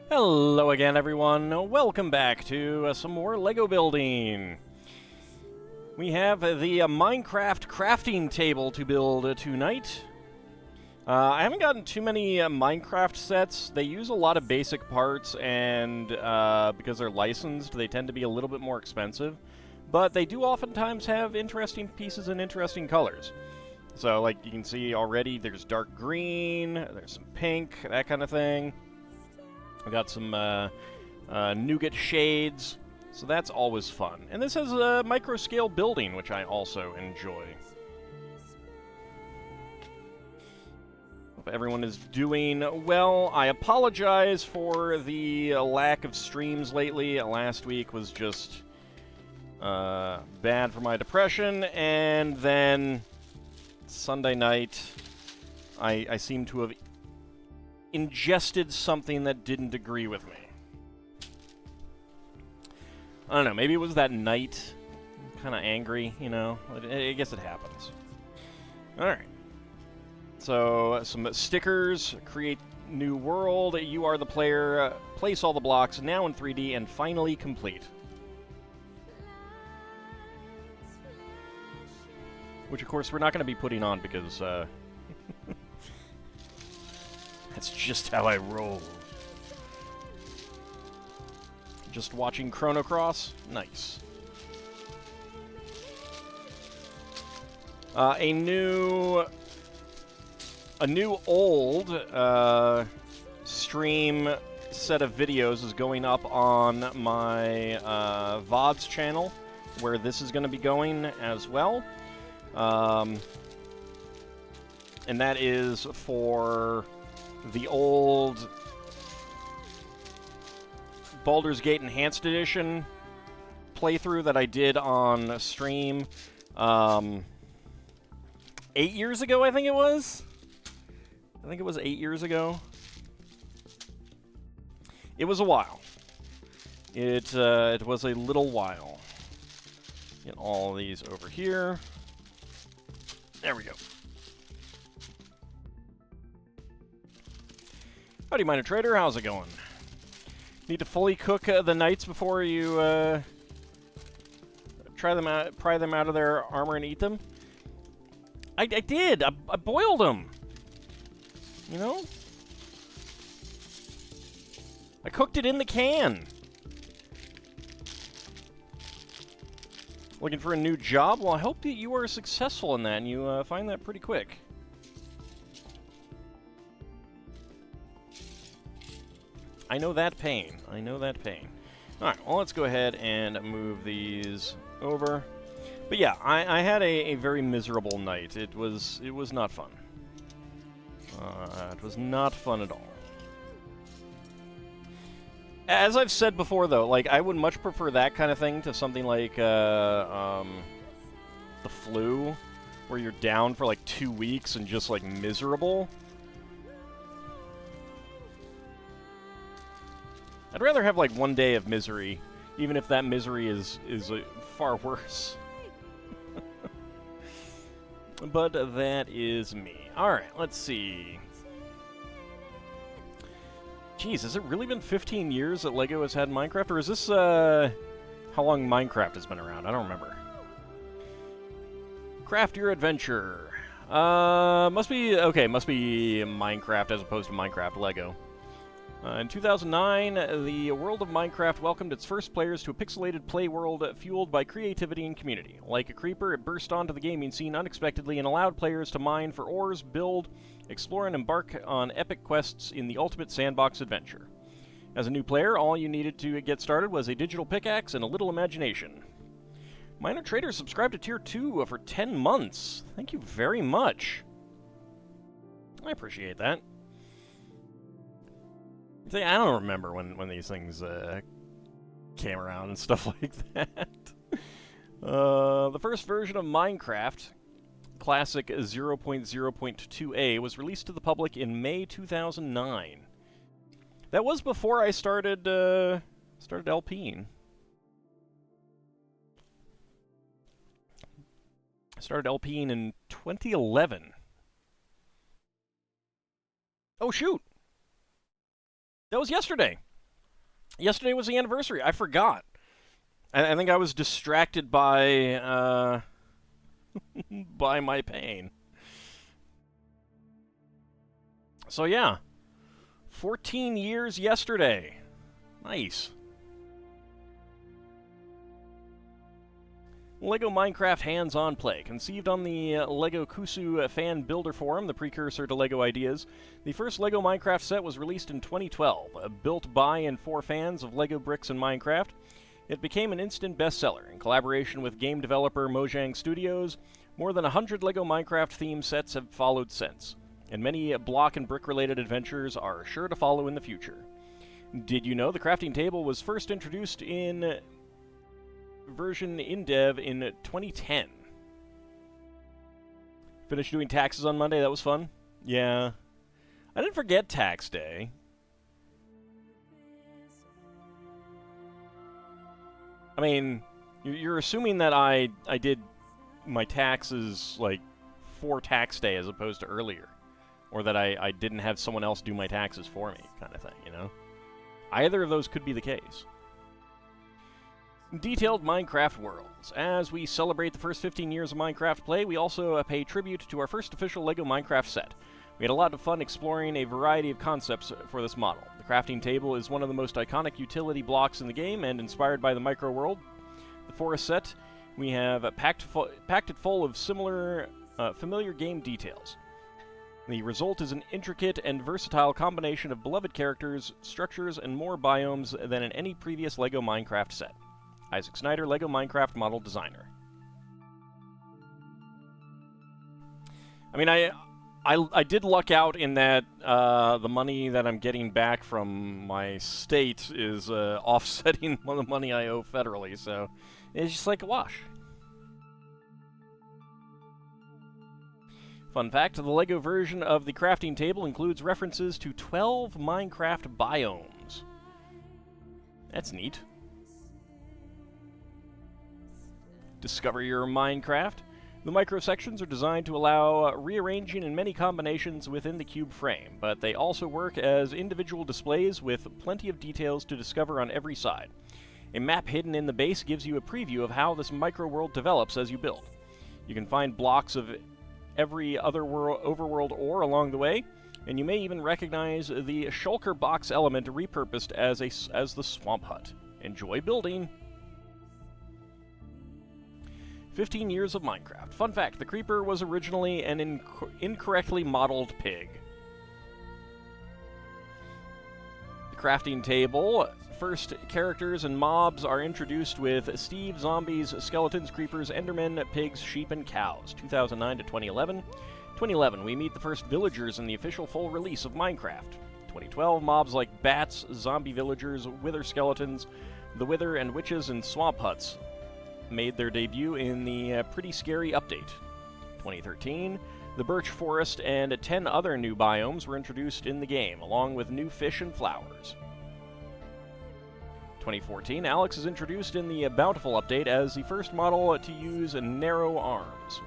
Hello again, everyone. Welcome back to some more Lego building. We have the Minecraft crafting table to build tonight. I haven't gotten too many Minecraft sets. They use a lot of basic parts, and because they're licensed, they tend to be a little bit more expensive. But they do oftentimes have interesting pieces and interesting colors. So, like you can see already, there's dark green, there's some pink, that kind of thing. We got some nougat shades, so that's always fun. And this has a micro-scale building, which I also enjoy. Hope everyone is doing well. I apologize for the lack of streams lately. Last week was just bad for my depression, and then Sunday night, I seem to have ingested something that didn't agree with me. I don't know, maybe it was that night. Kind of angry, you know? I guess it happens. Alright. So, some stickers. Create new world. You are the player. Place all the blocks. Now in 3D and finally complete. Which, of course, we're not going to be putting on because, that's just how I roll. Just watching Chrono Cross? Nice. A new old stream set of videos is going up on my VODs channel, where this is going to be going as well. And that is for the old Baldur's Gate Enhanced Edition playthrough that I did on stream 8 years ago, I think it was. I think it was 8 years ago. It was a while. It was a little while. Get all these over here. There we go. Howdy, Minor Trader. How's it going? Need to fully cook the knights before you pry them out of their armor and eat them? I did. I boiled them. You know? I cooked it in the can. Looking for a new job? Well, I hope that you are successful in that and you find that pretty quick. I know that pain. I know that pain. Alright, well, let's go ahead and move these over. But yeah, I had a very miserable night. It was not fun. It was not fun at all. As I've said before, though, like, I would much prefer that kind of thing to something like the flu, where you're down for like 2 weeks and just like miserable. I'd rather have like 1 day of misery, even if that misery is far worse. But that is me. Alright, let's see. Jeez, has it really been 15 years that LEGO has had Minecraft? Or is this, how long Minecraft has been around? I don't remember. Craft your adventure. Must be Minecraft as opposed to Minecraft LEGO. In 2009, the world of Minecraft welcomed its first players to a pixelated play world fueled by creativity and community. Like a creeper, it burst onto the gaming scene unexpectedly and allowed players to mine for ores, build, explore, and embark on epic quests in the ultimate sandbox adventure. As a new player, all you needed to get started was a digital pickaxe and a little imagination. Minor Trader subscribed to Tier 2 for 10 months. Thank you very much. I appreciate that. I don't remember when these things came around and stuff like that. The first version of Minecraft, Classic 0.0.2a, was released to the public in May 2009. That was before I started LPing. I started LPing in 2011. Oh, shoot! That was yesterday. Yesterday was the anniversary. I forgot. I think I was distracted by by my pain. So yeah, 14 years yesterday. Nice. LEGO Minecraft hands-on play. Conceived on the LEGO Kusu fan builder forum, the precursor to LEGO Ideas, the first LEGO Minecraft set was released in 2012. Built by and for fans of LEGO bricks and Minecraft, it became an instant bestseller. In collaboration with game developer Mojang Studios, more than 100 LEGO Minecraft theme sets have followed since, and many block and brick-related adventures are sure to follow in the future. Did you know the crafting table was first introduced in version in dev in 2010. Finished doing taxes on Monday. That was fun. Yeah. I didn't forget tax day. I mean, you're assuming that I did my taxes, like, for tax day as opposed to earlier. Or that I didn't have someone else do my taxes for me, kind of thing, you know? Either of those could be the case. Detailed Minecraft worlds. As we celebrate the first 15 years of Minecraft play, we also pay tribute to our first official LEGO Minecraft set. We had a lot of fun exploring a variety of concepts for this model. The crafting table is one of the most iconic utility blocks in the game, and inspired by the micro world. The forest set, we have packed it full of familiar game details. The result is an intricate and versatile combination of beloved characters, structures, and more biomes than in any previous LEGO Minecraft set. Isaac Snyder, LEGO Minecraft model designer. I mean, I did luck out in that the money that I'm getting back from my state is offsetting the money I owe federally, so it's just like a wash. Fun fact, the LEGO version of the crafting table includes references to 12 Minecraft biomes. That's neat. Discover your Minecraft. The microsections are designed to allow rearranging in many combinations within the cube frame, but they also work as individual displays with plenty of details to discover on every side. A map hidden in the base gives you a preview of how this micro-world develops as you build. You can find blocks of every other overworld ore along the way, and you may even recognize the shulker box element repurposed as the swamp hut. Enjoy building! 15 years of Minecraft. Fun fact, the creeper was originally an incorrectly modeled pig. The crafting table. First characters and mobs are introduced with Steve, zombies, skeletons, creepers, endermen, pigs, sheep, and cows. 2009 to 2011. 2011, we meet the first villagers in the official full release of Minecraft. 2012, mobs like bats, zombie villagers, wither skeletons, the wither, and witches and swamp huts made their debut in the Pretty Scary update. 2013, the birch forest and 10 other new biomes were introduced in the game, along with new fish and flowers. 2014, Alex is introduced in the Bountiful update as the first model to use narrow arms.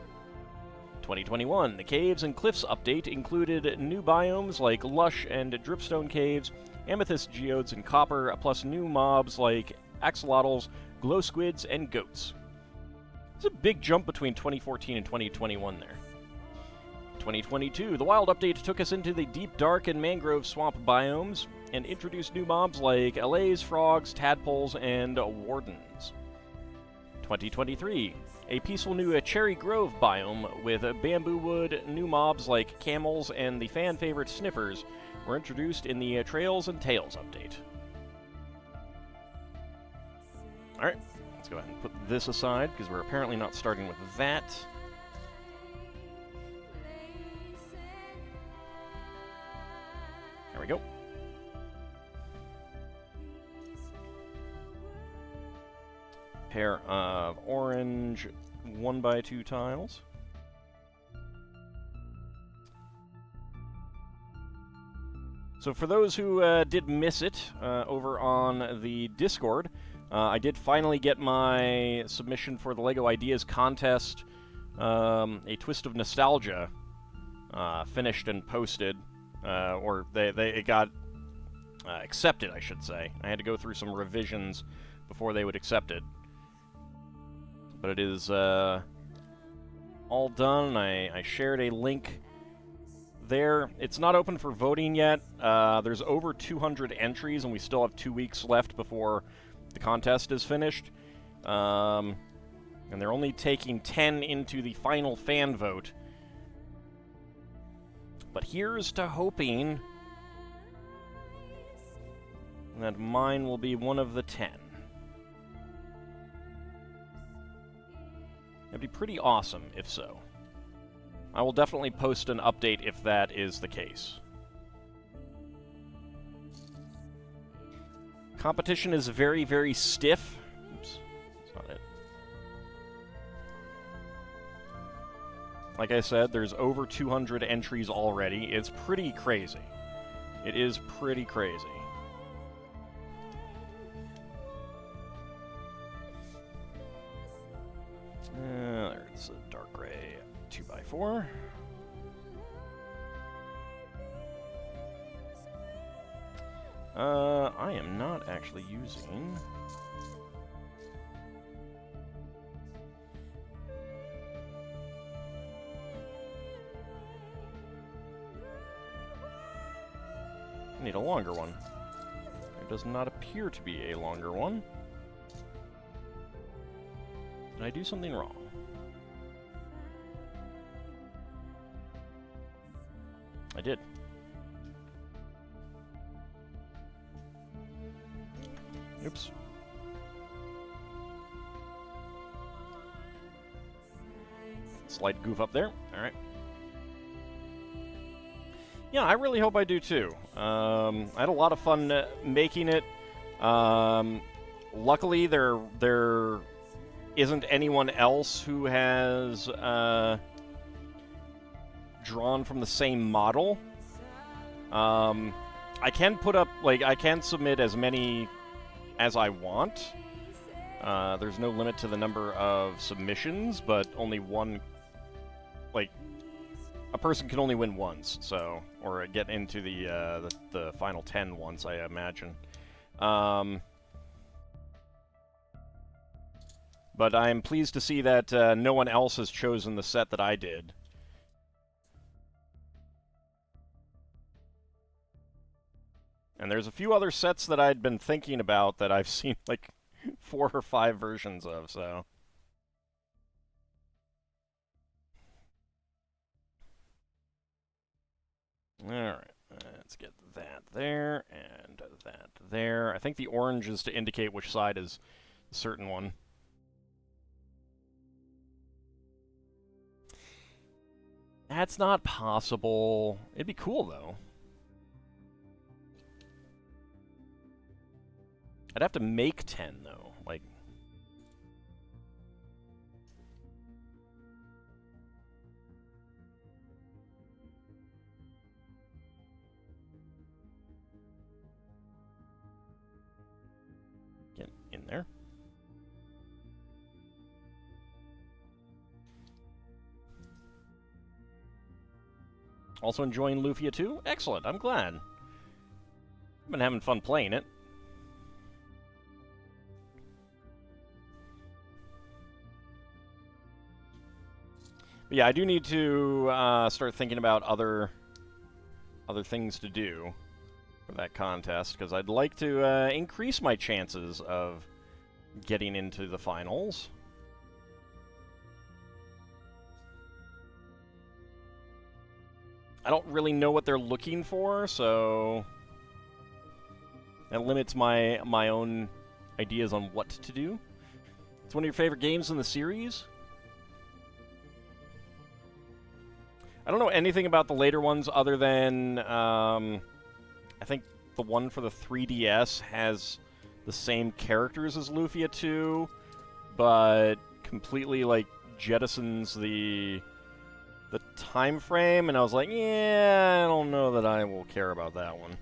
2021, the Caves and Cliffs update included new biomes like Lush and Dripstone Caves, Amethyst Geodes and Copper, plus new mobs like axolotls, glow squids, and goats. There's a big jump between 2014 and 2021 there. 2022, the Wild update took us into the deep, dark, and mangrove swamp biomes, and introduced new mobs like allays, frogs, tadpoles, and wardens. 2023, a peaceful new Cherry Grove biome with bamboo wood, new mobs like camels, and the fan-favorite sniffers were introduced in the Trails and Tales update. Alright, let's go ahead and put this aside, because we're apparently not starting with that. There we go. Pair of orange 1x2 tiles. So for those who did miss it over on the Discord, I did finally get my submission for the LEGO Ideas contest, A Twist of Nostalgia, finished and posted, or it got accept it, I should say. I had to go through some revisions before they would accept it. But it is all done. I shared a link there. It's not open for voting yet. There's over 200 entries, and we still have 2 weeks left before the contest is finished. And they're only taking 10 into the final fan vote. But here's to hoping that mine will be one of the 10. It'd be pretty awesome if so. I will definitely post an update if that is the case. Competition is very, very stiff. Oops, that's not it. Like I said, there's over 200 entries already. It's pretty crazy. It is pretty crazy. There's a dark gray 2x4. I am not actually using... I need a longer one. There does not appear to be a longer one. Did I do something wrong? I did. Oops. Slight goof up there. All right. Yeah, I really hope I do too. I had a lot of fun making it. Luckily, there isn't anyone else who has drawn from the same model. I can put up, I can submit as many as I want. There's no limit to the number of submissions, but only one, a person can only win once, so, or get into the final 10 once, I imagine. But I'm pleased to see that no one else has chosen the set that I did. And there's a few other sets that I'd been thinking about that I've seen, 4 or 5 versions of, so... Alright, let's get that there, and that there. I think the orange is to indicate which side is a certain one. That's not possible. It'd be cool, though. I'd have to make 10, though. Get in there. Also enjoying Lufia 2? Excellent, I'm glad. I've been having fun playing it. But yeah, I do need to start thinking about other things to do for that contest, because I'd like to increase my chances of getting into the finals. I don't really know what they're looking for, so that limits my own ideas on what to do. It's one of your favorite games in the series? I don't know anything about the later ones other than, I think the one for the 3DS has the same characters as Lufia 2, but completely, jettisons the time frame, and I was like, yeah, I don't know that I will care about that one.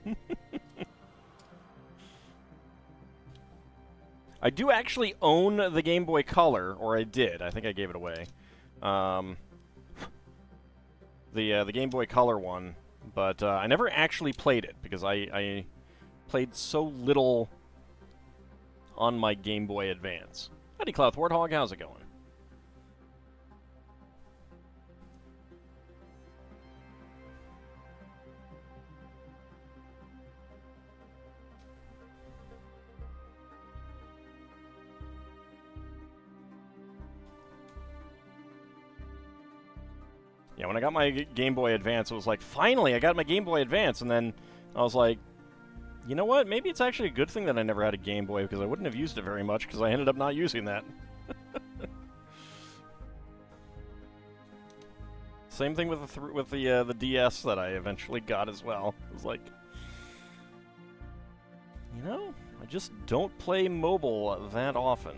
I do actually own the Game Boy Color, or I did. I think I gave it away. The Game Boy Color one, but I never actually played it because I played so little on my Game Boy Advance. Howdy, Cloud Warthog, how's it going? Yeah, when I got my Game Boy Advance, it was like, finally, I got my Game Boy Advance, and then I was like, you know what? Maybe it's actually a good thing that I never had a Game Boy, because I wouldn't have used it very much, because I ended up not using that. Same thing with the DS that I eventually got as well. It was like, you know, I just don't play mobile that often,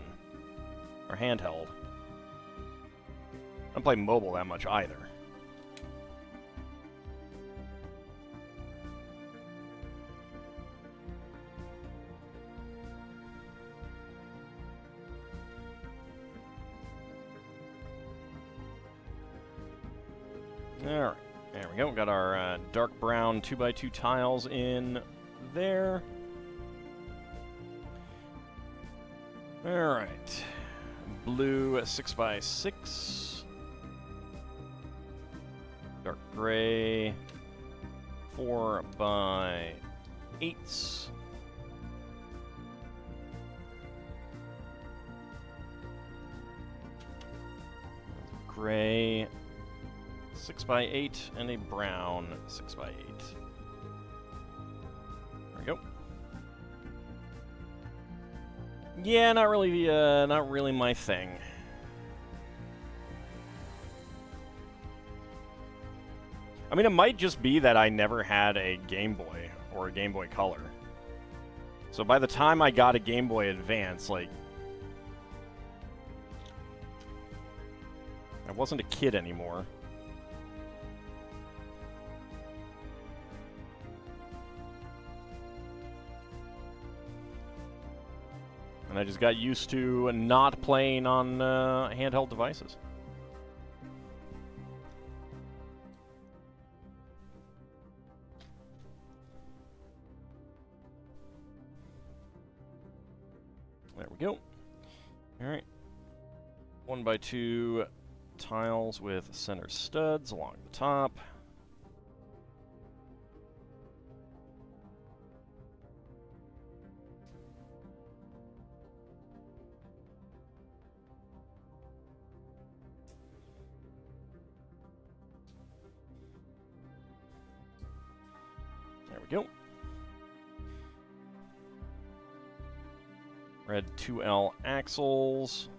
or handheld. I don't play mobile that much either. Alright, there we go. We got our dark brown 2x2 tiles in there. Alright. Blue 6x6. Dark gray 4x8s. Gray 6x8 and a brown 6x8. There we go. Yeah, not really my thing. I mean, it might just be that I never had a Game Boy or a Game Boy Color. So by the time I got a Game Boy Advance, like, I wasn't a kid anymore. And I just got used to not playing on handheld devices. There we go. Alright. 1x2 tiles with center studs along the top. There we go. Red 2L axles.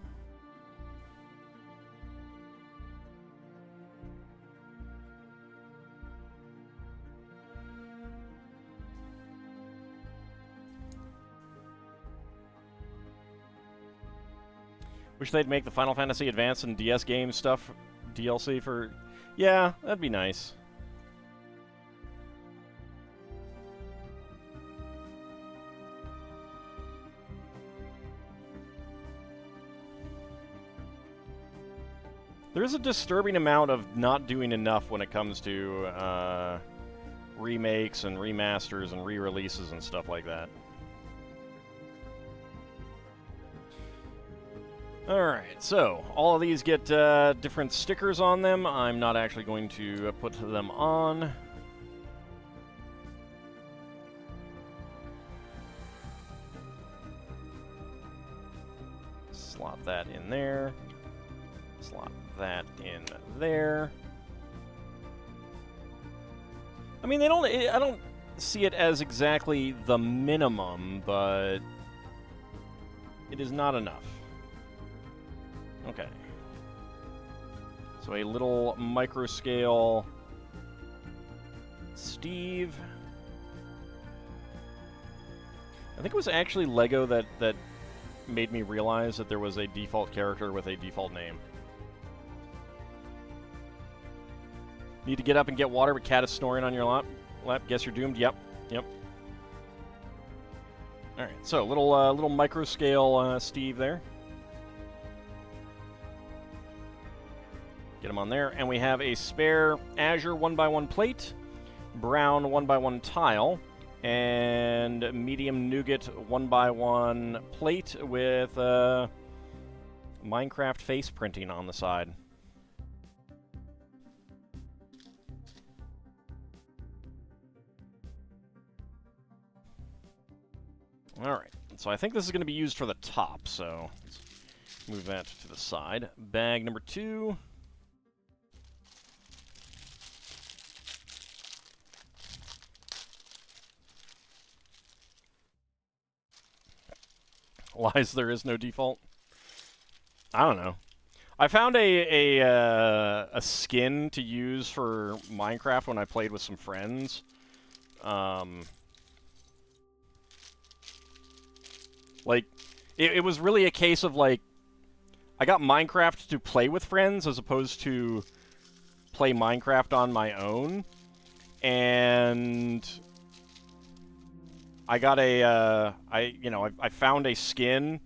Wish they'd make the Final Fantasy Advance and DS game stuff DLC for... Yeah, that'd be nice. There is a disturbing amount of not doing enough when it comes to remakes and remasters and re-releases and stuff like that. Alright, so all of these get different stickers on them. I'm not actually going to put them on. Slot that in there. Slot that in there. I mean, I don't see it as exactly the minimum, but it is not enough. Okay. So a little micro-scale Steve. I think it was actually Lego that made me realize that there was a default character with a default name. Need to get up and get water, but cat is snoring on your lap. Guess you're doomed. Yep. Yep. All right. So little micro scale Steve there. Get him on there, and we have a spare Azure 1x1 plate, brown 1x1 tile, and medium nougat 1x1 plate with Minecraft face printing on the side. Alright, so I think this is going to be used for the top, so let's move that to the side. Bag number 2. Lies, there is no default. I don't know. I found a skin to use for Minecraft when I played with some friends. Like, it was really a case of, like, I got Minecraft to play with friends as opposed to play Minecraft on my own. And I got I found a skin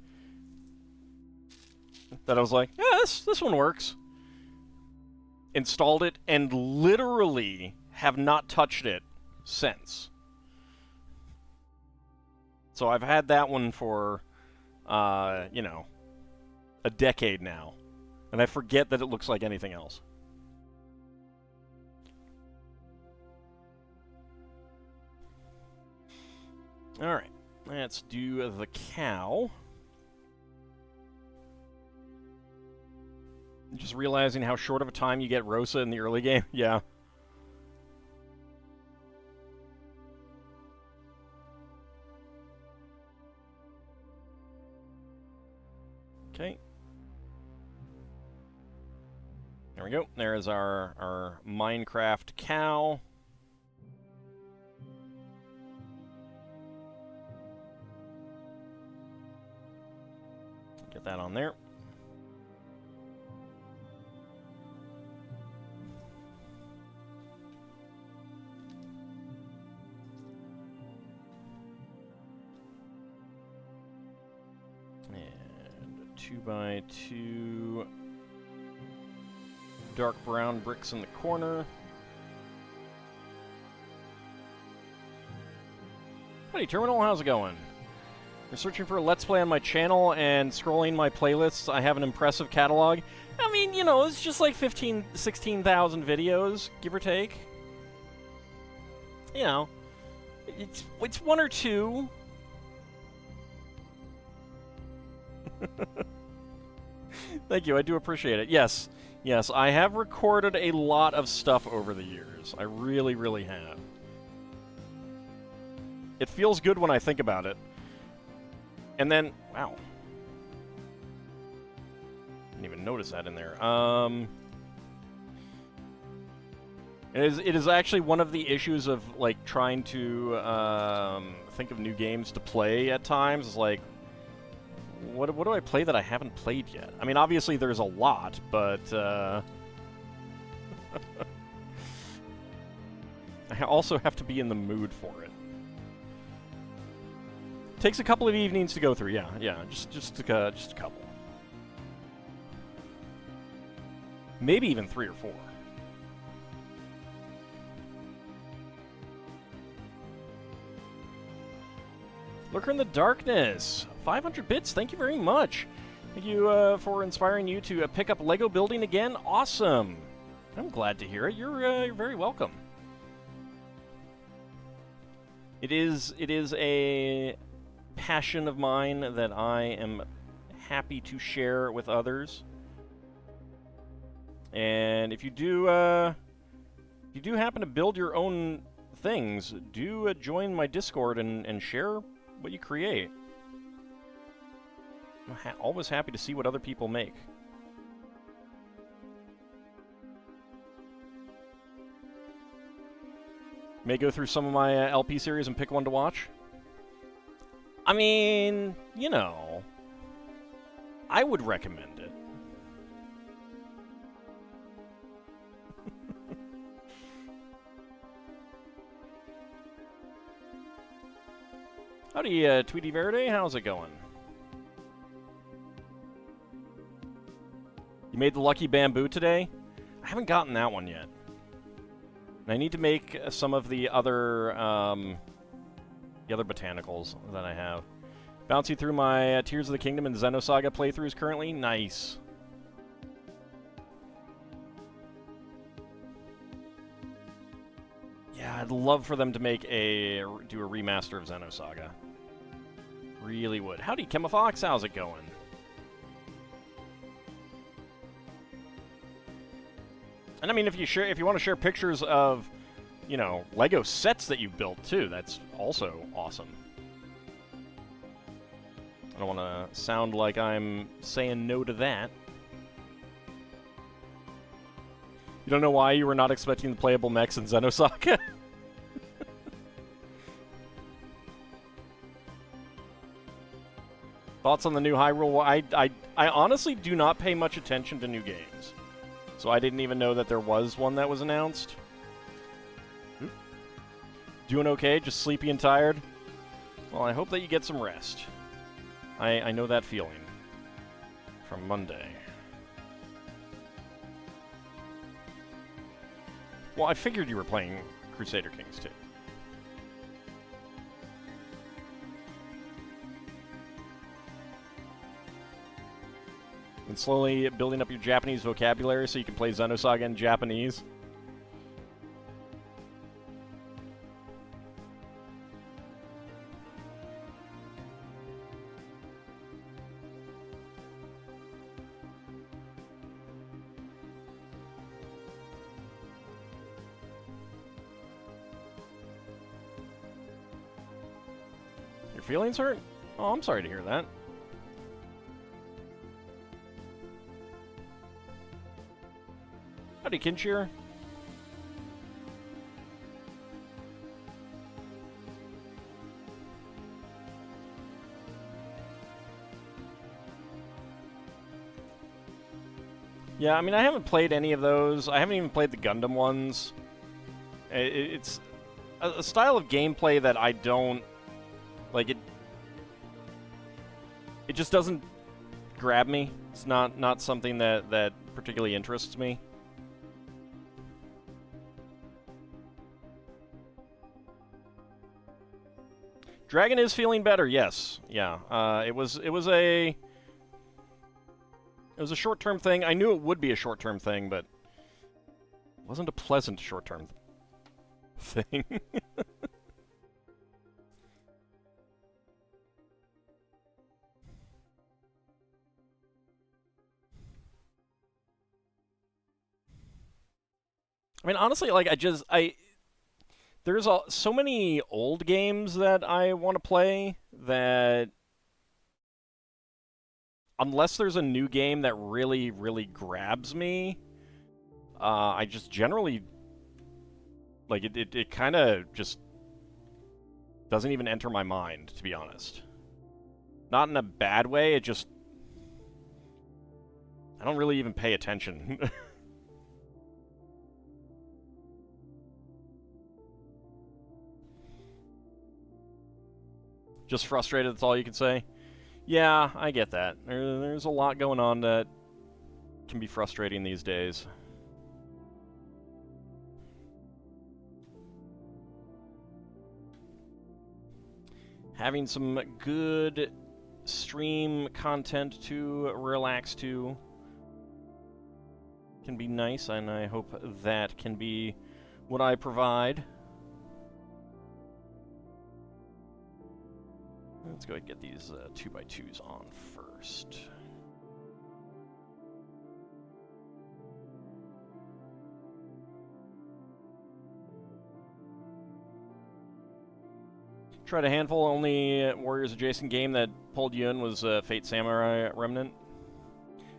that I was like, yeah, this one works. Installed it and literally have not touched it since. So I've had that one for, a decade now. And I forget that it looks like anything else. Alright, let's do the cow. Just realizing how short of a time you get Rosa in the early game. Yeah. Okay. There we go. There's our Minecraft cow. Get that on there. And 2x2 dark brown bricks in the corner. Howdy, Terminal. How's it going? You're searching for a Let's Play on my channel and scrolling my playlists. I have an impressive catalog. I mean, it's just like 16,000 videos, give or take. It's one or two. Thank you, I do appreciate it. Yes, I have recorded a lot of stuff over the years. I really, really have. It feels good when I think about it. And then, wow. Didn't even notice that in there. It is actually one of the issues of, like, trying to think of new games to play at times. Is like, what do I play that I haven't played yet? I mean, obviously there's a lot, but I also have to be in the mood for it. Takes a couple of evenings to go through. Yeah, just a couple. Maybe even 3 or 4. Lurker in the Darkness, 500 bits. Thank you very much. Thank you for inspiring you to pick up Lego building again. Awesome. I'm glad to hear it. You're very welcome. It is a passion of mine that I am happy to share with others. And if you do happen to build your own things, do join my Discord and share what you create. I'm always happy to see what other people make. May go through some of my LP series and pick one to watch. I mean, I would recommend it. Howdy, Tweety Verde, how's it going? You made the Lucky Bamboo today? I haven't gotten that one yet. And I need to make some of the other The other botanicals that I have. Bouncing through my Tears of the Kingdom and Xenosaga playthroughs currently. Nice. Yeah, I'd love for them to do a remaster of Xenosaga. Really would. Howdy, Chemifox. How's it going? And I mean, if you want to share pictures of, you know, Lego sets that you've built too, that's also awesome. I don't want to sound like I'm saying no to that. You don't know why you were not expecting the playable mechs in Xenosaga? Thoughts on the new Hyrule? I honestly do not pay much attention to new games. So I didn't even know that there was one that was announced. Doing okay? Just sleepy and tired? Well, I hope that you get some rest. I know that feeling from Monday. Well, I figured you were playing Crusader Kings too. And slowly building up your Japanese vocabulary so you can play Xenosaga in Japanese. Your feelings hurt? Oh, I'm sorry to hear that. Howdy, Kinshir. Yeah, I mean, I haven't played any of those. I haven't even played the Gundam ones. It's a style of gameplay that I don't... Like, it just doesn't grab me. It's not something that particularly interests me. Dragon is feeling better, yes. Yeah. It was a short-term thing. I knew it would be a short-term thing, but it wasn't a pleasant short-term thing. I mean, honestly, like, there's so many old games that I want to play that unless there's a new game that really, really grabs me, I just generally, like, it kind of just doesn't even enter my mind, to be honest. Not in a bad way, it just... I don't really even pay attention. Just frustrated, that's all you can say? Yeah, I get that. There's a lot going on that can be frustrating these days. Having some good stream content to relax to can be nice, and I hope that can be what I provide. Let's go ahead and get these 2x2s on first. Tried a handful. Only Warriors adjacent game that pulled you in was Fate Samurai Remnant.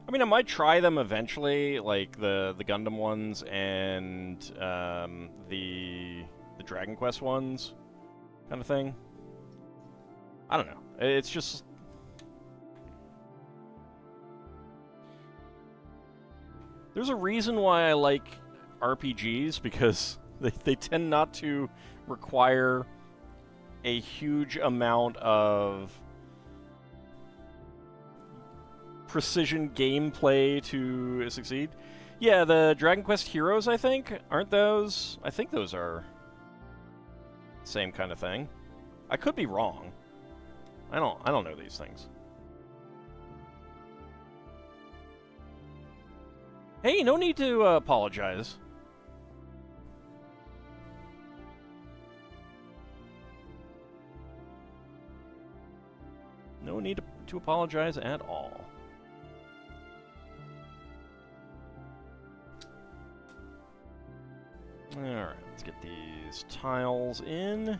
I mean, I might try them eventually, like the Gundam ones and the Dragon Quest ones, kind of thing. I don't know. It's just... There's a reason why I like RPGs, because they tend not to require a huge amount of precision gameplay to succeed. Yeah, the Dragon Quest Heroes, I think, aren't those? I think those are the same kind of thing. I could be wrong. I don't know these things. Hey, no need to apologize. No need to apologize at all. Alright, let's get these tiles in.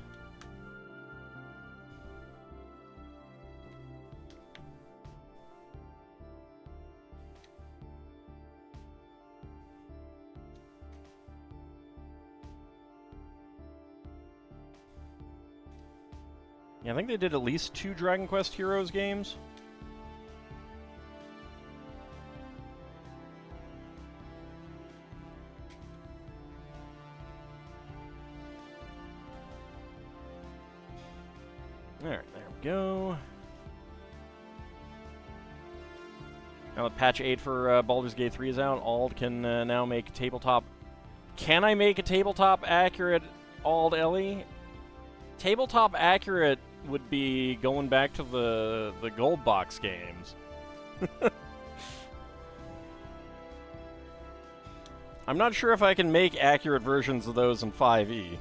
Yeah, I think they did at least 2 Dragon Quest Heroes games. Alright, there we go. Now that patch 8 for Baldur's Gate 3 is out, Ald can now make tabletop... Can I make a tabletop accurate Ald Ellie? Tabletop accurate would be going back to the gold box games. I'm not sure if I can make accurate versions of those in 5e.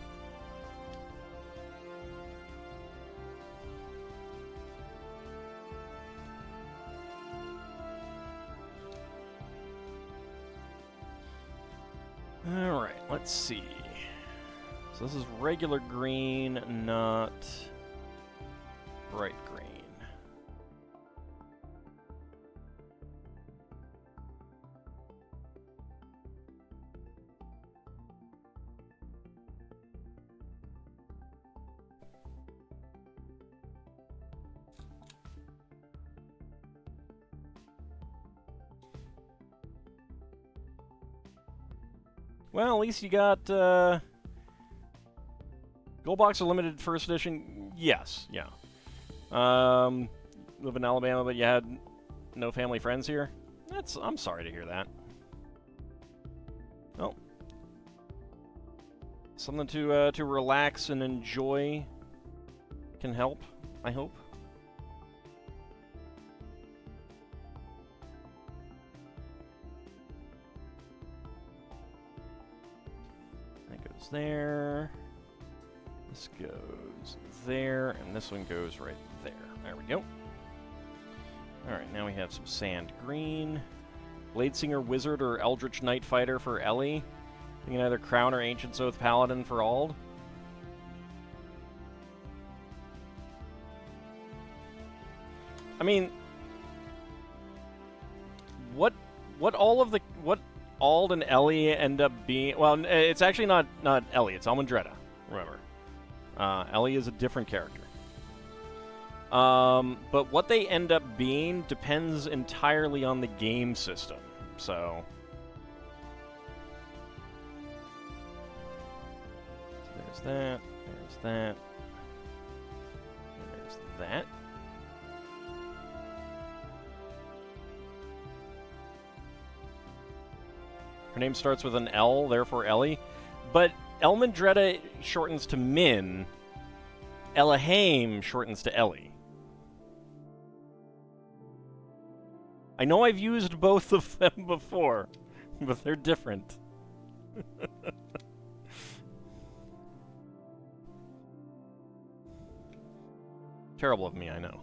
Alright, let's see. So this is regular green, not bright green. Well, at least you got Gold Box or limited first edition. Yes, yeah. Live in Alabama, but you had no family friends here. I'm sorry to hear that. Well, something to relax and enjoy can help, I hope. That goes there. This goes there, and this one goes right there. There we go. Alright, now we have some sand green. Bladesinger Wizard or Eldritch Knight Fighter for Ellie. You can either Crown or Ancient Oath Paladin for Ald. I mean, what Ald and Ellie end up being? Well, it's actually not Ellie. It's Almondretta. Remember. Ellie is a different character. But what they end up being depends entirely on the game system. So there's that, there's that, and there's that. Her name starts with an L, therefore Ellie. But Elmondretta shortens to Min. Elohim shortens to Ellie. I know I've used both of them before, but they're different. Terrible of me, I know.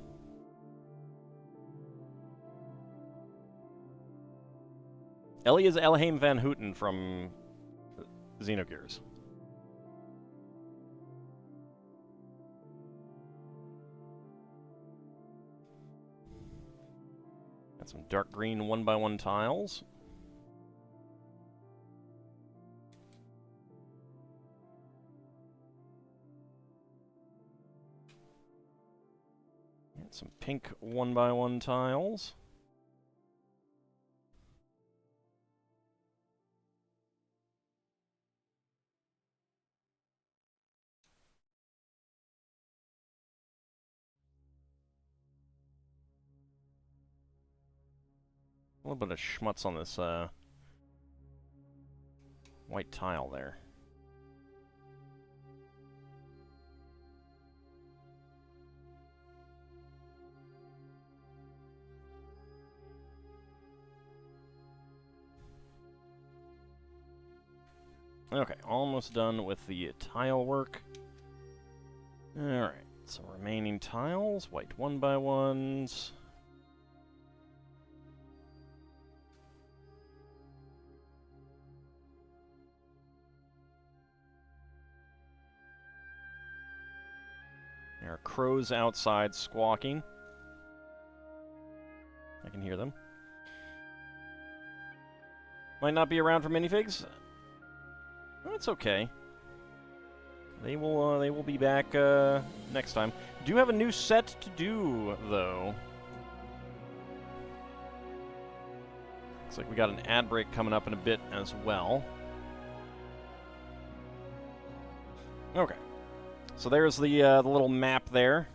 Ellie is Elohim Van Houten from Xenogears. Got some dark green 1x1 tiles. Got some pink 1x1 tiles. A little bit of schmutz on this white tile there. Okay, almost done with the tile work. Alright, so remaining tiles, white 1x1s. There are crows outside squawking. I can hear them. Might not be around for minifigs. That's okay. They will be back next time. Do have a new set to do though. Looks like we got an ad break coming up in a bit as well. Okay. So there's the little map there.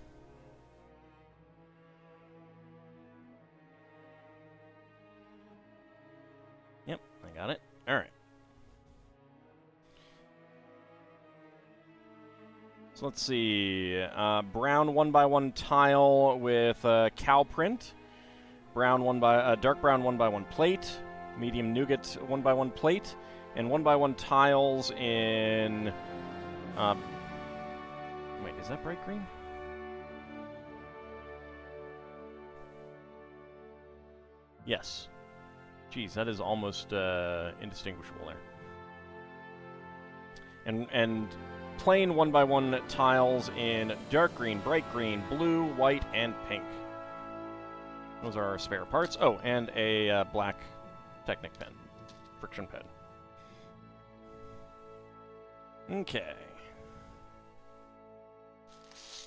Yep, I got it. All right. So let's see. Brown 1x1 tile with cow print. Dark brown 1x1 plate. Medium nougat 1x1 plate, and 1x1 tiles in. Wait, is that bright green? Yes. Geez, that is almost indistinguishable there. And plain 1x1 tiles in dark green, bright green, blue, white, and pink. Those are our spare parts. Oh, and a black Technic pen, friction pen. Okay.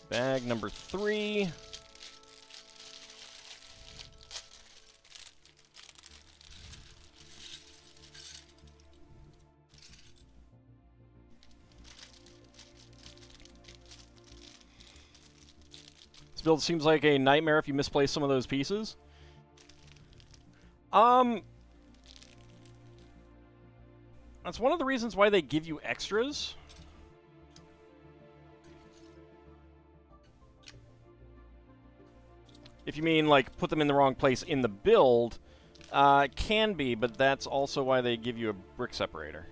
Bag number 3. This build seems like a nightmare if you misplace some of those pieces. That's one of the reasons why they give you extras. If you mean, like, put them in the wrong place in the build, it can be, but that's also why they give you a brick separator.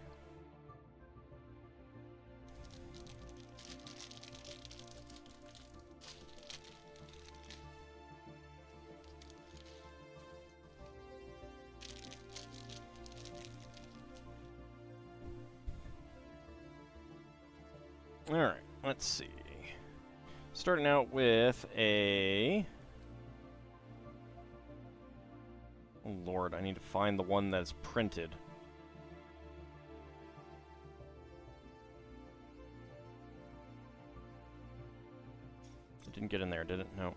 Alright, let's see. Starting out with a... Oh Lord, I need to find the one that's printed. It didn't get in there, did it? No.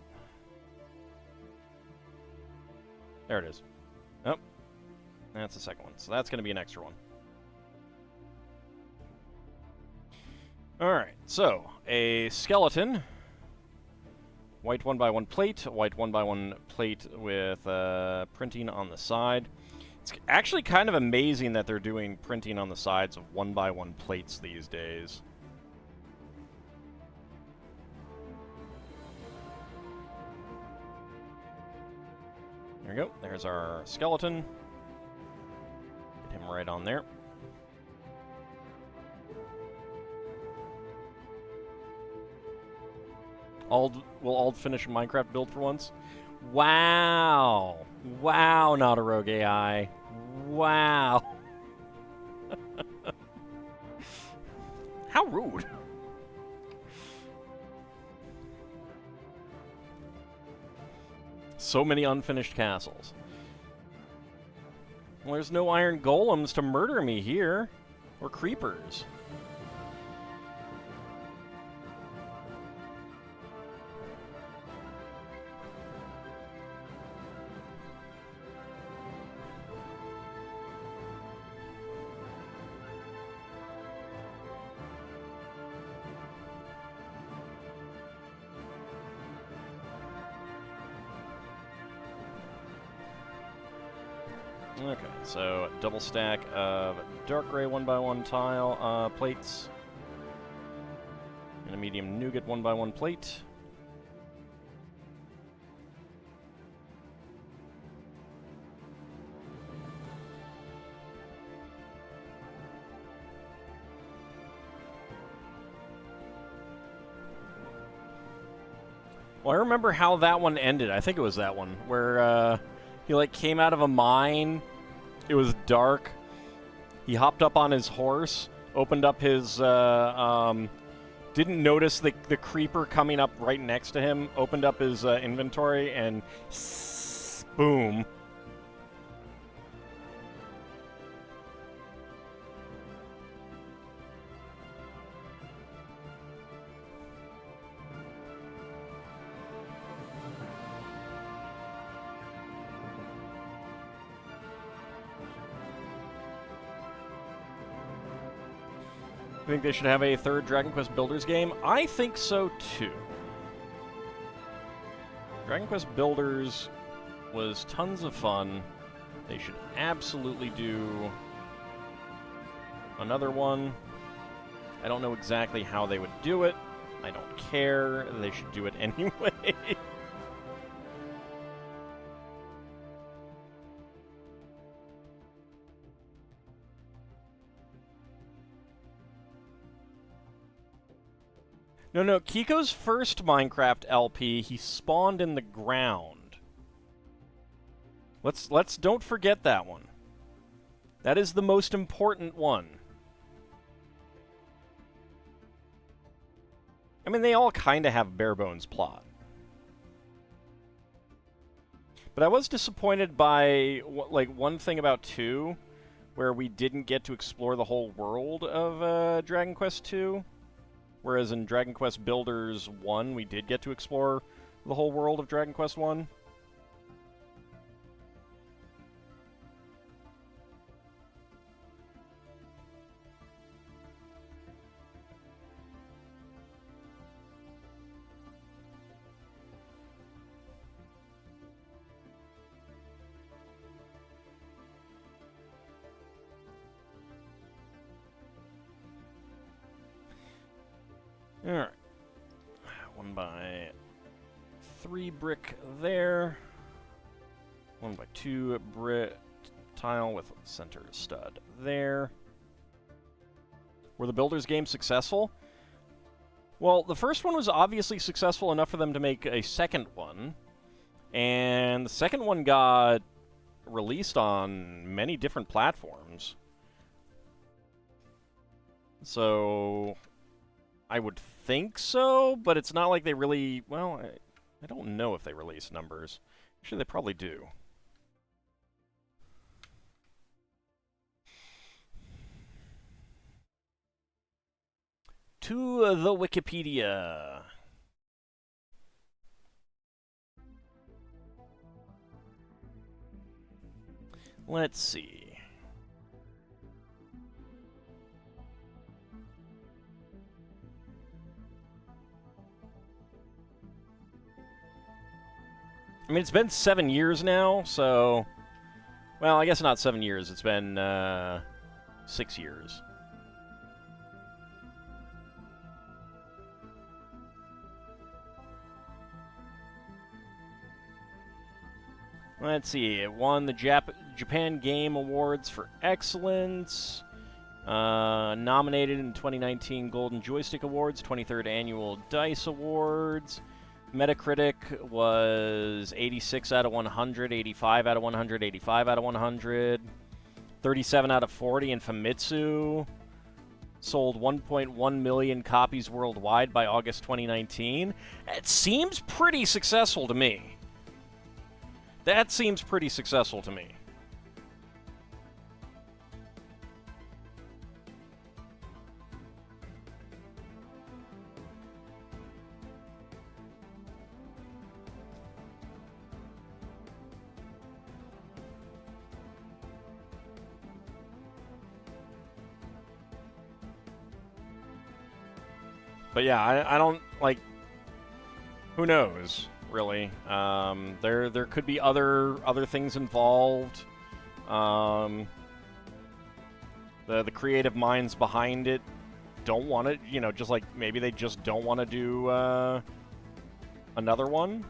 There it is. Oh, that's the second one. So that's going to be an extra one. Alright, so a skeleton. White 1x1 plate, white 1x1 plate with printing on the side. It's actually kind of amazing that they're doing printing on the sides of 1x1 plates these days. There we go. There's our skeleton. Get him right on there. Will Ald finish a Minecraft build for once? Wow. Wow, not a rogue AI. Wow. How rude. So many unfinished castles. Well, there's no iron golems to murder me here. Or creepers. Okay, so double stack of dark gray 1x1 tile plates, and a medium nougat 1x1 plate. Well, I remember how that one ended. I think it was that one where he like came out of a mine. It was dark. He hopped up on his horse, opened up his didn't notice the creeper coming up right next to him, opened up his inventory, and boom. I think they should have a third Dragon Quest Builders game. I think so too. Dragon Quest Builders was tons of fun. They should absolutely do another one. I don't know exactly how they would do it. I don't care. They should do it anyway. No, Kiko's first Minecraft LP, he spawned in the ground. Let's don't forget that one. That is the most important one. I mean, they all kind of have bare bones plot. But I was disappointed by like one thing about 2, where we didn't get to explore the whole world of Dragon Quest 2. Whereas in Dragon Quest Builders 1, we did get to explore the whole world of Dragon Quest 1. Alright. 1x3 brick there. 1x2 brick tile with center stud there. Were the Builders games successful? Well, the first one was obviously successful enough for them to make a second one. And the second one got released on many different platforms. So I would think so, but it's not like they really... Well, I don't know if they release numbers. Actually, they probably do. To the Wikipedia. Let's see. I mean, it's been 7 years now, so... Well, I guess not 7 years. It's been 6 years. Let's see. It won the Japan Game Awards for Excellence. Nominated in 2019 Golden Joystick Awards, 23rd Annual DICE Awards. Metacritic was 86 out of 100, 85 out of 100, 85 out of 100, 37 out of 40 in Famitsu. Sold 1.1 million copies worldwide by August 2019. It seems pretty successful to me. That seems pretty successful to me. But yeah, I don't, like, who knows, really. There could be other things involved. The creative minds behind it don't want it, you know, just like maybe they just don't want to do another one.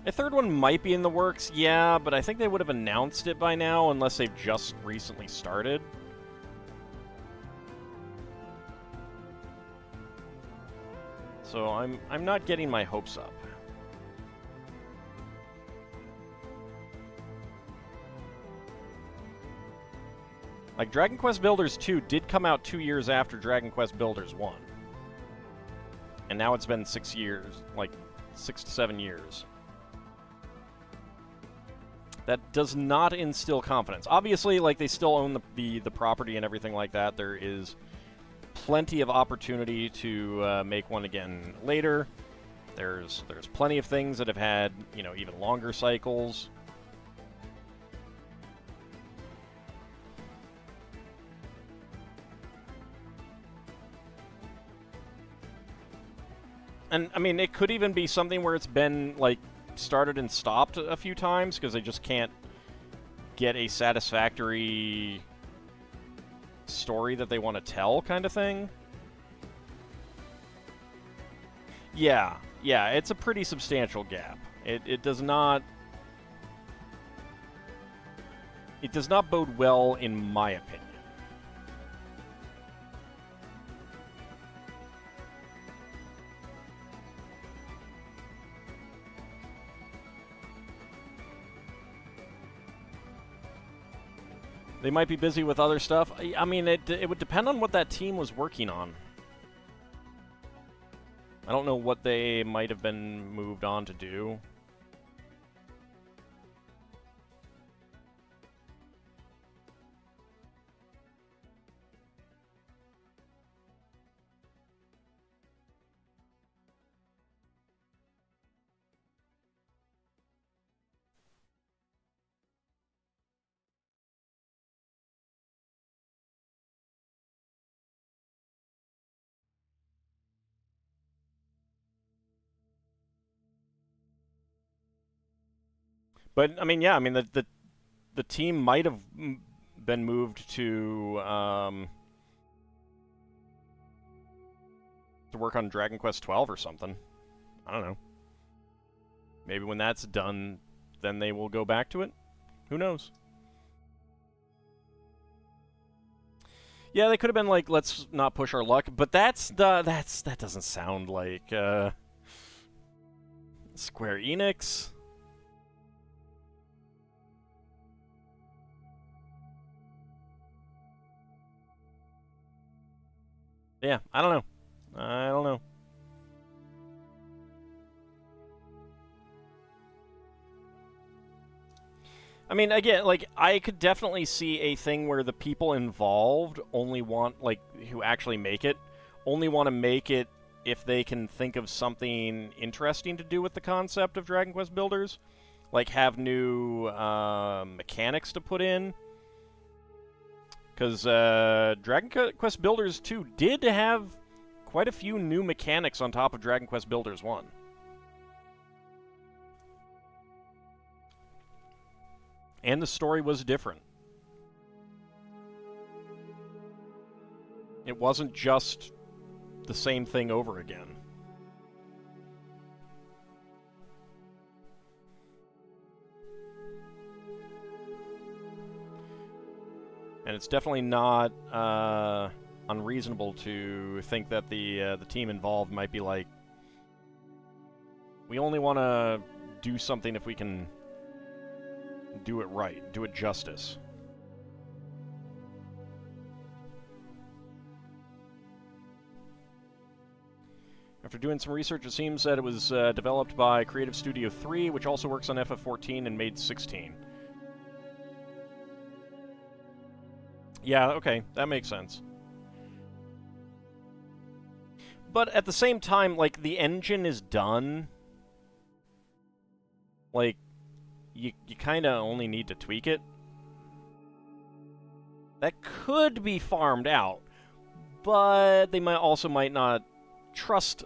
A third one might be in the works, yeah, but I think they would have announced it by now unless they've just recently started. So I'm not getting my hopes up. Like, Dragon Quest Builders 2 did come out 2 years after Dragon Quest Builders 1. And now it's been 6 years, like 6 to 7 years. That does not instill confidence. Obviously, like, they still own the property and everything like that. There is plenty of opportunity to make one again later. There's plenty of things that have had, you know, even longer cycles. And, I mean, it could even be something where it's been, like, started and stopped a few times because they just can't get a satisfactory story that they want to tell, kind of thing. Yeah, it's a pretty substantial gap. It does not bode well, in my opinion. They might be busy with other stuff. I mean, it would depend on what that team was working on. I don't know what they might have been moved on to do. But I mean, yeah, I mean the team might have been moved to work on Dragon Quest 12 or something. I don't know. Maybe when that's done, then they will go back to it. Who knows? Yeah, they could have been like, let's not push our luck, but that doesn't sound like Square Enix. Yeah, I don't know. I don't know. I mean, again, like, I could definitely see a thing where the people involved only want, like, who actually make it, only want to make it if they can think of something interesting to do with the concept of Dragon Quest Builders. Like, have new mechanics to put in. Because Dragon Quest Builders 2 did have quite a few new mechanics on top of Dragon Quest Builders 1. And the story was different. It wasn't just the same thing over again. And it's definitely not unreasonable to think that the team involved might be like, we only want to do something if we can do it right, do it justice. After doing some research, it seems that it was developed by Creative Studio 3, which also works on FF14 and made 16. Yeah, okay, that makes sense. But at the same time, like, the engine is done. Like, you kind of only need to tweak it. That could be farmed out, but they might not trust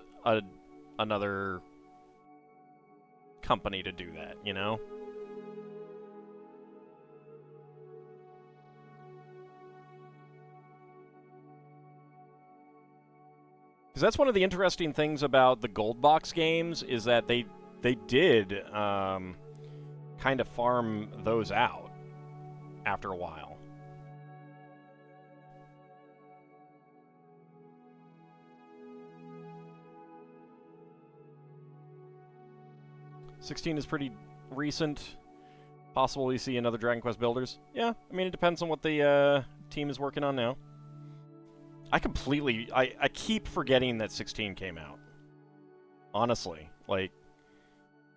another company to do that, you know? Because that's one of the interesting things about the Gold Box games, is that they did kind of farm those out after a while. 16 is pretty recent. Possible we see another Dragon Quest Builders. Yeah, I mean, it depends on what the team is working on now. I keep forgetting that 16 came out. Honestly, like,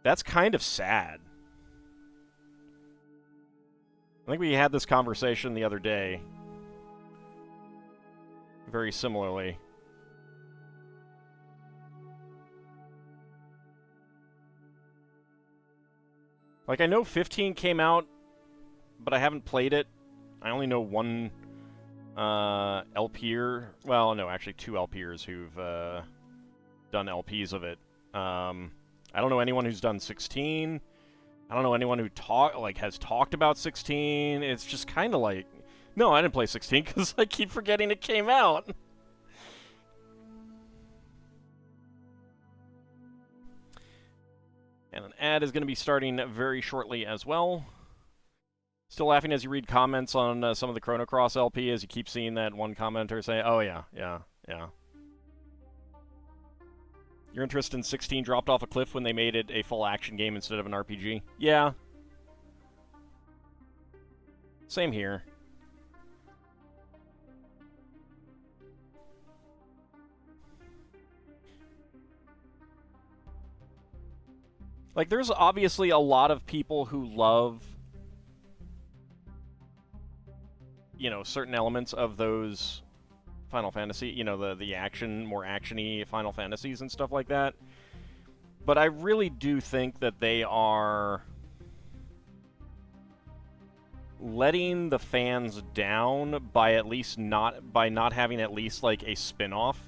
that's kind of sad. I think we had this conversation the other day. Very similarly. Like, I know 15 came out, but I haven't played it. I only know one LPer. Well, no, actually 2 LPers who've done LPs of it. I don't know anyone who's done 16. I don't know anyone who has talked about 16. It's just kind of like, no, I didn't play 16 because I keep forgetting it came out. And an ad is going to be starting very shortly as well. Still laughing as you read comments on some of the Chrono Cross LP, as you keep seeing that one commenter say, oh yeah. Your interest in 16 dropped off a cliff when they made it a full action game instead of an RPG? Yeah. Same here. Like, there's obviously a lot of people who love, you know, certain elements of those Final Fantasy, you know, the action, more action-y Final Fantasies and stuff like that. But I really do think that they are letting the fans down by not having at least like a spin-off.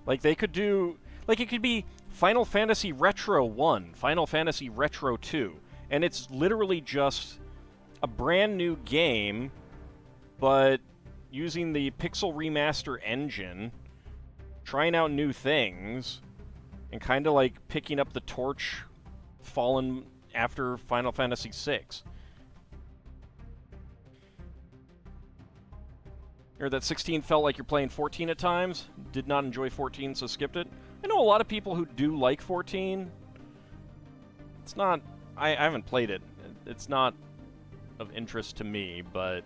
Like, they could do, like, it could be Final Fantasy Retro 1, Final Fantasy Retro 2, and it's literally just a brand new game, but using the Pixel Remaster engine, trying out new things, and kind of like picking up the torch fallen after Final Fantasy VI. Or that 16 felt like you're playing 14 at times. Did not enjoy 14, so skipped it. I know a lot of people who do like 14. It's not... I haven't played it. It's not of interest to me, but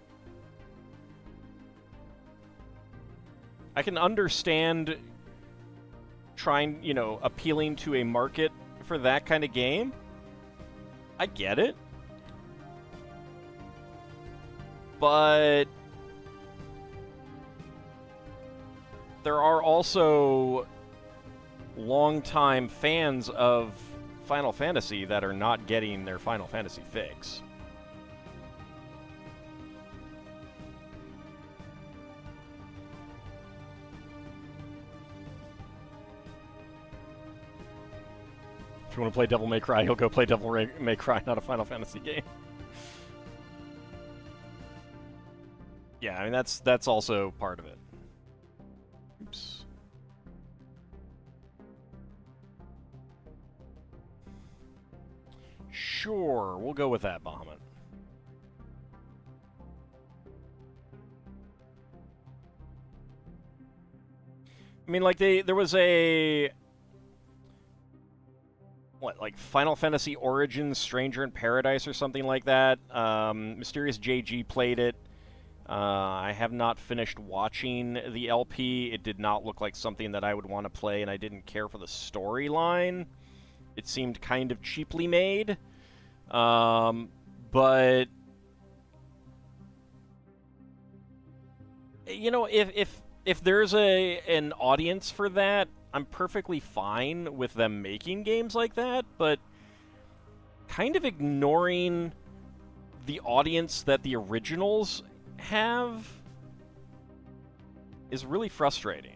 I can understand trying, you know, appealing to a market for that kind of game. I get it. But there are also longtime fans of Final Fantasy that are not getting their Final Fantasy fix. If you want to play Devil May Cry, you'll go play Devil May Cry, not a Final Fantasy game. Yeah, I mean, that's also part of it. Oops. Sure, we'll go with that, Bahamut. I mean, like, there was a... what, like Final Fantasy Origins Stranger in Paradise or something like that. Mysterious JG played it. I have not finished watching the LP. It did not look like something that I would want to play, and I didn't care for the storyline. It seemed kind of cheaply made. But you know, if there's an audience for that, I'm perfectly fine with them making games like that, but kind of ignoring the audience that the originals have is really frustrating.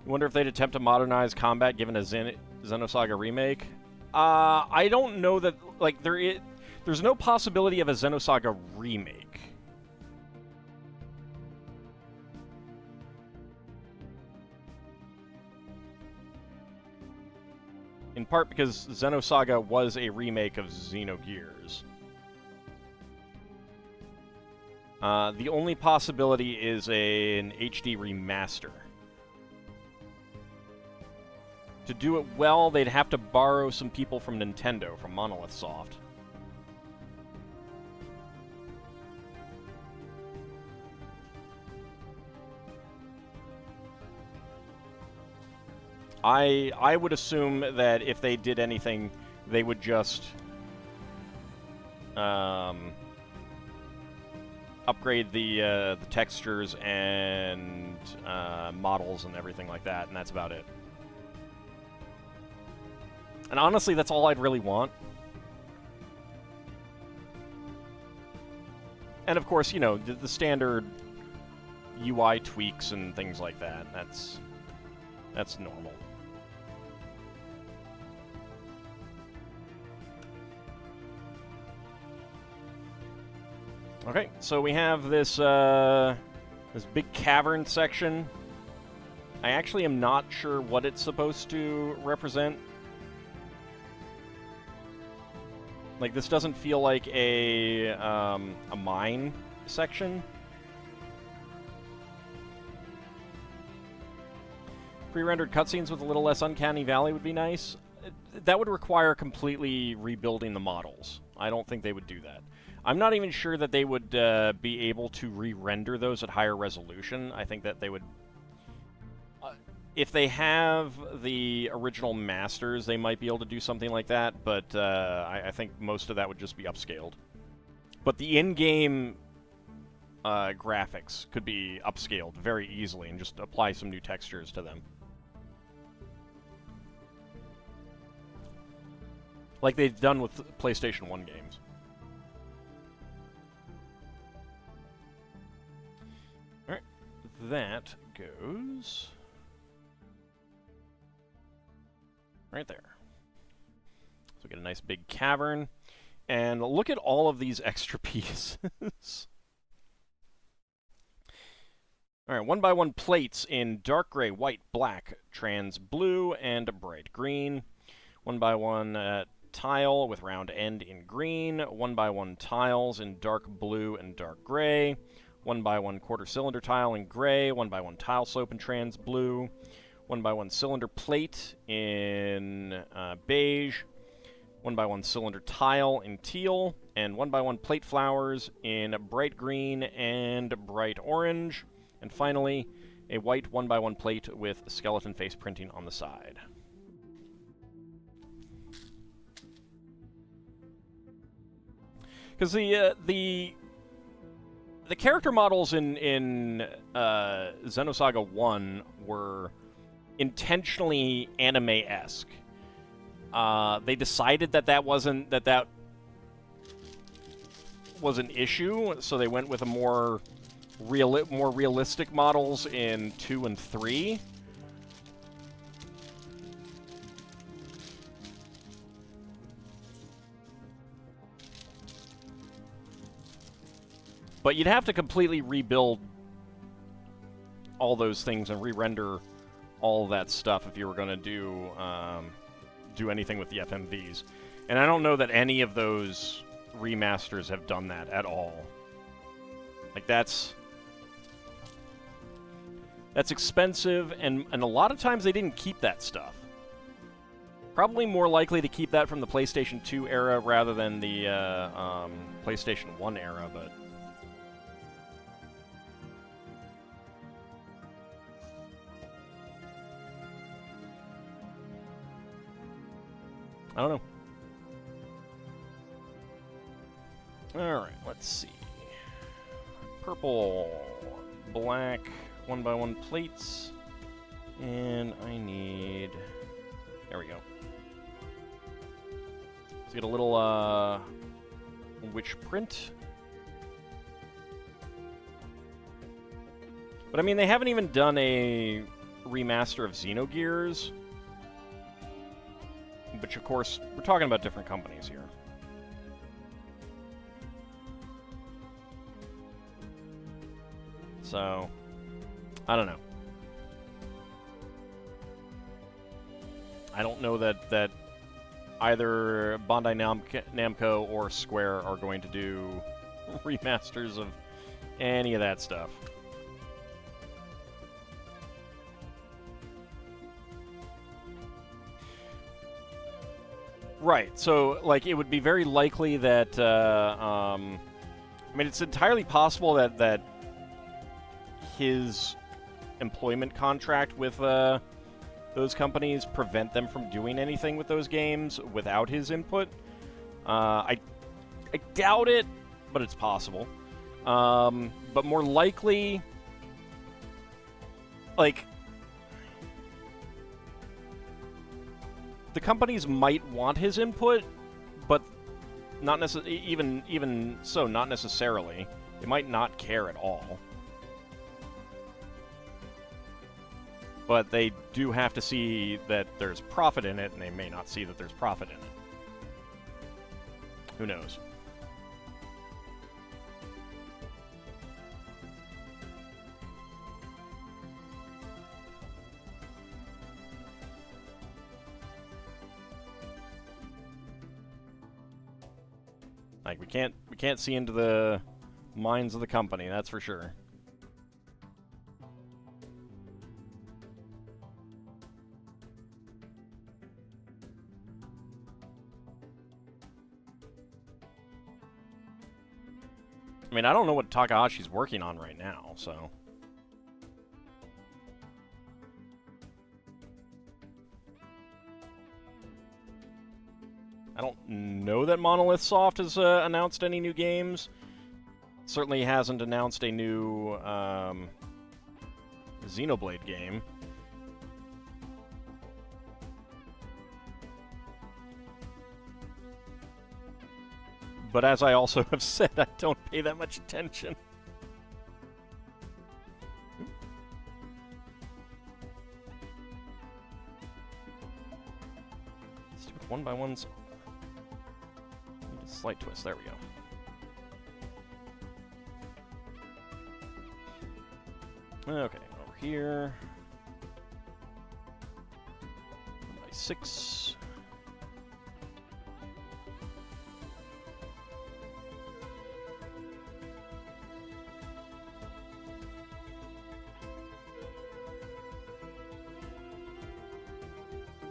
I wonder if they'd attempt to modernize combat given a Xenosaga remake. I don't know that, like, there's no possibility of a Xenosaga remake. in part because Xenosaga was a remake of Xenogears. The only possibility is an HD remaster. To do it well, they'd have to borrow some people from Nintendo, from Monolith Soft. I would assume that if they did anything, they would just upgrade the textures and models and everything like that, and that's about it. And honestly, that's all I'd really want. And of course, you know, the standard UI tweaks and things like that. That's normal. Okay, so we have this this big cavern section. I actually am not sure what it's supposed to represent. Like, this doesn't feel like a mine section. Pre-rendered cutscenes with a little less uncanny valley would be nice. That would require completely rebuilding the models. I don't think they would do that. I'm not even sure that they would be able to re-render those at higher resolution. I think that they would... if they have the original masters, they might be able to do something like that, but I think most of that would just be upscaled. But the in-game graphics could be upscaled very easily and just apply some new textures to them. Like they've done with PlayStation 1 games. Alright, that goes right there. So we get a nice big cavern. And look at all of these extra pieces. Alright, 1x1 plates in dark gray, white, black, trans blue, and bright green. 1x1 tile with round end in green. 1x1 tiles in dark blue and dark gray. 1x1 quarter cylinder tile in gray. 1x1 tile slope in trans blue. 1x1 cylinder plate in beige. 1x1 cylinder tile in teal. And 1x1 plate flowers in bright green and bright orange. And finally, a white 1x1 plate with skeleton face printing on the side. Because the character models in Xenosaga 1 were intentionally anime-esque. They decided that wasn't was an issue, so they went with a more realistic models in 2 and 3. But you'd have to completely rebuild all those things and re-render all of that stuff if you were going to do anything with the FMVs. And I don't know that any of those remasters have done that at all. Like, that's expensive, and a lot of times they didn't keep that stuff. Probably more likely to keep that from the PlayStation 2 era rather than the PlayStation 1 era, but... I don't know. Alright, let's see. Purple, black, 1x1 plates, and I need... There we go. Let's get a little, witch print. But I mean, they haven't even done a remaster of Xenogears. Which, of course, we're talking about different companies here. So, I don't know. I don't know that either Bandai Namco or Square are going to do remasters of any of that stuff. Right, so, like, it would be very likely that, I mean, it's entirely possible that his employment contract with, those companies prevent them from doing anything with those games without his input. I doubt it, but it's possible. But more likely, like, the companies might want his input, but not even so, not necessarily. They might not care at all. But they do have to see that there's profit in it, and they may not see that there's profit in it. Who knows? Like, we can't see into the minds of the company, that's for sure. I mean, I don't know what Takahashi's working on right now, so... I don't know that Monolith Soft has announced any new games. Certainly hasn't announced a new Xenoblade game. But as I also have said, I don't pay that much attention. Stupid one-by-ones. Slight twist, there we go. Okay, over here. 1x6.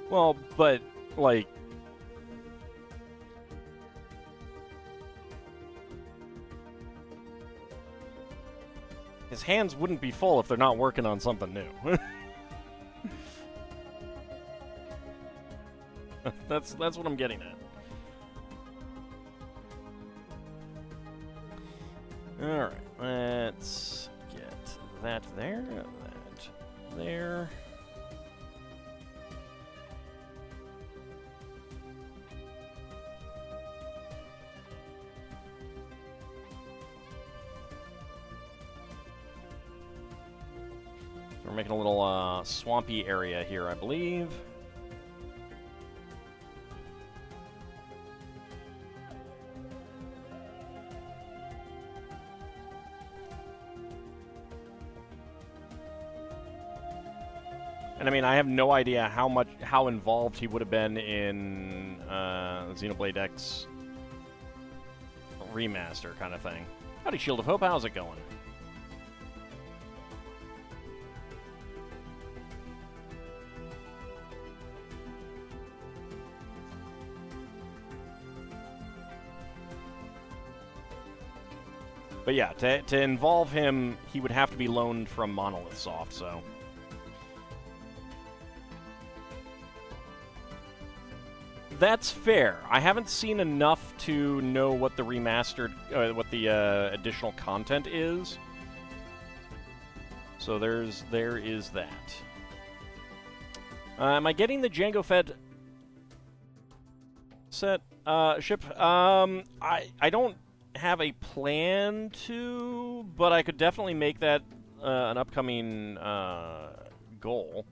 Well, but, like... his hands wouldn't be full if they're not working on something new. That's what I'm getting at. Alright, let's get that there, that there. We're making a little swampy area here, I believe. And I mean, I have no idea how involved he would have been in Xenoblade X remaster kind of thing. Howdy, Shield of Hope, how's it going? But yeah, to involve him, he would have to be loaned from Monolith Soft, so... That's fair. I haven't seen enough to know what the remastered, what the additional content is. So there is that. Am I getting the Jango Fett set ship? I don't have a plan to, but I could definitely make that an upcoming goal.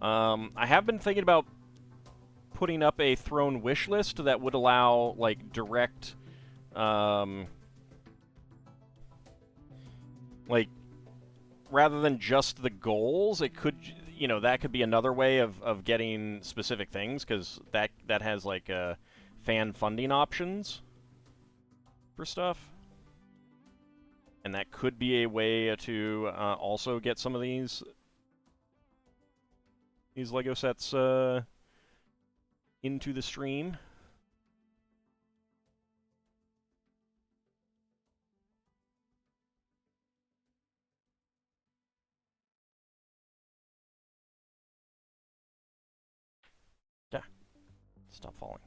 I have been thinking about putting up a throne wish list that would allow, like, direct, like, rather than just the goals, it could, you know, that could be another way of getting specific things, because that has, like, fan funding options for stuff. And that could be a way to also get some of these LEGO sets into the stream. Yeah. Stop falling.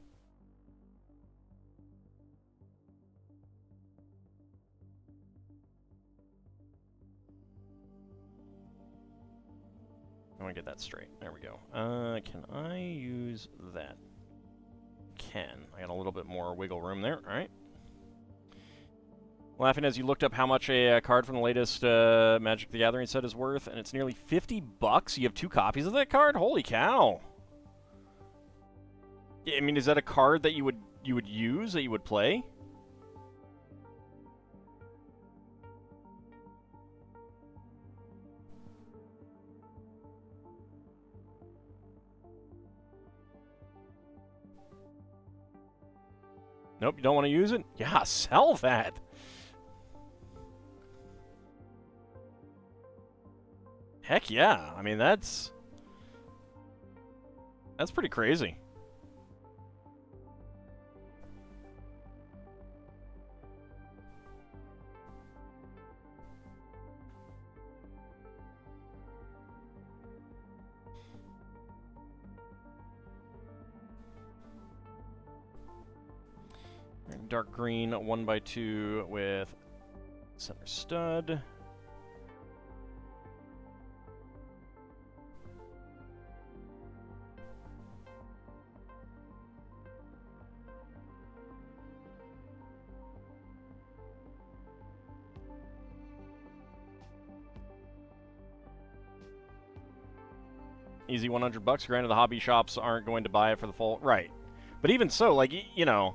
I want to get that straight. There we go. Can I use that? Can. I got a little bit more wiggle room there. All right. Laughing as you looked up how much a card from the latest Magic the Gathering set is worth, and it's nearly $50. You have 2 copies of that card? Holy cow! I mean, is that a card that you would use, that you would play? Nope, you don't want to use it? Yeah, sell that! Heck yeah. I mean, that's pretty crazy. Dark green 1x2 with center stud. Easy 100 bucks. Granted, the hobby shops aren't going to buy it for the full... Right. But even so, like, you know,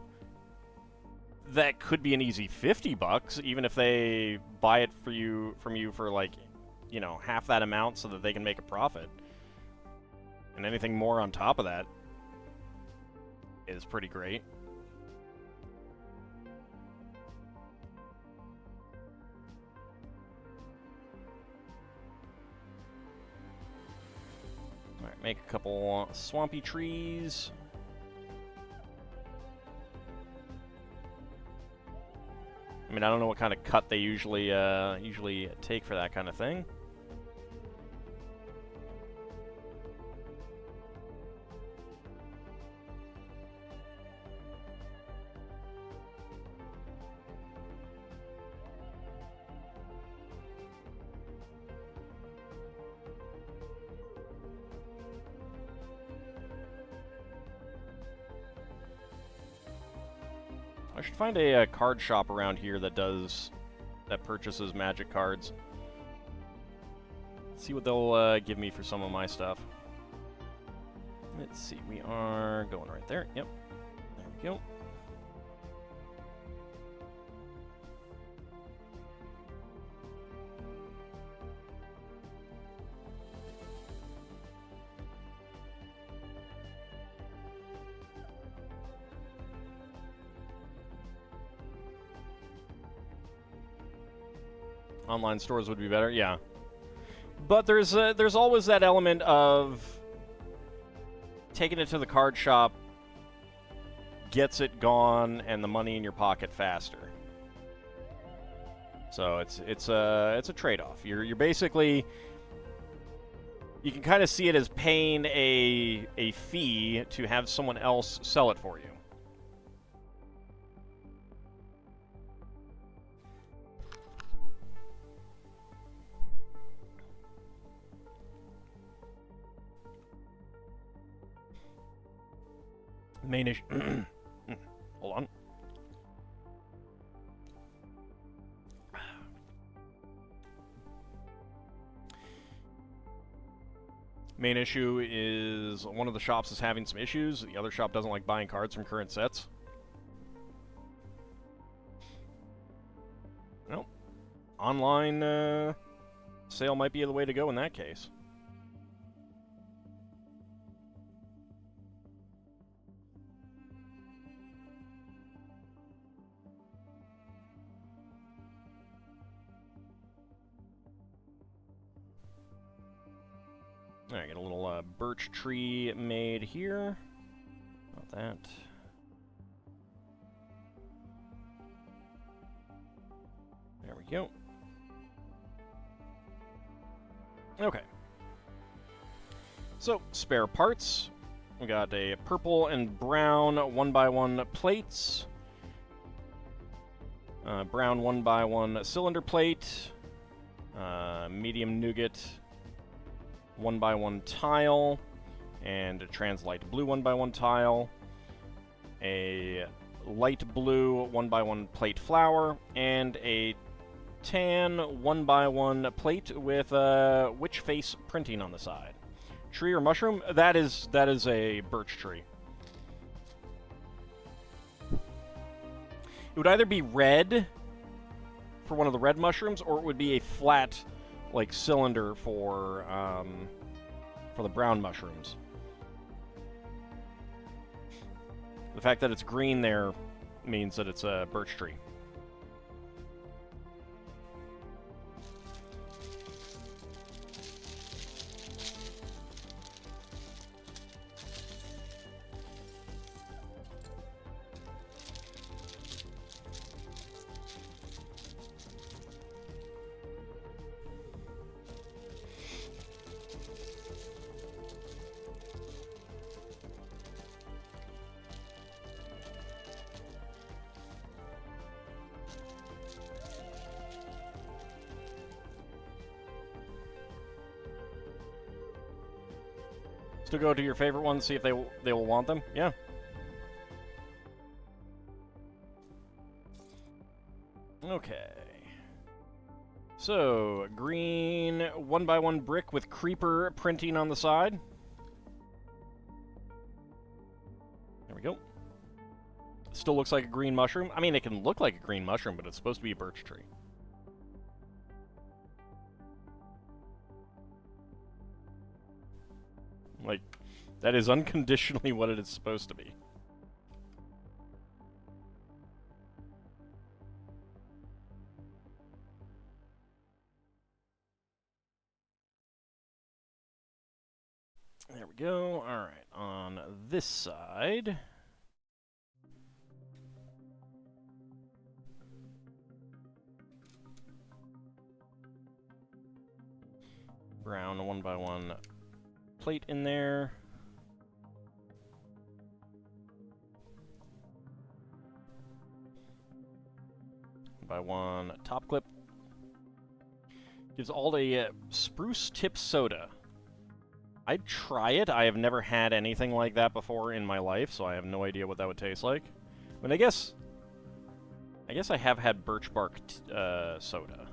that could be an easy 50 bucks, even if they buy it from you for, like, you know, half that amount so that they can make a profit. And anything more on top of that is pretty great. Alright, make a couple swampy trees. I mean, I don't know what kind of cut they usually take for that kind of thing. I should find a card shop around here that purchases Magic cards. See what they'll give me for some of my stuff. Let's see, we are going right there. Yep, there we go. Online stores would be better, yeah. But there's always that element of taking it to the card shop gets it gone and the money in your pocket faster. So it's a trade-off. You're basically, you can kind of see it as paying a fee to have someone else sell it for you. Main issue. Hold on. Main issue is one of the shops is having some issues. The other shop doesn't like buying cards from current sets. Nope. Online sale might be the way to go in that case. Alright, get a little birch tree made here. Not that. There we go. Okay. So, spare parts. We got a purple and brown 1x1 plates. Brown 1x1 cylinder plate. Medium nougat 1x1 tile. And a translight blue 1x1 tile. A light blue 1x1 plate flower. And a tan 1x1 plate with witch face printing on the side. Tree or mushroom? That is a birch tree. It would either be red for one of the red mushrooms, or it would be a flat, like, cylinder for the brown mushrooms. The fact that it's green there means that it's a birch tree. Still go to your favorite ones, see if they will want them? Yeah. Okay. So, green 1x1 brick with creeper printing on the side. There we go. Still looks like a green mushroom. I mean, it can look like a green mushroom, but it's supposed to be a birch tree. Like, that is unconditionally what it is supposed to be. There we go. Alright, on this side... brown 1x1 plate in there. By one top clip. Gives all a spruce tip soda. I'd try it. I have never had anything like that before in my life, so I have no idea what that would taste like. I mean, I guess I have had birch bark soda.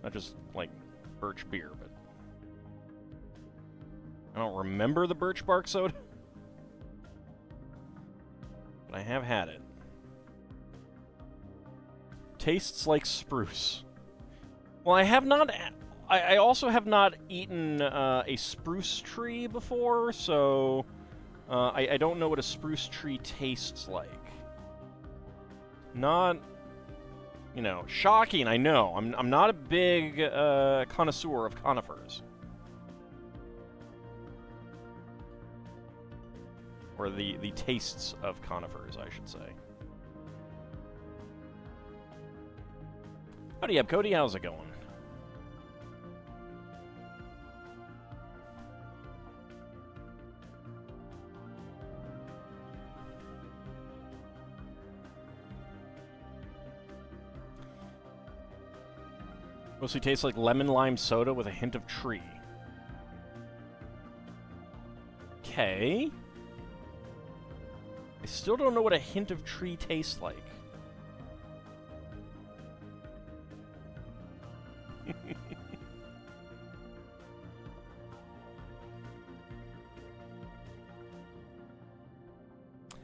Not just like birch beer, but I don't remember the birch bark soda. But I have had it. Tastes like spruce. Well, I have not... I also have not eaten a spruce tree before, so I don't know what a spruce tree tastes like. Not... You know, shocking, I know. I'm not a big connoisseur of conifers. Or the tastes of conifers, I should say. Howdy up, Cody. How's it going? Mostly tastes like lemon lime soda with a hint of tree. Okay. I still don't know what a hint of tree tastes like.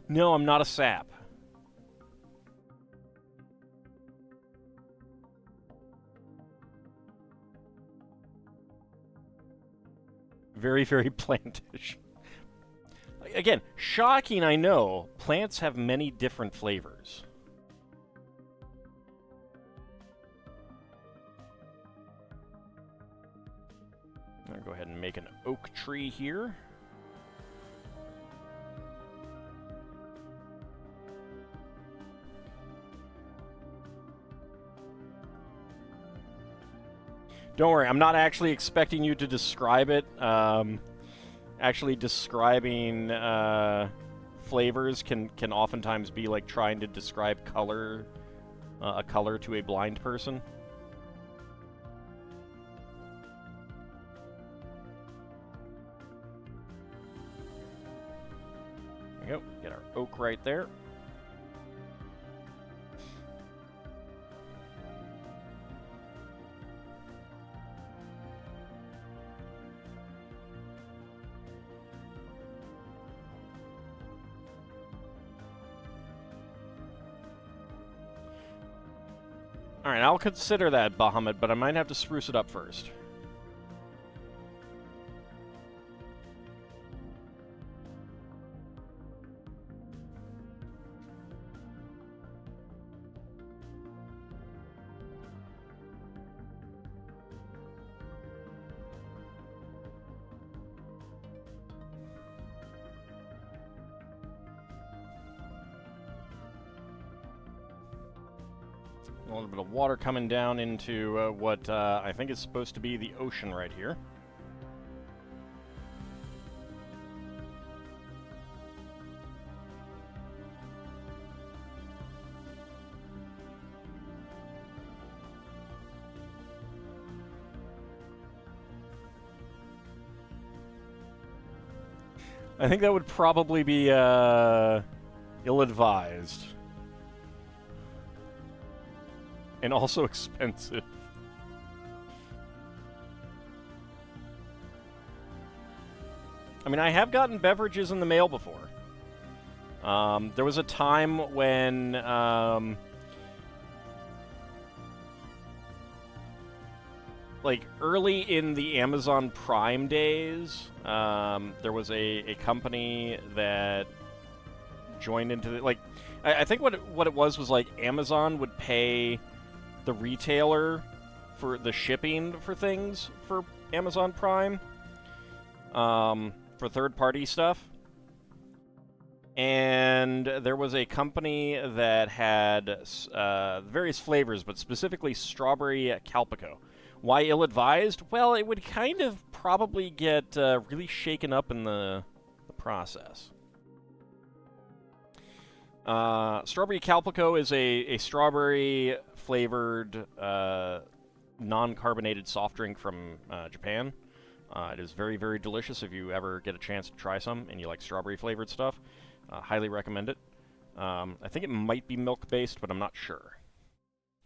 No, I'm not a sap. Very, very plantish. Again, shocking, I know. Plants have many different flavors. I'll go ahead and make an oak tree here. Don't worry, I'm not actually expecting you to describe it. Actually describing flavors can oftentimes be like trying to describe color, a color to a blind person. There we go. Get our oak right there. Alright, I'll consider that, Bahamut, but I might have to spruce it up first. A little bit of water coming down into what I think is supposed to be the ocean right here. I think that would probably be ill-advised. And also expensive. I mean, I have gotten beverages in the mail before. There was a time when, like, early in the Amazon Prime days, there was a company that joined into the, like, I think what it was like Amazon would pay the retailer for the shipping for things for Amazon Prime, for third-party stuff. And there was a company that had various flavors, but specifically strawberry Calpico. Why ill-advised? Well, it would kind of probably get really shaken up in the process. Strawberry Calpico is a strawberry-flavored, non-carbonated soft drink from Japan. It is very, very delicious if you ever get a chance to try some and you like strawberry-flavored stuff. Highly recommend it. I think it might be milk-based, but I'm not sure.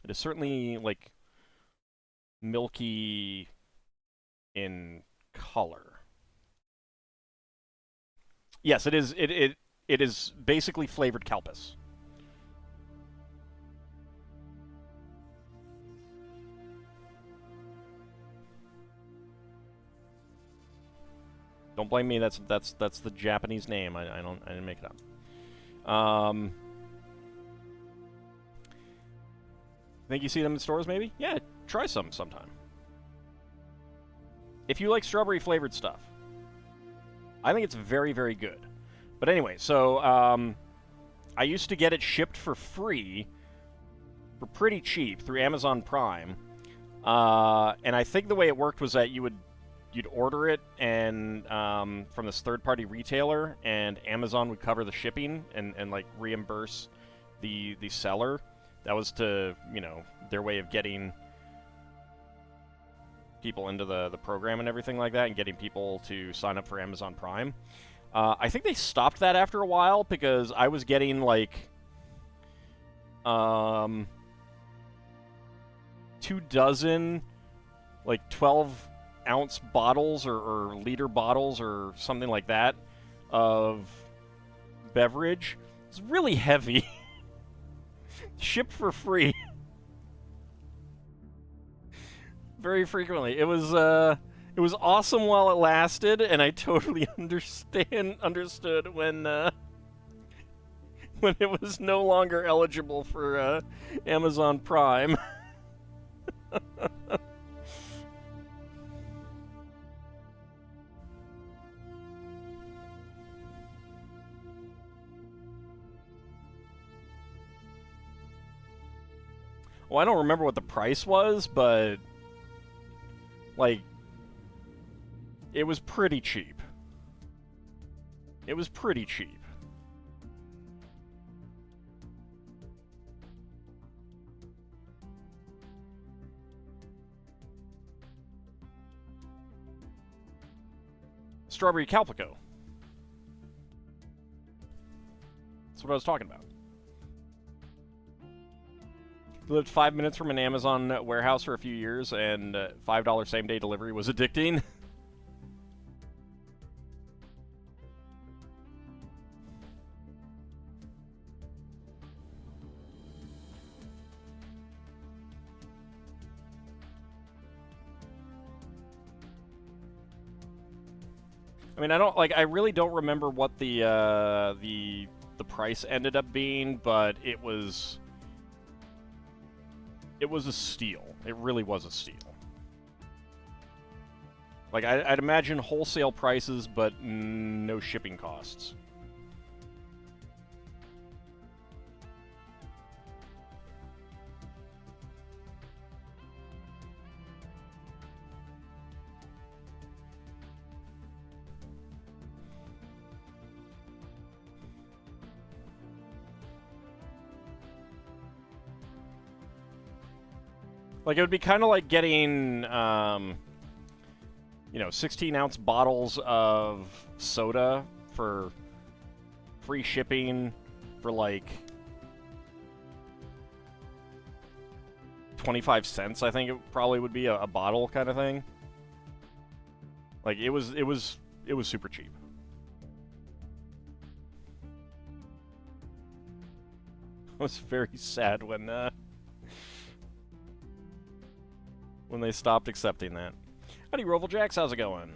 It is certainly, like, milky in color. Yes, it is. It is basically flavored Calpis. Don't blame me. That's the Japanese name. I didn't make it up. Think you see them in stores? Maybe. Yeah, try some sometime. If you like strawberry flavored stuff, I think it's very, very good. But anyway, so I used to get it shipped for free, for pretty cheap, through Amazon Prime. And I think the way it worked was that you'd order it and from this third-party retailer, and Amazon would cover the shipping and like reimburse the seller. That was to, you know, their way of getting people into the program and everything like that, and getting people to sign up for Amazon Prime. I think they stopped that after a while because I was getting like 2 dozen like 12-ounce bottles or liter bottles or something like that of beverage. It's really heavy. Shipped for free. Very frequently. It was awesome while it lasted, and I totally understood when it was no longer eligible for Amazon Prime. Well, I don't remember what the price was, but like it was pretty cheap. It was pretty cheap. Strawberry Calpico. That's what I was talking about. He lived 5 minutes from an Amazon warehouse for a few years, and $5 same-day delivery was addicting. I mean, I really don't remember what the price ended up being, but it was a steal. It really was a steal. Like, I'd imagine wholesale prices, but no shipping costs. Like, it would be kind of like getting, 16-ounce bottles of soda for free shipping for, like, 25 cents, I think it probably would be a bottle kind of thing. Like, it was super cheap. I was very sad when they stopped accepting that. Howdy, Rovaljax, how's it going?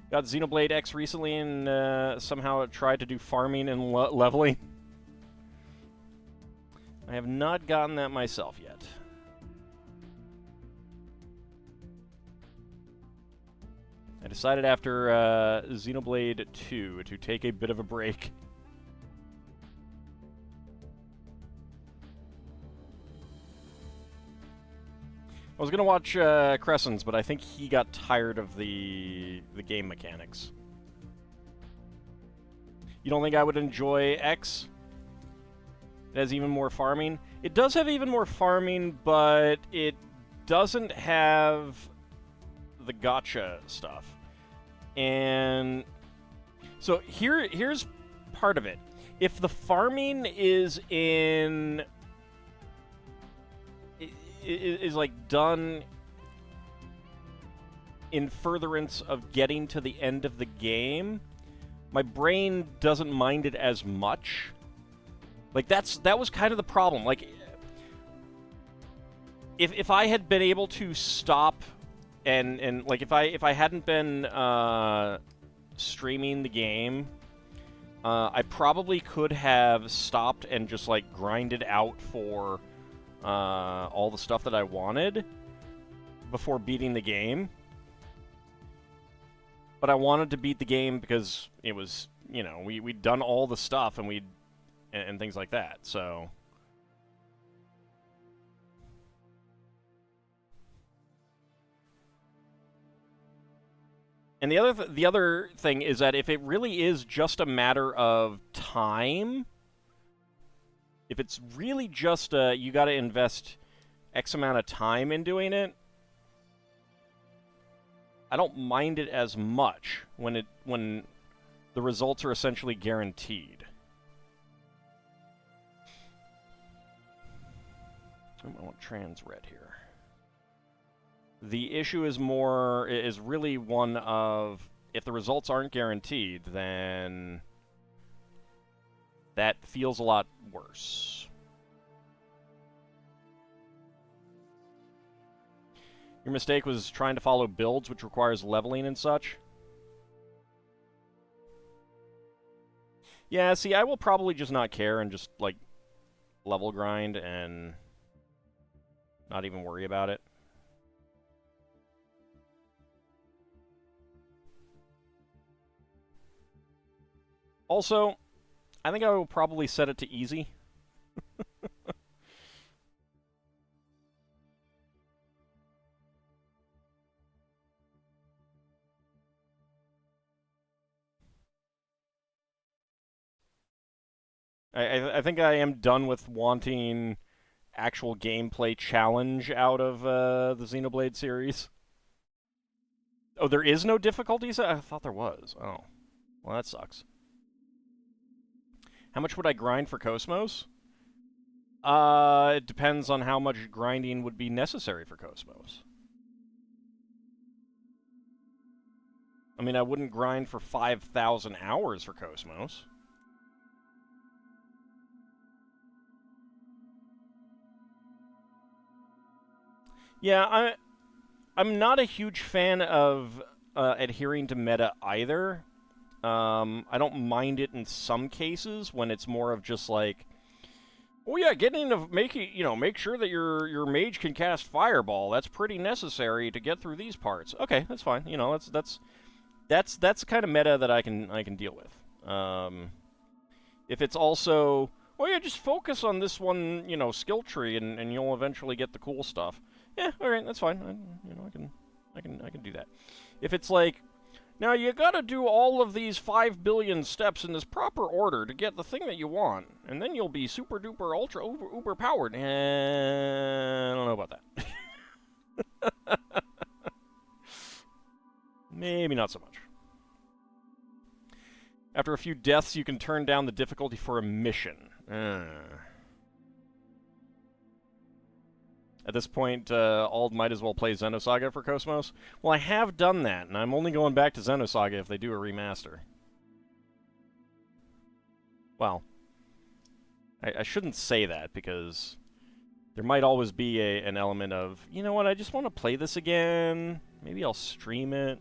Got Xenoblade X recently and somehow tried to do farming and leveling. I have not gotten that myself yet. I decided after Xenoblade 2 to take a bit of a break. I was gonna watch Crescens, but I think he got tired of the game mechanics. You don't think I would enjoy X? It has even more farming. It does have even more farming, but it doesn't have the gacha stuff. And so here's part of it. If the farming is like done in furtherance of getting to the end of the game, my brain doesn't mind it as much. Like that was kind of the problem. Like if I had been able to stop and like if I hadn't been streaming the game, I probably could have stopped and just like grinded out for all the stuff that I wanted before beating the game. But I wanted to beat the game because it was, we'd done all the stuff and things like that, so. And the other thing is that if it really is just a matter of time, if it's really just you got to invest X amount of time in doing it, I don't mind it as much when the results are essentially guaranteed. I want trans red here. The issue is really one of, if the results aren't guaranteed, then that feels a lot worse. Your mistake was trying to follow builds, which requires leveling and such. Yeah, see, I will probably just not care and just, like, level grind and not even worry about it. Also, I think I will probably set it to easy. I think I am done with wanting actual gameplay challenge out of the Xenoblade series. Oh, there is no difficulties? I thought there was. Oh. Well, that sucks. How much would I grind for Cosmos? It depends on how much grinding would be necessary for Cosmos. I mean, I wouldn't grind for 5,000 hours for Cosmos. Yeah, I'm not a huge fan of adhering to meta either. I don't mind it in some cases when it's more of just like, oh yeah, getting to make sure that your mage can cast Fireball. That's pretty necessary to get through these parts. Okay, that's fine. That's the kind of meta that I can deal with. If it's also, oh yeah, just focus on this one, skill tree, and you'll eventually get the cool stuff. Yeah, all right, that's fine. I can do that. If it's like, now you gotta do all of these 5 billion steps in this proper order to get the thing that you want, and then you'll be super duper ultra uber powered. I don't know about that. Maybe not so much. After a few deaths, you can turn down the difficulty for a mission. At this point, Ald might as well play Xenosaga for Cosmos. Well, I have done that, and I'm only going back to Xenosaga if they do a remaster. Well, I shouldn't say that, because there might always be an element of, you know what, I just want to play this again. Maybe I'll stream it.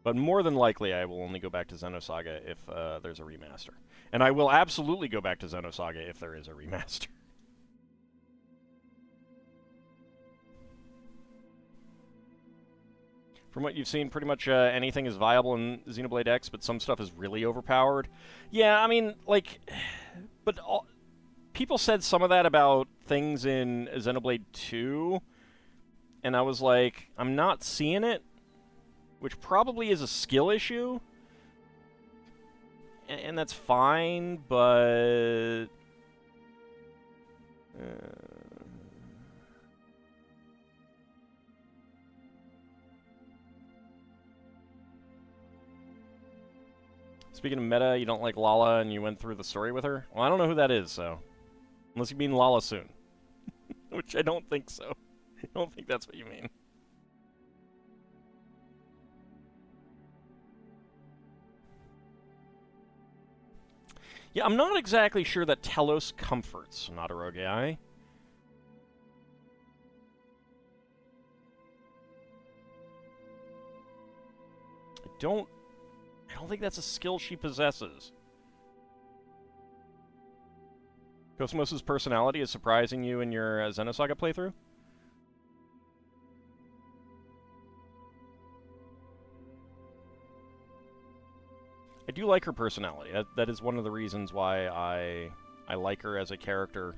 But more than likely, I will only go back to Xenosaga if there's a remaster. And I will absolutely go back to Xenosaga if there is a remaster. From what you've seen, pretty much anything is viable in Xenoblade X, but some stuff is really overpowered. Yeah, I mean, like... But people said some of that about things in Xenoblade 2, and I was like, I'm not seeing it. Which probably is a skill issue. And that's fine, but... Speaking of meta, you don't like Lala and you went through the story with her? Well, I don't know who that is, so... Unless you mean Lala soon. Which I don't think so. I don't think that's what you mean. Yeah, I'm not exactly sure that Telos comforts Nadaroge. I don't think that's a skill she possesses. Cosmos' personality is surprising you in your Xenosaga playthrough? I do like her personality. That is one of the reasons why I like her as a character.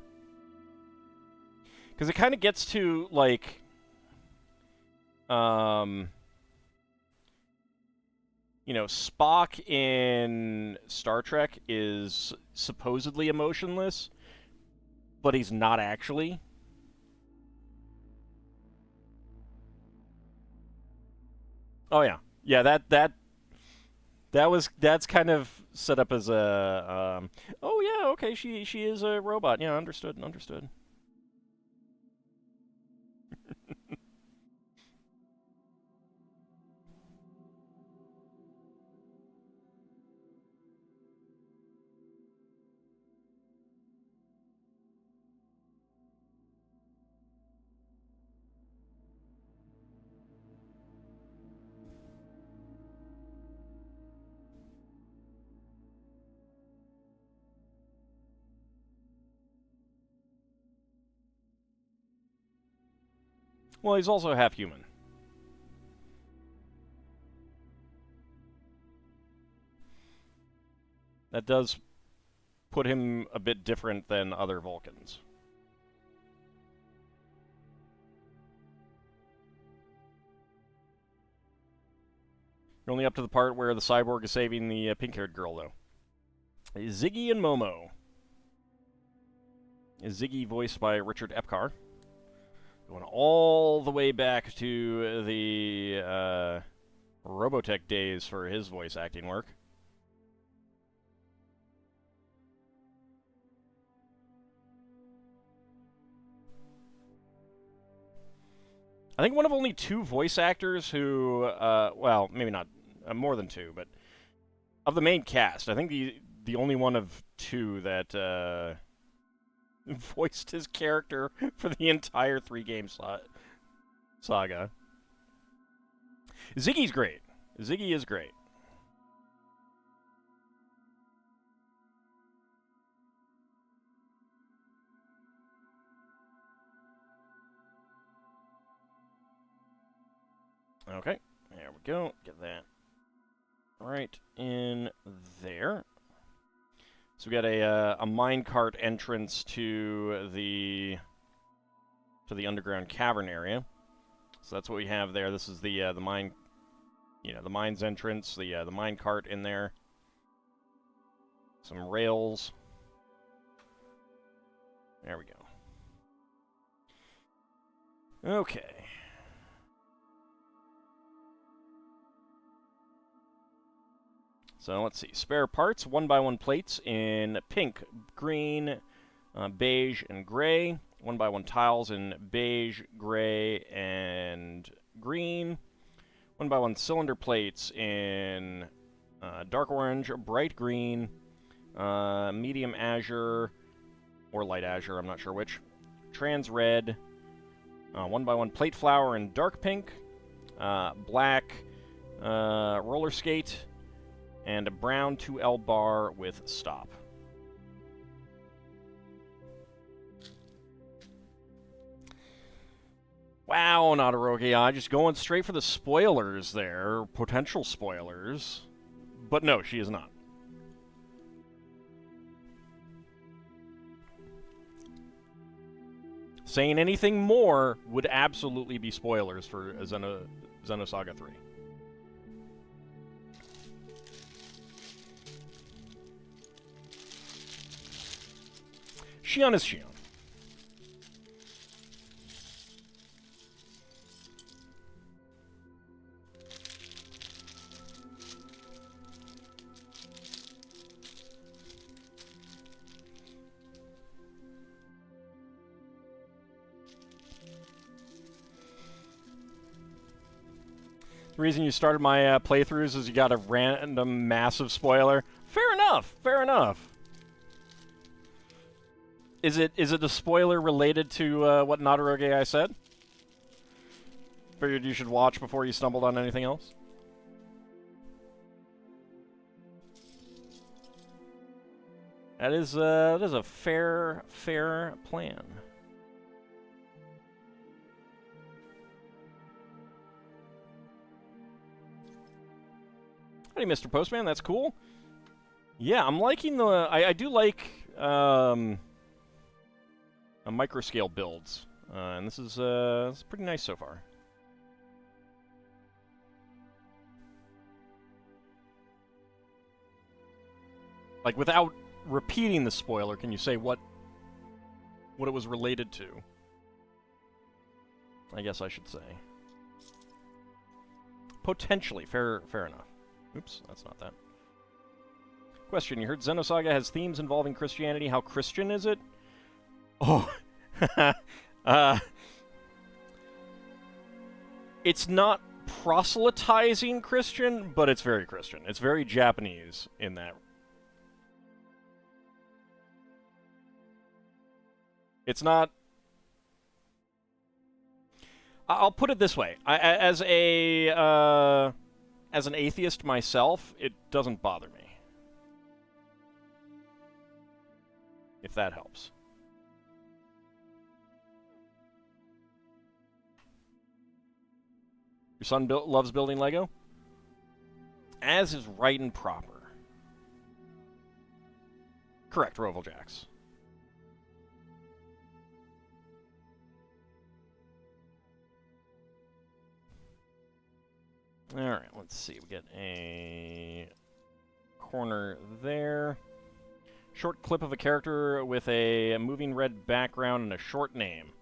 Because it kind of gets to, like... Spock in Star Trek is supposedly emotionless, but he's not actually. Oh, yeah. Yeah, that's kind of set up as a oh yeah, okay, she is a robot. Yeah, understood. Well, he's also half human. That does put him a bit different than other Vulcans. You're only up to the part where the cyborg is saving the pink-haired girl, though. Ziggy and Momo. Ziggy voiced by Richard Epcar. Going all the way back to the Robotech days for his voice acting work. I think one of only 2 voice actors who, well, maybe not more than 2, but of the main cast, I think the only one of 2 that voiced his character for the entire 3-game saga. Ziggy's great. Ziggy is great. Okay, there we go. Get that right in there. So we got a minecart entrance to the underground cavern area. So that's what we have there. This is the mine, the mine's entrance. The minecart in there. Some rails. There we go. Okay. So let's see. Spare parts, 1x1 plates in pink, green, beige, and gray. 1x1 tiles in beige, gray, and green. 1x1 cylinder plates in dark orange, bright green, medium azure, or light azure, I'm not sure which. Trans red. 1x1 plate flower in dark pink, black, roller skate, and a brown 2L bar with stop. Wow, Nadarogi, just going straight for the spoilers there, potential spoilers. But no, she is not. Saying anything more would absolutely be spoilers for Xenosaga 3. Shion is Shion. The reason you started my playthroughs is you got a random massive spoiler. Fair enough. Fair enough. Is it a spoiler related to what Nadaroge I said? Figured you should watch before you stumbled on anything else? That is a fair plan. Hey, Mr. Postman, that's cool. Yeah, I'm liking the... I do like microscale builds, and this is pretty nice so far. Like, without repeating the spoiler, can you say what it was related to? I guess I should say. Potentially, fair enough. Oops, that's not that. Question, you heard Xenosaga has themes involving Christianity. How Christian is it? Oh, it's not proselytizing Christian, but it's very Christian. It's very Japanese in that. It's not... I'll put it this way. As an atheist myself, it doesn't bother me. If that helps. Your son loves building Lego? As is right and proper. Correct, Roval Jacks. Alright, let's see. We get a corner there. Short clip of a character with a moving red background and a short name.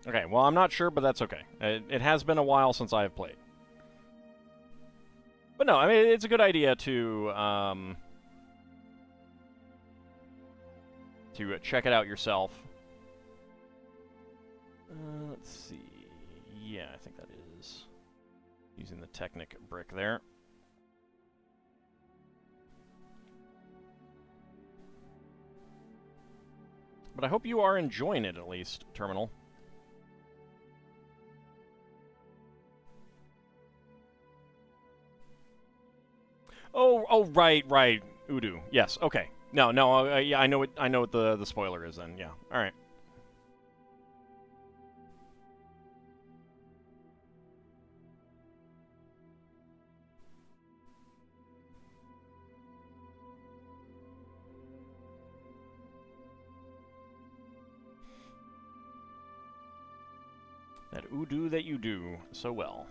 Okay, well, I'm not sure, but that's okay. It has been a while since I have played. But no, I mean, it's a good idea to check it out yourself. Let's see. Yeah, I think that is using the Technic brick there. But I hope you are enjoying it, at least, Terminal. Oh, right, Udu. Yes, okay. No, yeah, I know what the spoiler is then. Yeah, all right. That Udu that you do so well.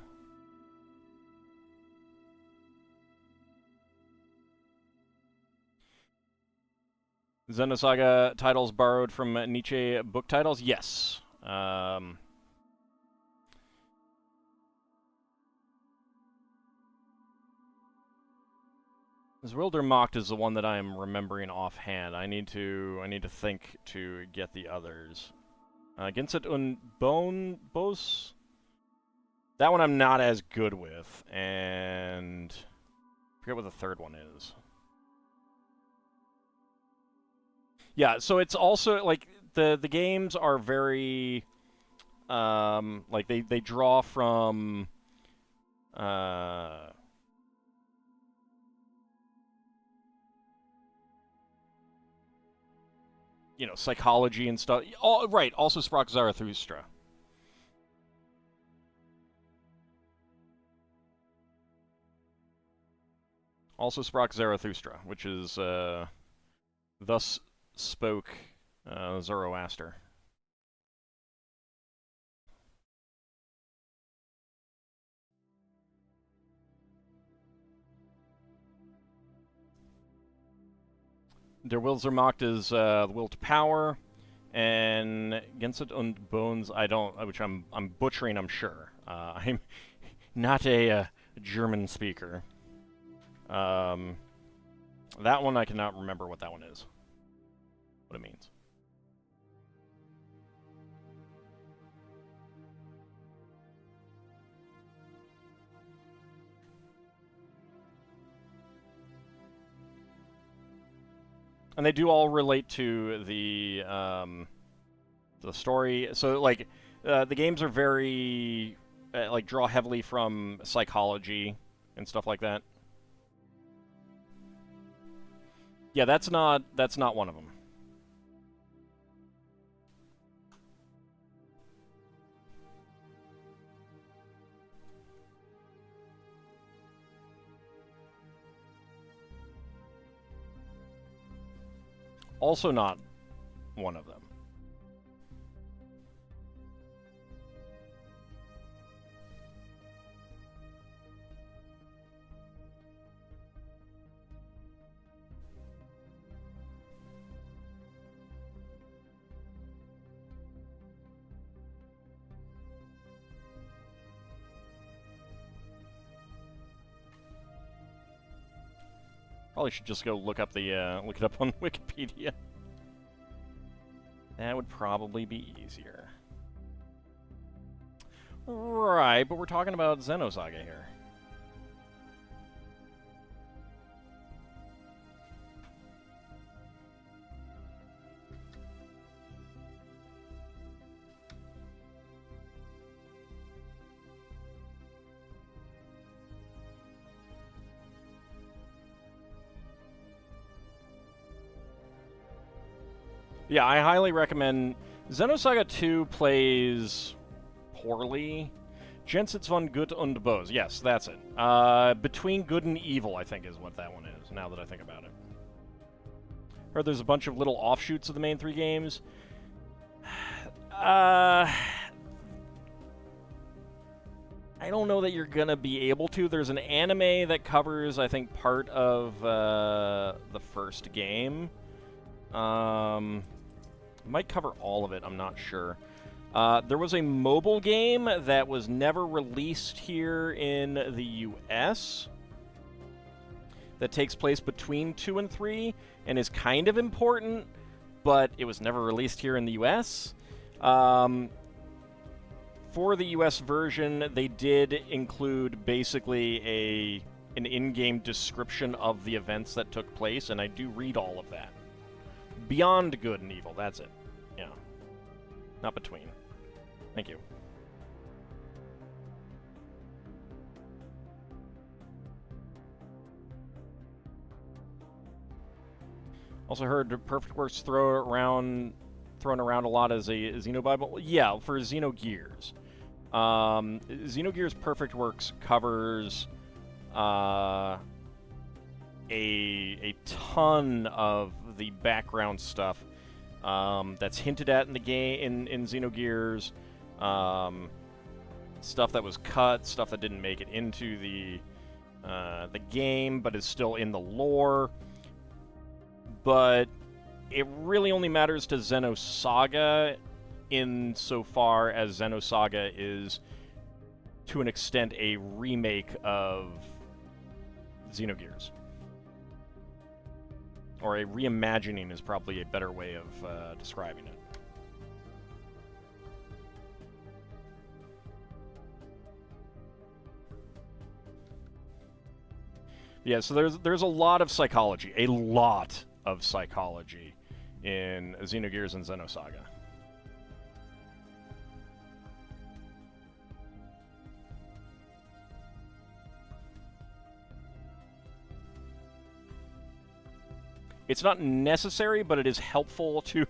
Xenosaga titles borrowed from Nietzsche book titles? Yes. Zwildermacht is the one that I am remembering offhand. I need to think to get the others. Ginset und Bonbos? That one I'm not as good with, and I forget what the third one is. Yeah, so it's also like the games are very like they draw from you know, psychology and stuff. Right, also sprach Zarathustra. Also sprach Zarathustra, which is thus spoke Zoroaster. Der Wilsermacht is the will to power, and Genset und Bones, which I'm butchering, I'm sure. I'm not a German speaker. That one I cannot remember what that one is. What it means. And they do all relate to the story. So like the games are very like draw heavily from psychology and stuff like that. Yeah, that's not one of them. Also not one of them. Probably should just go look up the look it up on Wikipedia. That would probably be easier. Right, but we're talking about Xenosaga here. Yeah, I highly recommend. Xenosaga 2 plays poorly. Jensen von Gut und Böse. Yes, that's it. Between Good and Evil, I think, is what that one is, now that I think about it. Heard there's a bunch of little offshoots of the main 3 games. I don't know that you're gonna be able to. There's an anime that covers, I think, part of the first game. Might cover all of it, I'm not sure. There was a mobile game that was never released here in the US that takes place between 2 and 3 and is kind of important, but it was never released here in the US. For the US version, they did include basically an in-game description of the events that took place, and I do read all of that. Beyond Good and Evil, that's it. Yeah. Not between. Thank you. Also heard Perfect Works thrown around a lot as a Xenobible. Yeah, for Xenogears. Xenogears Perfect Works covers a ton of the background stuff that's hinted at in the game in Xenogears. Stuff that was cut, stuff that didn't make it into the game, but is still in the lore. But it really only matters to Xenosaga insofar as Xenosaga is, to an extent, a remake of Xenogears. Or a reimagining is probably a better way of describing it. Yeah, so there's a lot of psychology. A lot of psychology in Xenogears and Xenosaga. It's not necessary, but it is helpful to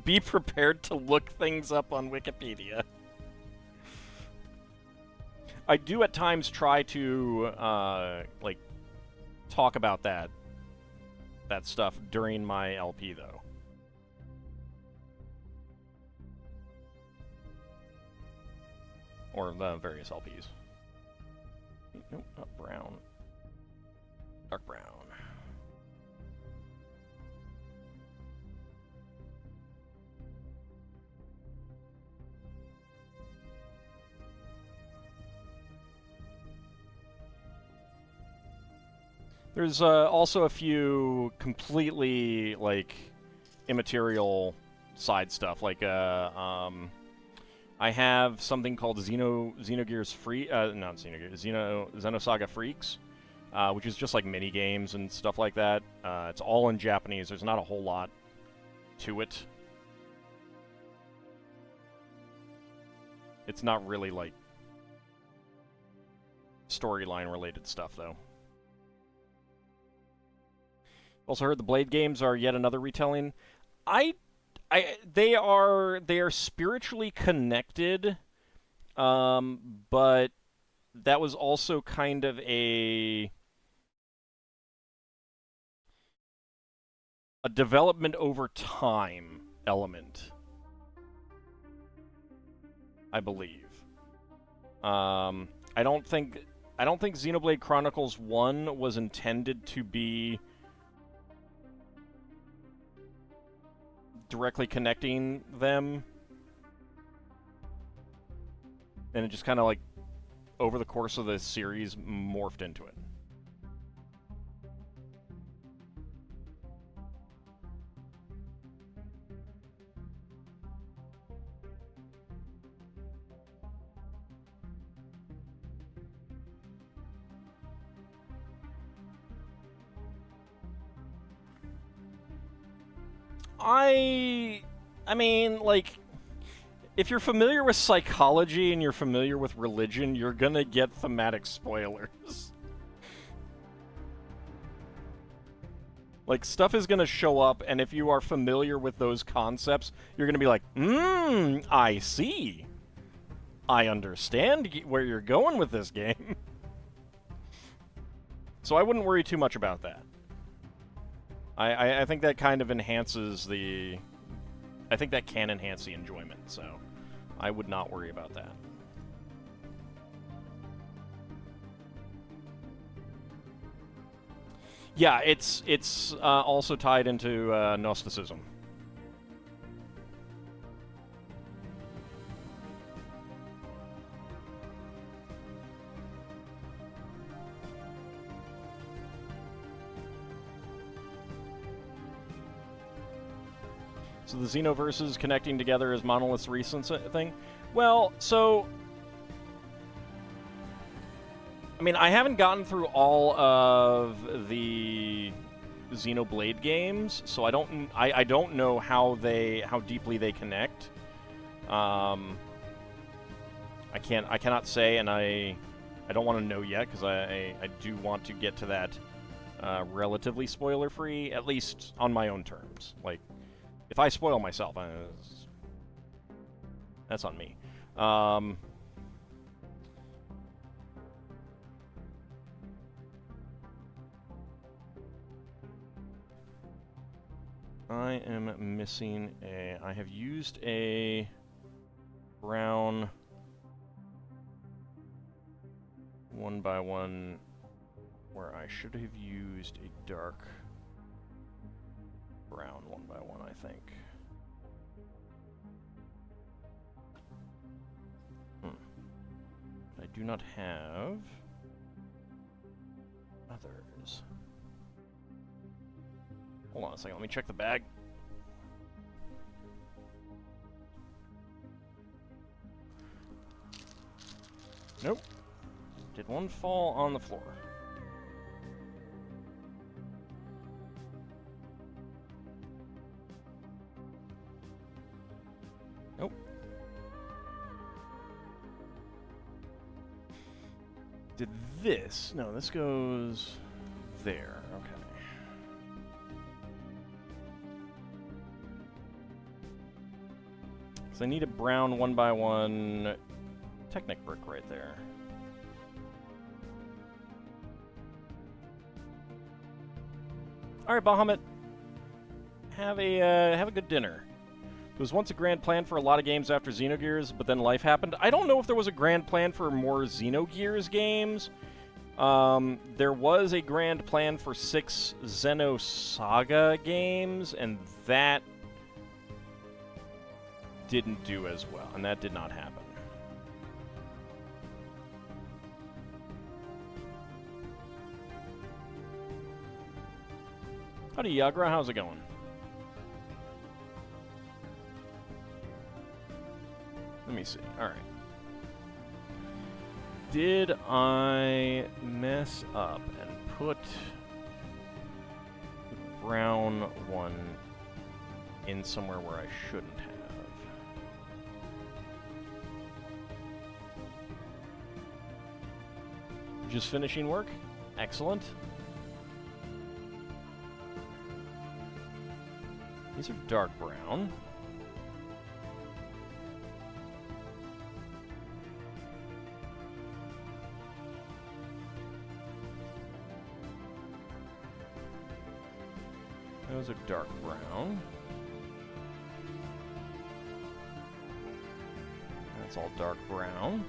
be prepared to look things up on Wikipedia. I do at times try to, like, talk about that stuff during my LP, though. Or the various LPs. Nope, not brown. Dark brown. There's also a few completely, like, immaterial side stuff. Like, I have something called Xenogears not Xenogears, Xenosaga Freaks, which is just like mini games and stuff like that. It's all in Japanese. There's not a whole lot to it. It's not really, like, storyline related stuff, though. Also heard the Blade games are yet another retelling. They are spiritually connected, but that was also kind of a development over time element, I believe. I don't think Xenoblade Chronicles 1 was intended to be directly connecting them, and it just kind of, like, over the course of the series morphed into it. I mean, like, if you're familiar with psychology and you're familiar with religion, you're gonna get thematic spoilers. Like, stuff is gonna show up, and if you are familiar with those concepts, you're gonna be like, I see. I understand where you're going with this game. So I wouldn't worry too much about that. I think that kind of enhances the... I think that can enhance the enjoyment, so I would not worry about that. Yeah, it's also tied into Gnosticism. So the Xenoverses connecting together as monoliths recent thing? Well, so... I mean, I haven't gotten through all of the Xenoblade games, so I don't know how deeply they connect. I cannot say, and I don't want to know yet, because I do want to get to that relatively spoiler-free, at least on my own terms. Like, if I spoil myself, that's on me. I am missing a... I have used a brown 1x1 where I should have used a dark brown 1x1, I think. I do not have others. Hold on a second, let me check the bag. Nope. Did one fall on the floor? Nope. Did this? No, this goes there. Okay. So I need a brown 1x1 Technic brick right there. All right, Bahamut. Have a good dinner. There was once a grand plan for a lot of games after Xenogears, but then life happened. I don't know if there was a grand plan for more Xenogears games. There was a grand plan for 6 Xenosaga games, and that didn't do as well, and that did not happen. Howdy, Yagra. How's it going? Let me see. All right. Did I mess up and put the brown one in somewhere where I shouldn't have? Just finishing work? Excellent. These are dark brown. Those are dark brown. That's all dark brown.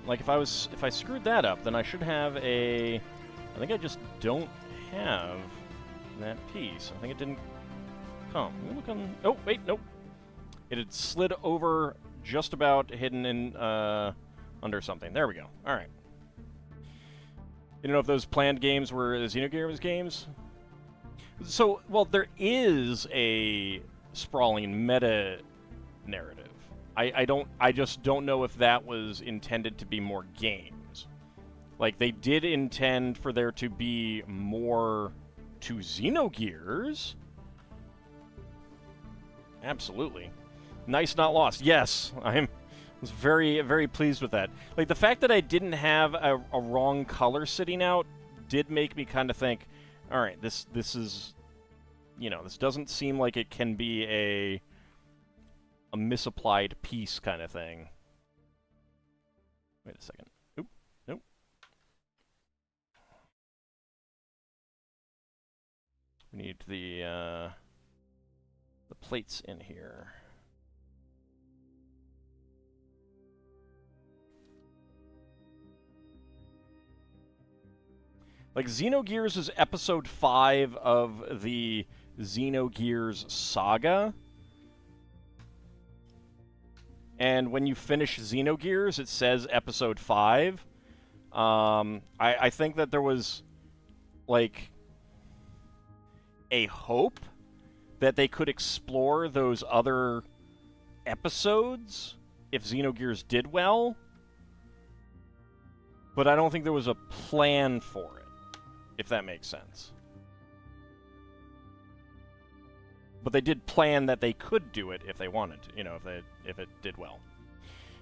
Like if I screwed that up, then I should have a... I think I just don't have that piece. I think it didn't come. Let me look on... Oh, wait, nope. It had slid over just about hidden in under something. There we go. All right. You don't know if those planned games were Xenogears games? So, well, there is a sprawling meta narrative. I just don't know if that was intended to be more games. Like, they did intend for there to be more to Xenogears. Absolutely. Nice, not lost. Yes, I was very, very pleased with that. Like, the fact that I didn't have a wrong color sitting out did make me kind of think, all right, this is, you know, this doesn't seem like it can be a misapplied piece kind of thing. Wait a second. Oop. Nope. We need the plates in here. Like, Xenogears is episode 5 of the Xenogears saga. And when you finish Xenogears, it says episode 5. I think that there was, like, a hope that they could explore those other episodes if Xenogears did well. But I don't think there was a plan for it, if that makes sense. But they did plan that they could do it if they wanted to, you know, if it did well.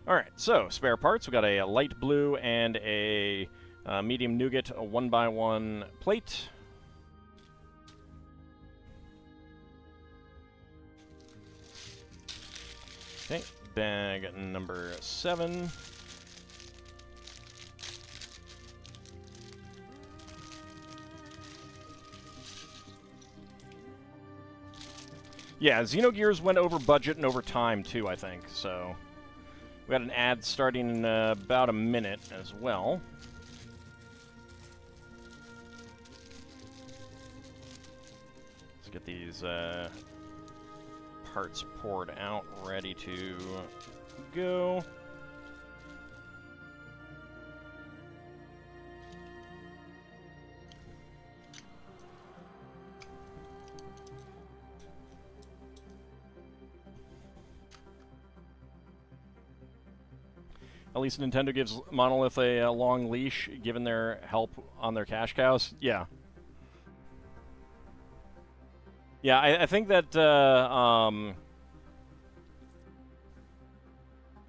Alright, so spare parts. We got a light blue and a medium nougat, a 1x1 plate. Okay, bag number 7. Yeah, Xenogears went over budget and over time, too, I think, so... We got an ad starting in about a minute as well. Let's get these parts poured out, ready to go. At least Nintendo gives Monolith a long leash, given their help on their cash cows. Yeah. Yeah, I think that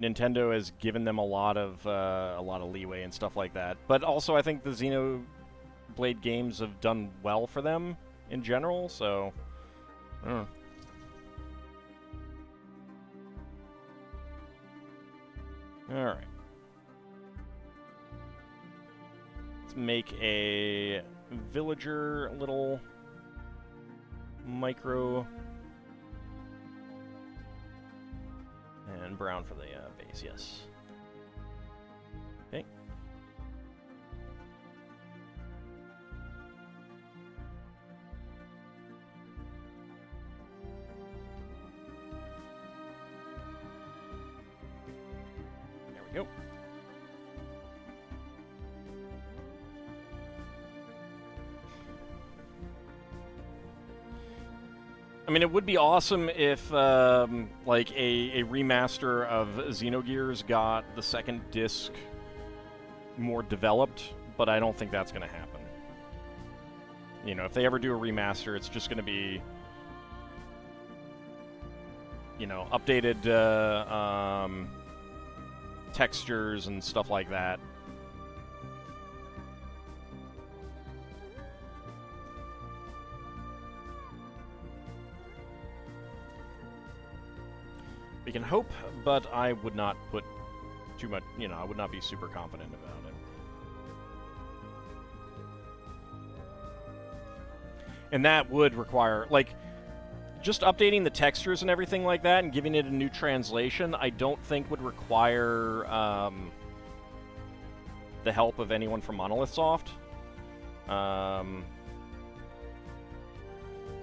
Nintendo has given them a lot of leeway and stuff like that. But also, I think the Xenoblade games have done well for them in general. So, I don't know. All right. Let's make a villager little micro and brown for the base, yes. Okay. There we go. I mean, it would be awesome if, like, a remaster of Xenogears got the second disc more developed, but I don't think that's going to happen. You know, if they ever do a remaster, it's just going to be, you know, updated textures and stuff like that. We can hope, but I would not put too much, you know, I would not be super confident about it. And that would require, like, just updating the textures and everything like that and giving it a new translation, I don't think would require the help of anyone from Monolith Soft.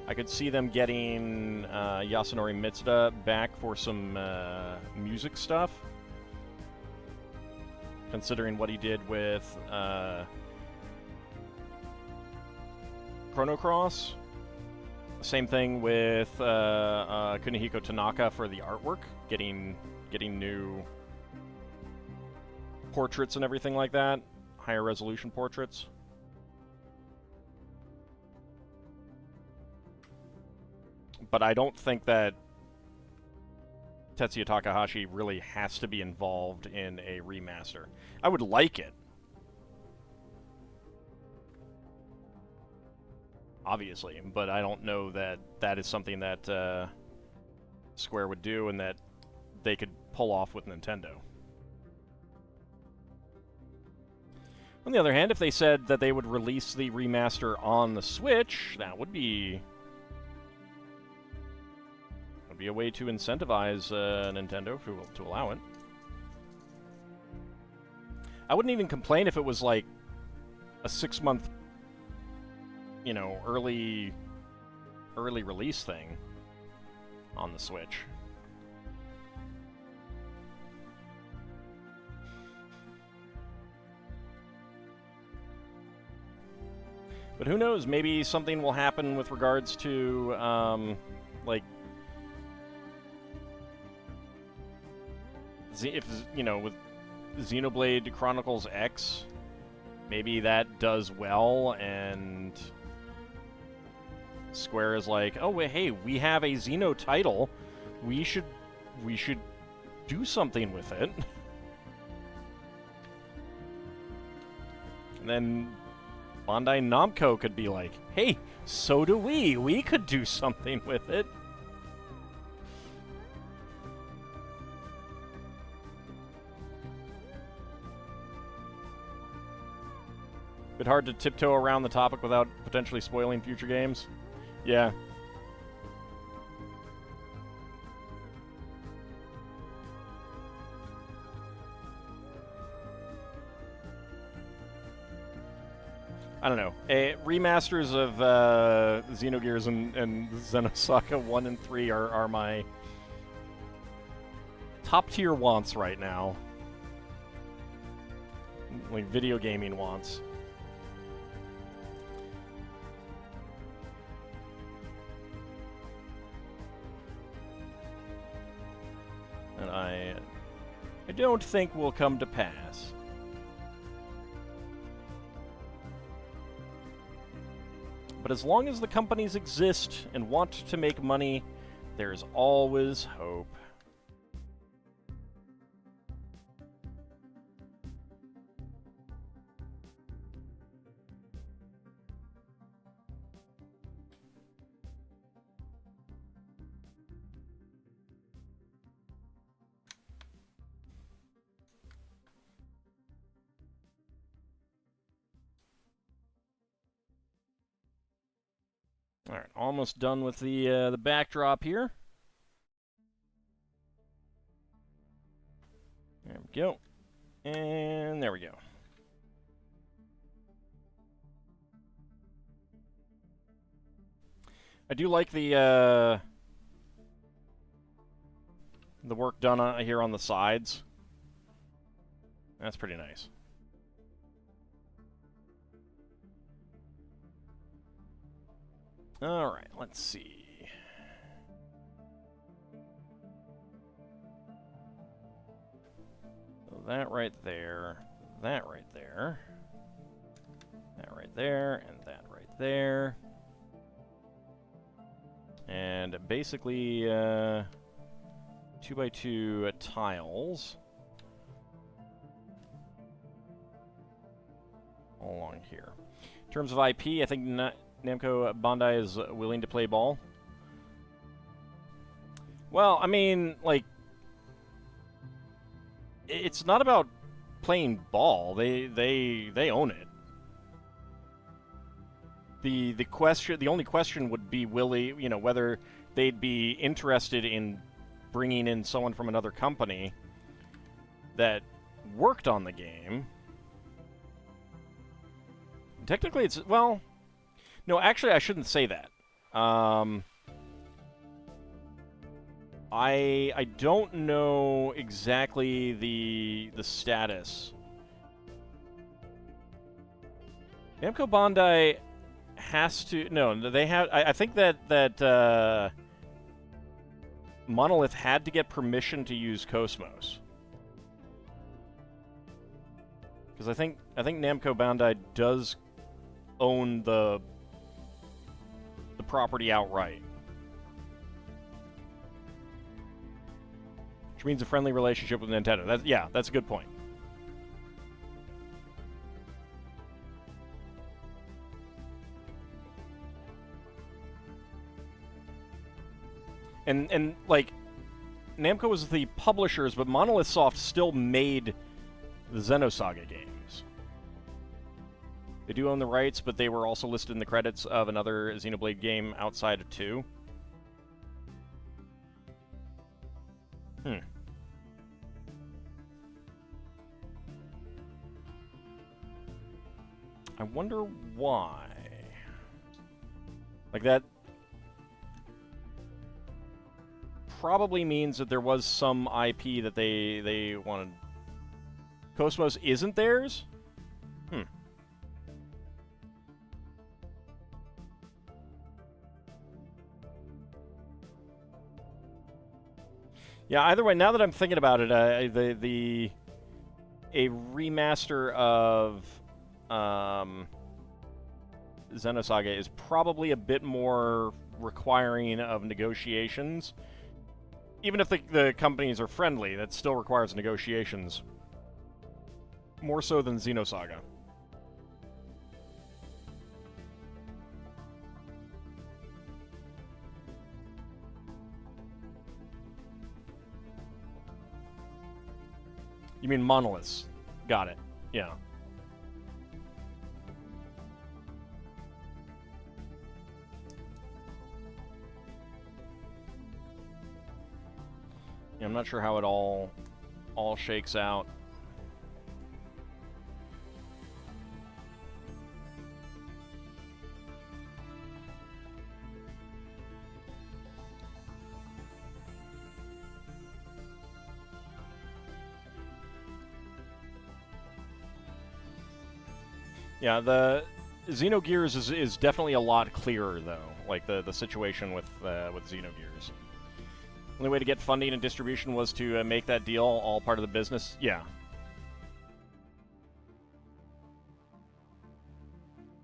I could see them getting Yasunori Mitsuda back for some music stuff, considering what he did with Chrono Cross. Same thing with Kunihiko Tanaka for the artwork, getting new portraits and everything like that, higher resolution portraits. But I don't think that Tetsuya Takahashi really has to be involved in a remaster. I would like it, obviously, but I don't know that that is something that Square would do, and that they could pull off with Nintendo. On the other hand, if they said that they would release the remaster on the Switch, that would be a way to incentivize Nintendo to allow it. I wouldn't even complain if it was like a 6-month, you know, early release thing on the Switch. But who knows? Maybe something will happen with regards to, like, if, you know, with Xenoblade Chronicles X, maybe that does well, and Square is like, oh, wait, hey, we have a Xeno title. We should do something with it. And then Bandai Namco could be like, hey, so do we. We could do something with it. Bit hard to tiptoe around the topic without potentially spoiling future games. Yeah. I don't know. Remasters of Xenogears and Xenosaga 1 and 3 are my top tier wants right now. Like video gaming wants. And I don't think will come to pass. But as long as the companies exist and want to make money, there's always hope. All right, almost done with the backdrop here. There we go. And there we go. I do like the work done here on the sides. That's pretty nice. All right, let's see. So that right there, that right there, that right there, and that right there. And basically 2x2 tiles all along here. In terms of IP, I think Namco Bandai is willing to play ball. Well, I mean, like, it's not about playing ball. They own it. The only question would be whether they'd be interested in bringing in someone from another company that worked on the game. Technically, it's, well, no, actually, I shouldn't say that. I don't know exactly the status. Namco Bandai has to, no, they have, I think that Monolith had to get permission to use Cosmos. Because I think Namco Bandai does own the property outright. Which means a friendly relationship with Nintendo. That's a good point. And like, Namco was the publishers, but Monolith Soft still made the Xenosaga games. They do own the rights, but they were also listed in the credits of another Xenoblade game outside of 2. I wonder why. Like, that probably means that there was some IP that they wanted. Cosmos isn't theirs? Yeah, either way, now that I'm thinking about it, a remaster of Xenosaga is probably a bit more requiring of negotiations. Even if the companies are friendly, that still requires negotiations. More so than Xenosaga. You mean monoliths. Got it. Yeah. I'm not sure how it all shakes out. Yeah, the Xenogears is definitely a lot clearer, though. Like, the situation with Xenogears. Only way to get funding and distribution was to make that deal all part of the business. Yeah.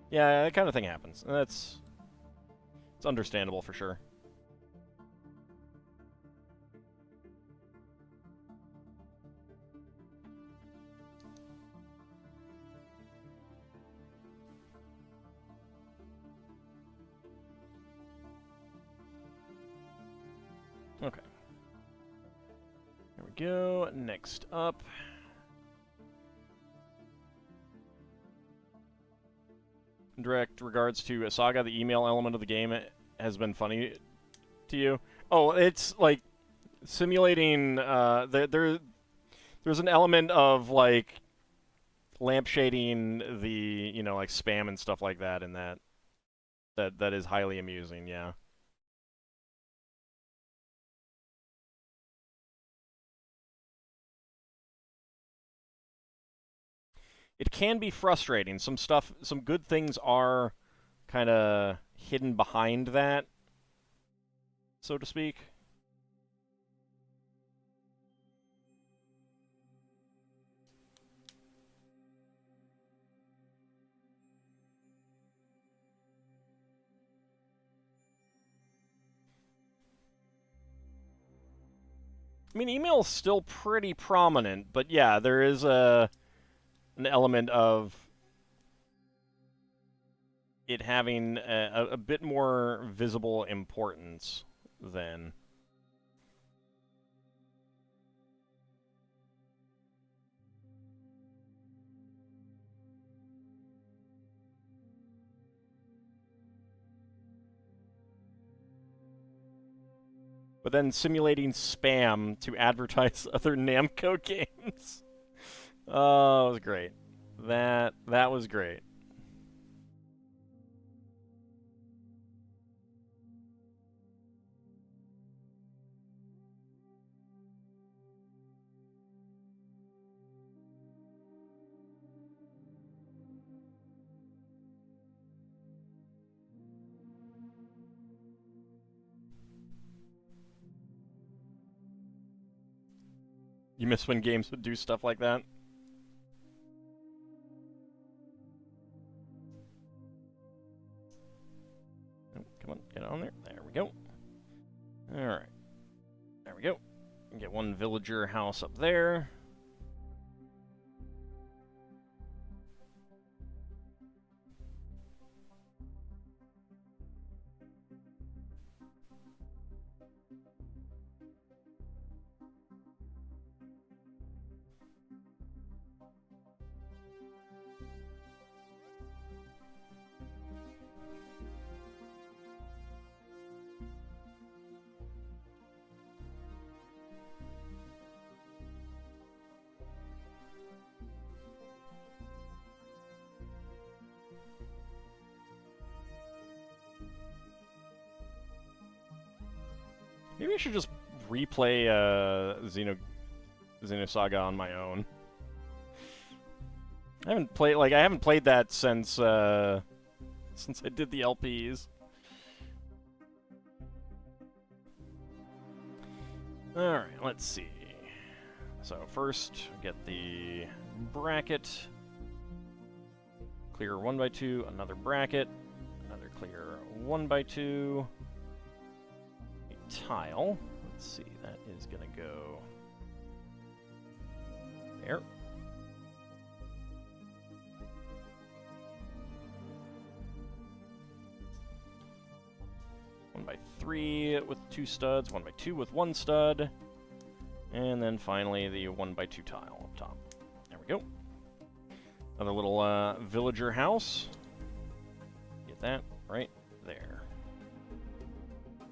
Yeah, that kind of thing happens. It's understandable for sure. Okay. There we go. Next up. In direct regards to Saga, the email element of the game has been funny to you. Oh, it's like simulating. There's an element of like lampshading the like spam and stuff like that in that is highly amusing. Yeah. It can be frustrating. Some good things are kind of hidden behind that, so to speak. I mean, email is still pretty prominent, but yeah, there is an element of it having a bit more visible importance than. But then simulating spam to advertise other Namco games. Oh, it was great. That was great. You miss when games would do stuff like that? Oh, come on, get on there. There we go. Alright. There we go. Get one villager house up there. Maybe I should just replay Xenosaga on my own. I haven't played that since I did the LPs. Alright, let's see. So first, get the bracket. Clear 1x2, another bracket. Another clear 1x2. A tile. Let's see, that is gonna go there. 1x3 with 2 studs, 1x2 with 1 stud, and then finally the 1x2 tile up top. There we go. Another little villager house. Get that right there.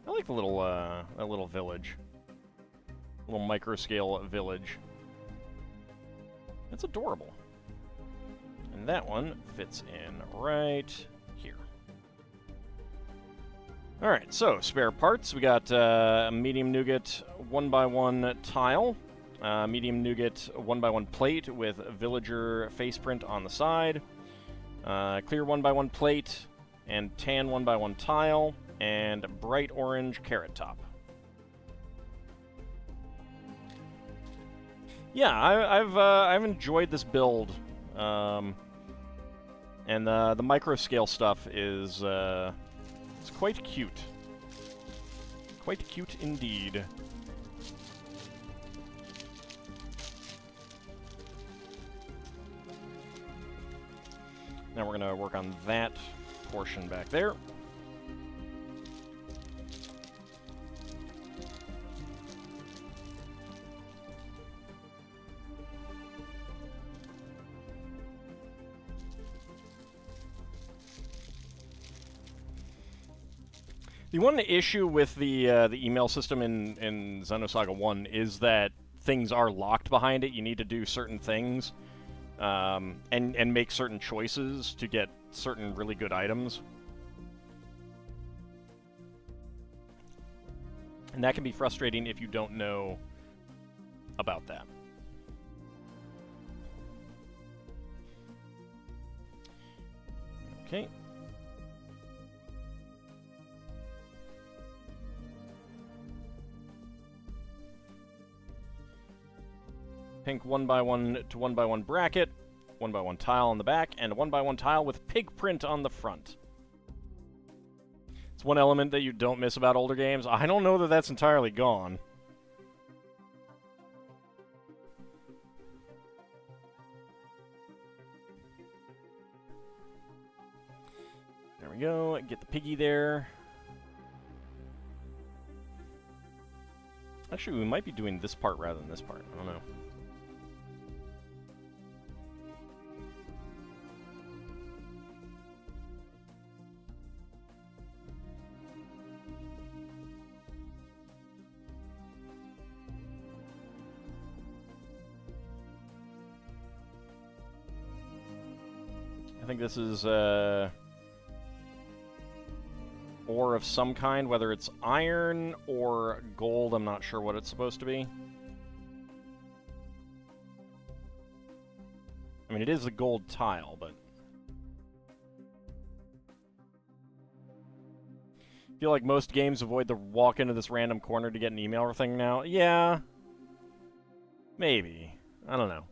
I like the little that little village, little micro scale village. It's adorable. And that one fits in right here. Alright, so spare parts. We got a medium nougat 1x1 tile, medium nougat 1x1 plate with villager face print on the side, clear 1x1 plate, and tan 1x1 tile, and bright orange carrot top. Yeah, I've enjoyed this build, and the micro scale stuff is it's quite cute. Quite cute indeed. Now we're gonna work on that portion back there. The one issue with the email system in Xenosaga 1 is that things are locked behind it. You need to do certain things and make certain choices to get certain really good items. And that can be frustrating if you don't know about that. Okay. Pink 1x1 to 1x1 bracket, 1x1 tile on the back, and a 1x1 tile with pig print on the front. It's one element that you don't miss about older games. I don't know that that's entirely gone. There we go. Get the piggy there. Actually, we might be doing this part rather than this part. I don't know. I think this is ore of some kind, whether it's iron or gold. I'm not sure what it's supposed to be. I mean, it is a gold tile, but I feel like most games avoid the walk into this random corner to get an email thing now. Yeah. Maybe. I don't know.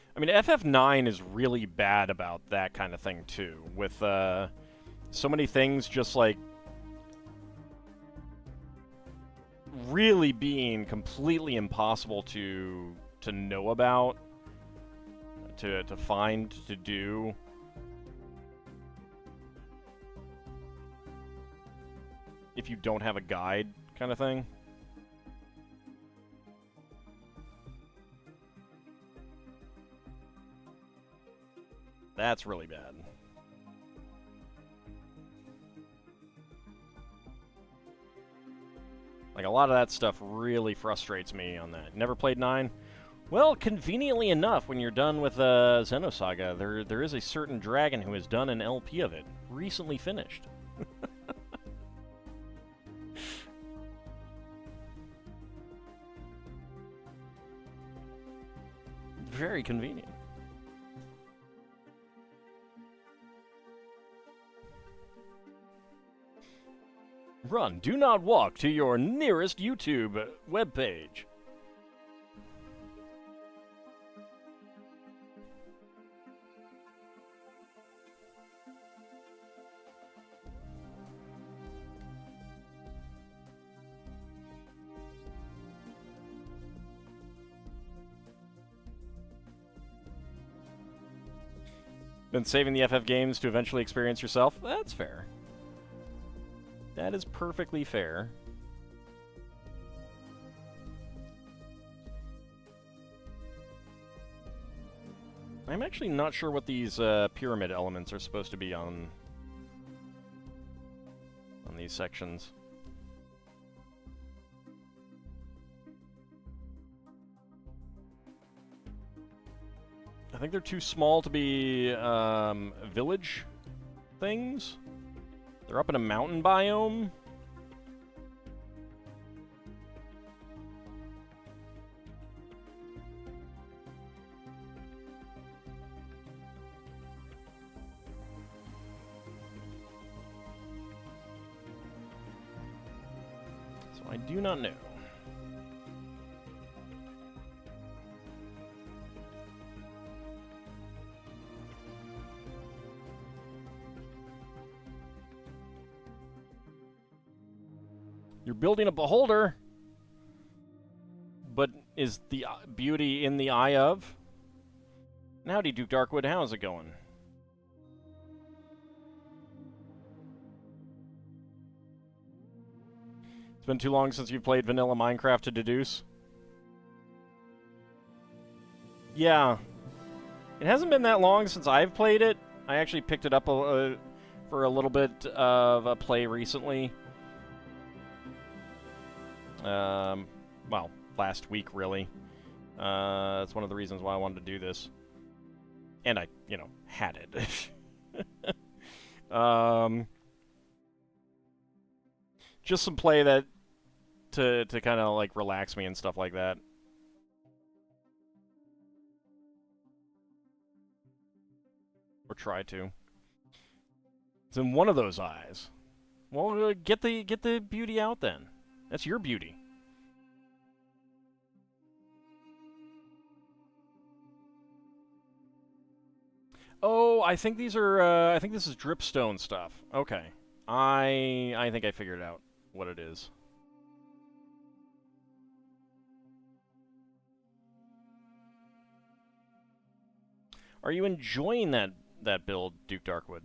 I mean, FF9 is really bad about that kind of thing, too. With so many things just, like, really being completely impossible to know about, to find, to do. If you don't have a guide, kind of thing. That's really bad. Like, a lot of that stuff really frustrates me on that. Never played 9? Well, conveniently enough, when you're done with Xenosaga, there is a certain dragon who has done an LP of it. Recently finished. Very convenient. Run, do not walk to your nearest YouTube webpage. Been saving the FF games to eventually experience yourself? That's fair. That is perfectly fair. I'm actually not sure what these pyramid elements are supposed to be on these sections. I think they're too small to be village things. They're up in a mountain biome. So I do not know. You're building a beholder, but is the beauty in the eye of? Howdy, Duke Darkwood, how's it going? It's been too long since you played vanilla Minecraft to deduce. Yeah. It hasn't been that long since I've played it. I actually picked it up for a little bit of a play recently. Well, last week, really. That's one of the reasons why I wanted to do this. And I, had it. Just some play that to kind of, like, relax me and stuff like that. Or try to. It's in one of those eyes. Well, get the beauty out then. That's your beauty. Oh, I think these are, I think this is dripstone stuff. Okay. I think I figured out what it is. Are you enjoying that build, Duke Darkwood?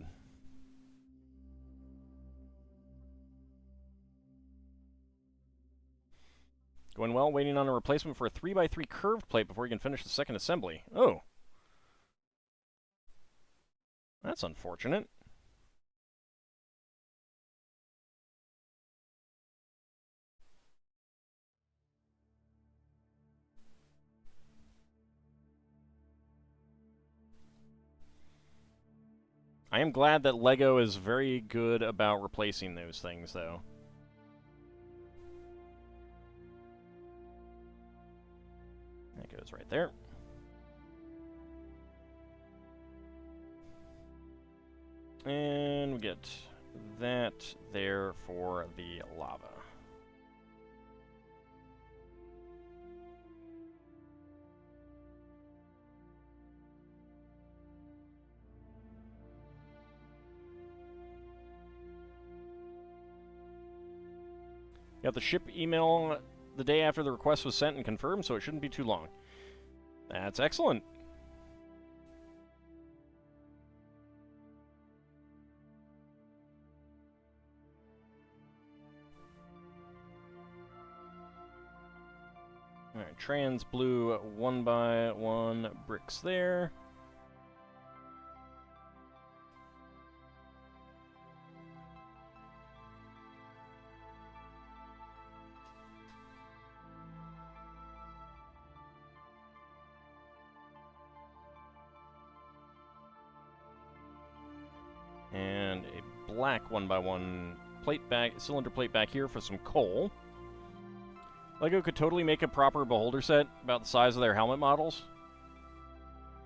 Going well, waiting on a replacement for a 3x3 curved plate before you can finish the second assembly. Oh. That's unfortunate. I am glad that LEGO is very good about replacing those things, though. That goes right there. And we get that there for the lava. Got the ship email the day after the request was sent and confirmed, so it shouldn't be too long. That's excellent. Alright, trans blue 1x1 bricks there. And a black 1x1 cylinder plate back here for some coal. LEGO could totally make a proper beholder set about the size of their helmet models.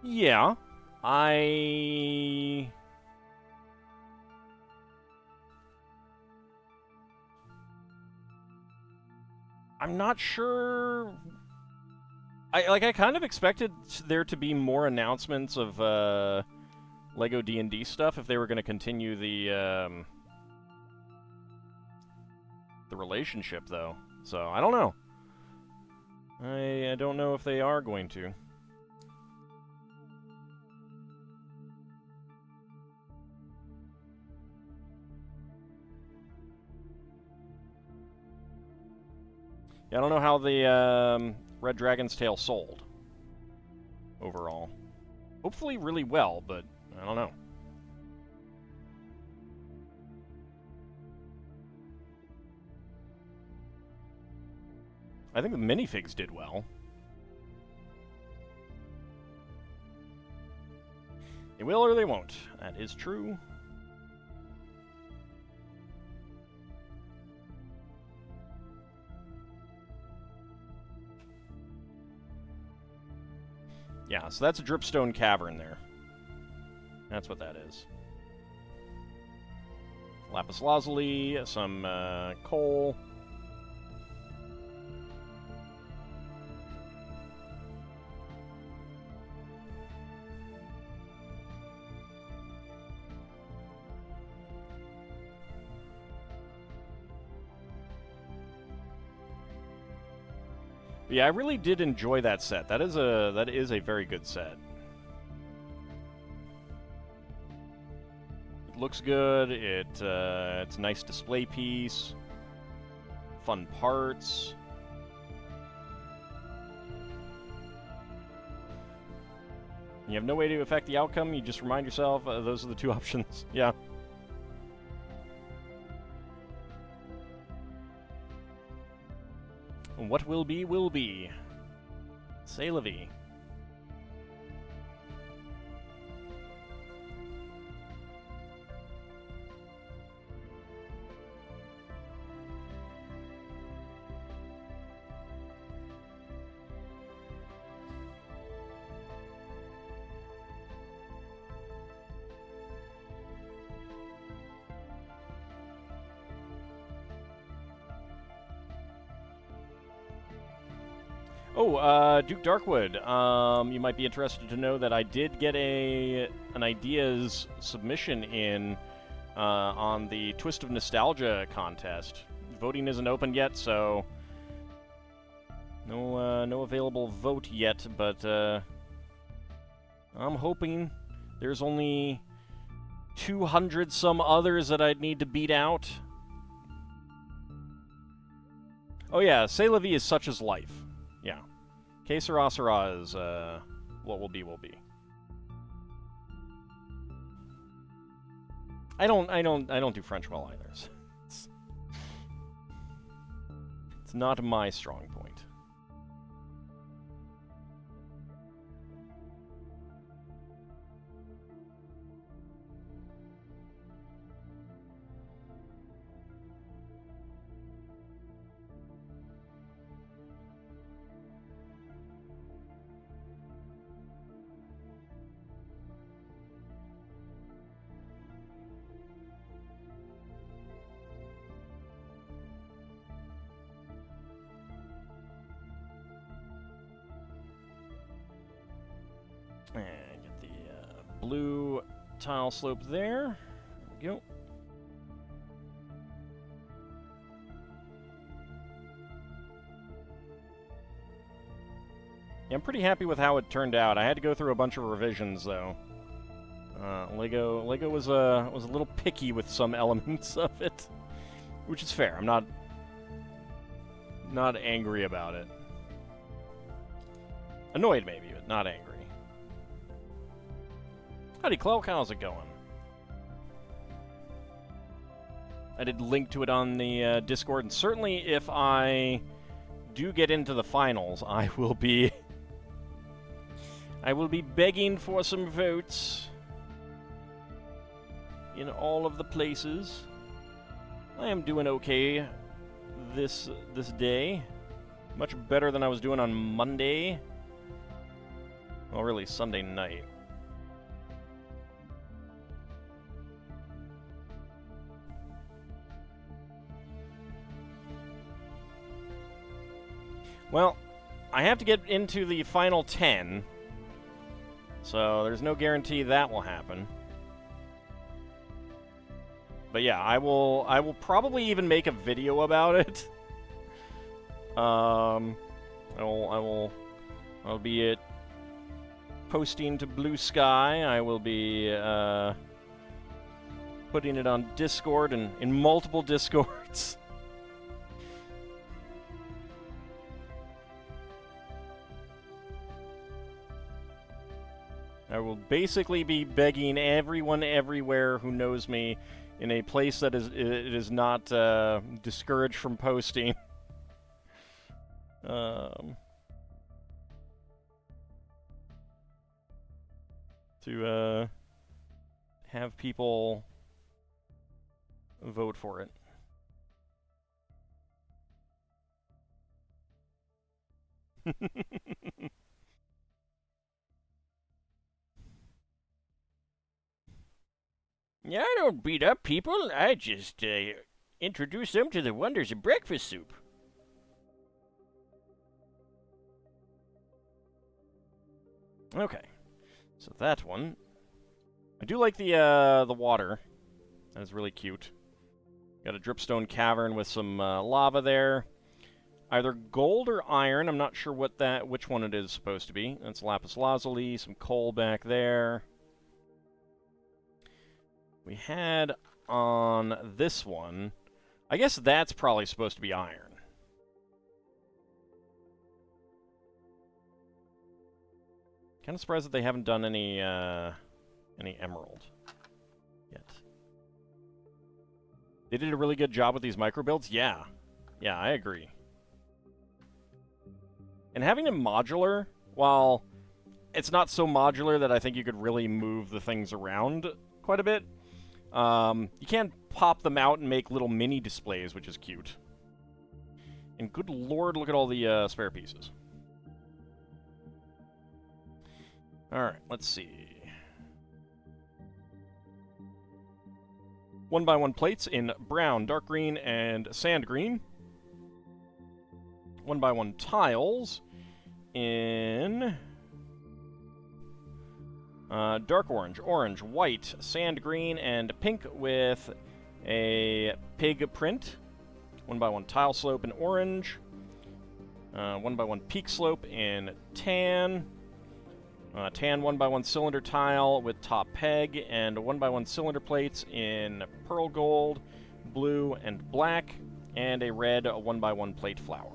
Yeah. I'm not sure. I kind of expected there to be more announcements of LEGO D&D stuff if they were going to continue the relationship, though. So I don't know. I don't know if they are going to. Yeah, I don't know how the Red Dragon's Tail sold overall. Hopefully really well, but I don't know. I think the minifigs did well. They will or they won't. That is true. Yeah, so that's a dripstone cavern there. That's what that is. Lapis lazuli, some coal. Yeah, I really did enjoy that set. That is a very good set. It looks good. It's a nice display piece. Fun parts. You have no way to affect the outcome. You just remind yourself those are the two options. Yeah. What will be, will be. C'est la vie. Oh, Duke Darkwood, you might be interested to know that I did get an ideas submission in on the Twist of Nostalgia contest. Voting isn't open yet, so no available vote yet, but I'm hoping there's only 200 some others that I'd need to beat out. Oh yeah, C'est la vie is such as life. Yeah. Que sera sera is what will be will be. I don't do French well either. It's not my strong point. And get the blue tile slope there. There we go. Yeah, I'm pretty happy with how it turned out. I had to go through a bunch of revisions, though. Lego was a little picky with some elements of it, which is fair. I'm not angry about it. Annoyed maybe, but not angry. Howdy, Cloak, how's it going? I did link to it on the Discord, and certainly if I do get into the finals, I will be begging for some votes. in all of the places. I am doing okay this day. Much better than I was doing on Monday. Well, really, Sunday night. Well, I have to get into the final 10, so there's no guarantee that will happen. But yeah, I will probably even make a video about it. I'll be posting to Blue Sky. I will be putting it on Discord and in multiple Discords. I will basically be begging everyone everywhere who knows me in a place that is not discouraged from posting. To have people vote for it. Yeah, I don't beat up people. I just introduce them to the wonders of breakfast soup. Okay, so that one. I do like the water. That is really cute. Got a dripstone cavern with some lava there. Either gold or iron. I'm not sure which one it is supposed to be. That's lapis lazuli. Some coal back there. We had on this one, I guess that's probably supposed to be iron. Kind of surprised that they haven't done any emerald yet. They did a really good job with these micro builds. Yeah, I agree. And having them modular, while it's not so modular that I think you could really move the things around quite a bit. You can pop them out and make little mini displays, which is cute. And good lord, look at all the spare pieces. Alright, let's see. 1x1 plates in brown, dark green, and sand green. 1x1 tiles in dark orange, orange, white, sand green, and pink with a pig print. 1x1 tile slope in orange. 1x1 peak slope in tan. Tan 1x1 cylinder tile with top peg, and 1x1 cylinder plates in pearl gold, blue, and black, and a red 1x1 plate flower.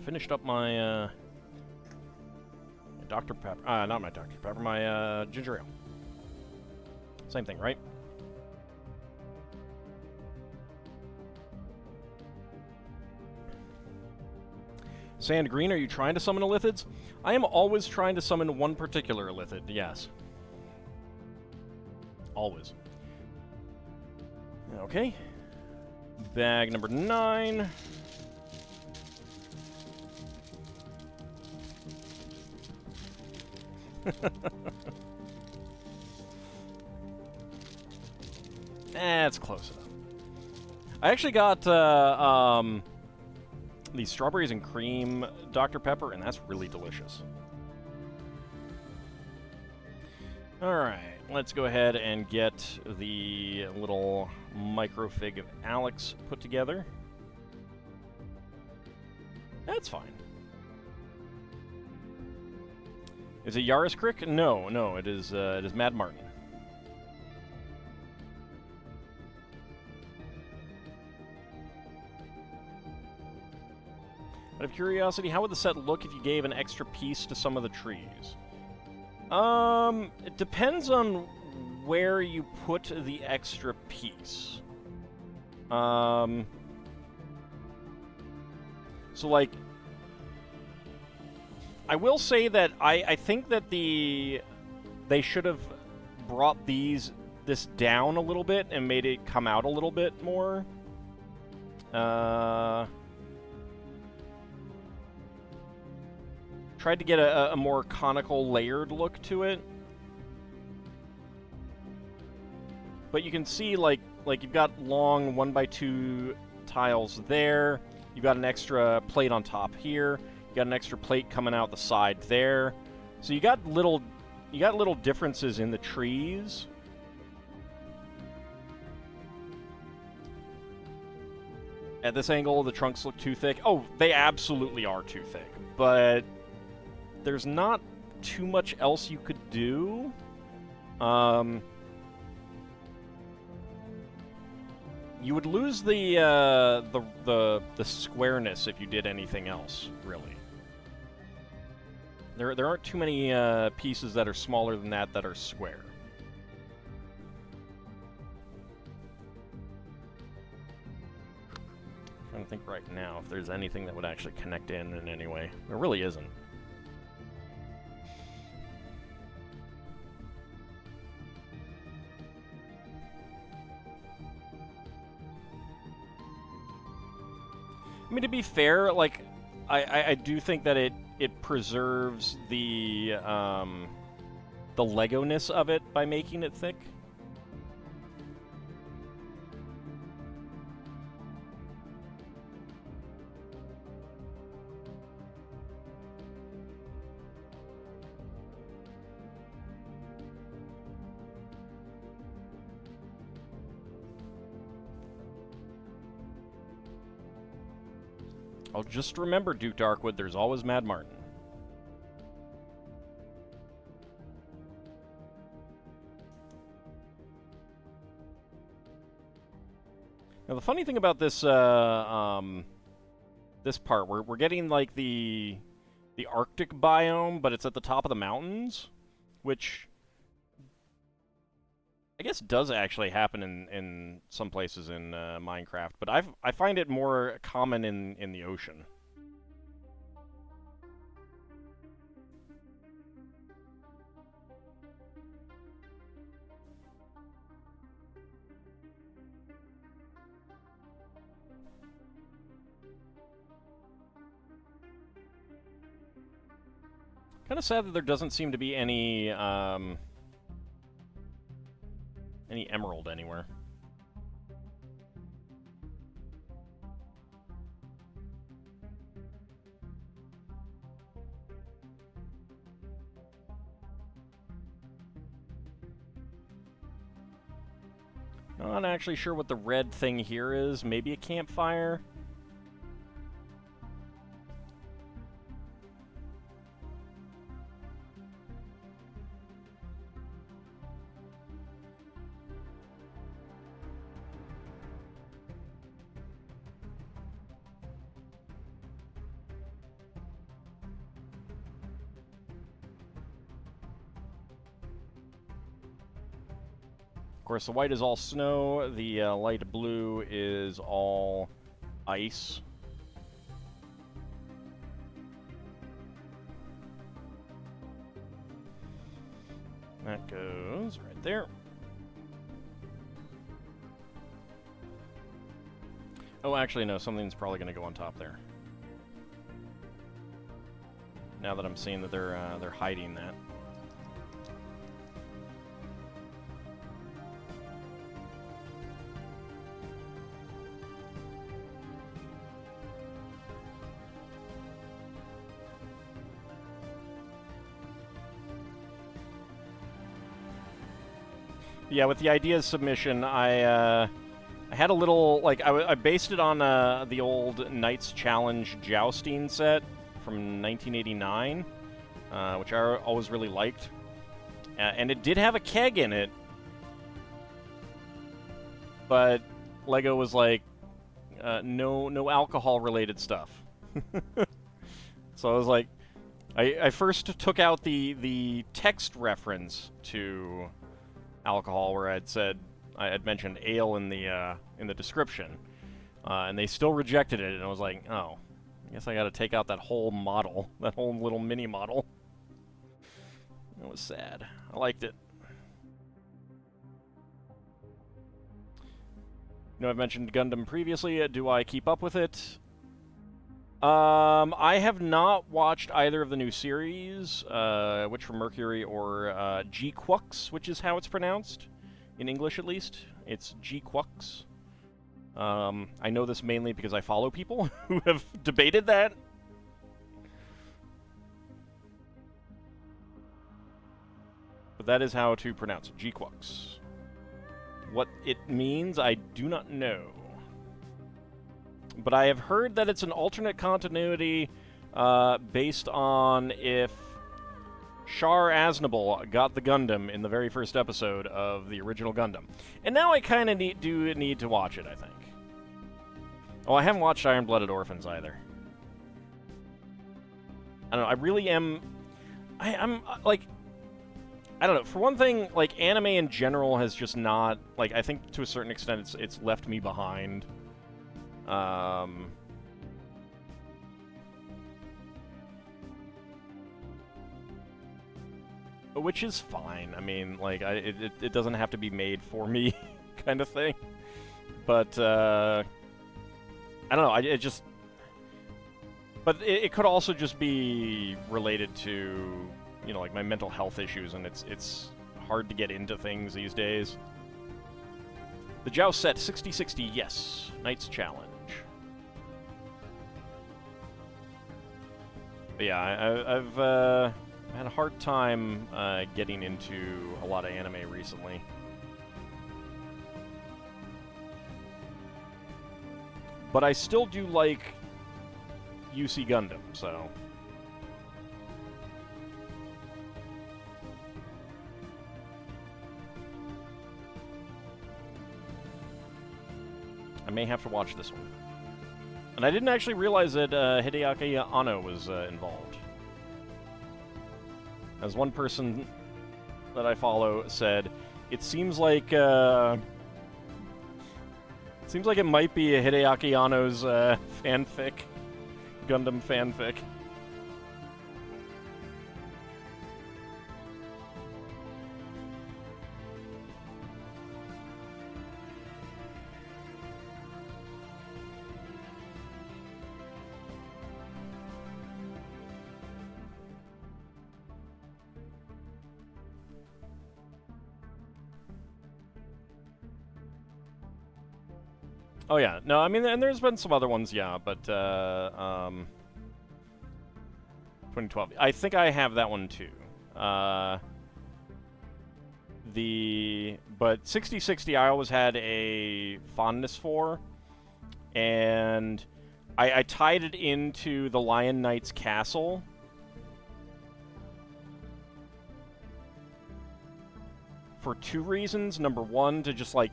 Finished up my Dr. Pepper. Not my Dr. Pepper, my ginger ale. Same thing, right? Sand green, are you trying to summon lithids? I am always trying to summon one particular lithid, yes. Always. Okay. Bag number 9. That's close enough. I actually got these strawberries and cream Dr. Pepper, and that's really delicious. Alright, let's go ahead and get the little microfig of Alex put together. That's fine. Is it Yaris Crick? No, it is Mad Martin. Out of curiosity, how would the set look if you gave an extra piece to some of the trees? It depends on where you put the extra piece. So, like, I will say that I think that they should have brought this down a little bit and made it come out a little bit more. Tried to get a more conical, layered look to it. But you can see, like you've got long 1x2 tiles there. You've got an extra plate on top here. You got an extra plate coming out the side there. So you got little differences in the trees. At this angle, the trunks look too thick. Oh, they absolutely are too thick. But there's not too much else you could do. You would lose the squareness if you did anything else, really. There aren't too many pieces that are smaller than that are square. I'm trying to think right now if there's anything that would actually connect in any way. There really isn't. I mean, to be fair, like, I do think that it preserves the Lego-ness of it by making it thick. I'll just remember, Duke Darkwood, there's always Mad Martin. Now, the funny thing about this this part, we're getting like the Arctic biome, but it's at the top of the mountains, which I guess does actually happen in some places in Minecraft, but I find it more common in the ocean. Kind of sad that there doesn't seem to be any emerald anywhere. Not actually sure what the red thing here is. Maybe a campfire? Of course, the white is all snow, the light blue is all ice. That goes right there. Oh, actually, no, something's probably going to go on top there. Now that I'm seeing that they're hiding that. Yeah, with the ideas submission, I had a little, like, I based it on the old Knights Challenge jousting set from 1989, which I always really liked. And it did have a keg in it, but Lego was like, no alcohol-related stuff. So I was like, I first took out the text reference to alcohol where I had mentioned ale in the description, and they still rejected it, and I was like, oh, I guess I got to take out that whole model, that whole little mini model. It was sad. I liked it. You know, I've mentioned Gundam previously. Do I keep up with it? I have not watched either of the new series, Witch from Mercury or G-Quux, which is how it's pronounced, in English at least. It's G-Quux. I know this mainly because I follow people who have debated that. But that is how to pronounce it, G-Quux. What it means, I do not know. But I have heard that it's an alternate continuity based on if Char Aznable got the Gundam in the very first episode of the original Gundam. And now I kind of do need to watch it, I think. Oh, I haven't watched Iron-Blooded Orphans either. I don't know, I really am... I'm like... I don't know, for one thing, like, anime in general has just not... Like, I think to a certain extent it's left me behind. Which is fine. I mean, like, it doesn't have to be made for me, kind of thing. But, I don't know, it just... But it could also just be related to, you know, like, my mental health issues, and it's hard to get into things these days. The Joust set, 60-60, yes. Knight's Challenge. But yeah, I've had a hard time getting into a lot of anime recently. But I still do like UC Gundam, so... I may have to watch this one. And I didn't actually realize that Hideaki Anno was involved. As one person that I follow said, it seems like it might be a Hideaki Anno's fanfic, Gundam fanfic. Oh yeah, no, I mean, and there's been some other ones, yeah, but 2012. I think I have that one too. But 60-60 I always had a fondness for, and I tied it into the Lion Knight's castle. For two reasons. Number one, to just, like,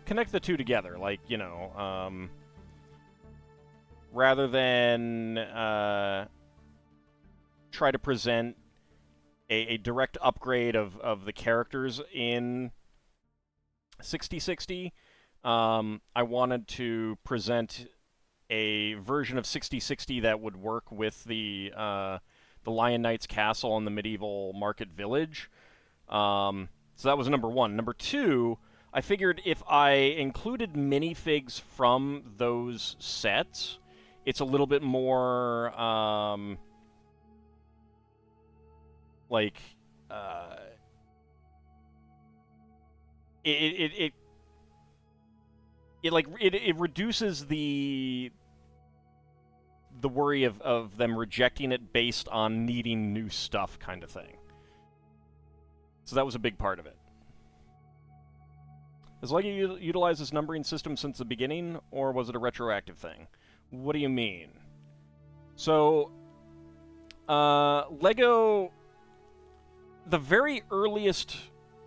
connect the two together, like, you know, rather than try to present a direct upgrade of the characters in 60-60, I wanted to present a version of 60-60 that would work with the Lion Knight's castle and the medieval market village. So that was number one. Number two, I figured if I included minifigs from those sets, it's a little bit more, it reduces the worry of them rejecting it based on needing new stuff, kind of thing. So that was a big part of it. Has LEGO utilized this numbering system since the beginning, or was it a retroactive thing? What do you mean? So, LEGO, the very earliest,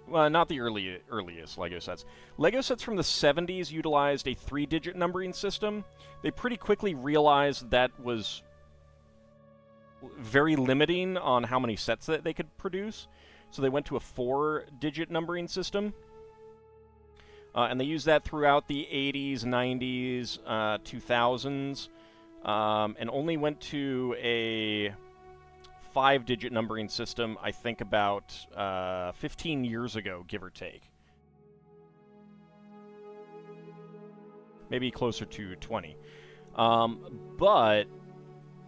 well, not the earliest LEGO sets. LEGO sets from the 70s utilized a 3-digit numbering system. They pretty quickly realized that was very limiting on how many sets that they could produce. so they went to a 4-digit numbering system. And they used that throughout the 80s, 90s, 2000s, and only went to a 5-digit numbering system, I think, about 15 years ago, give or take. Maybe closer to 20. But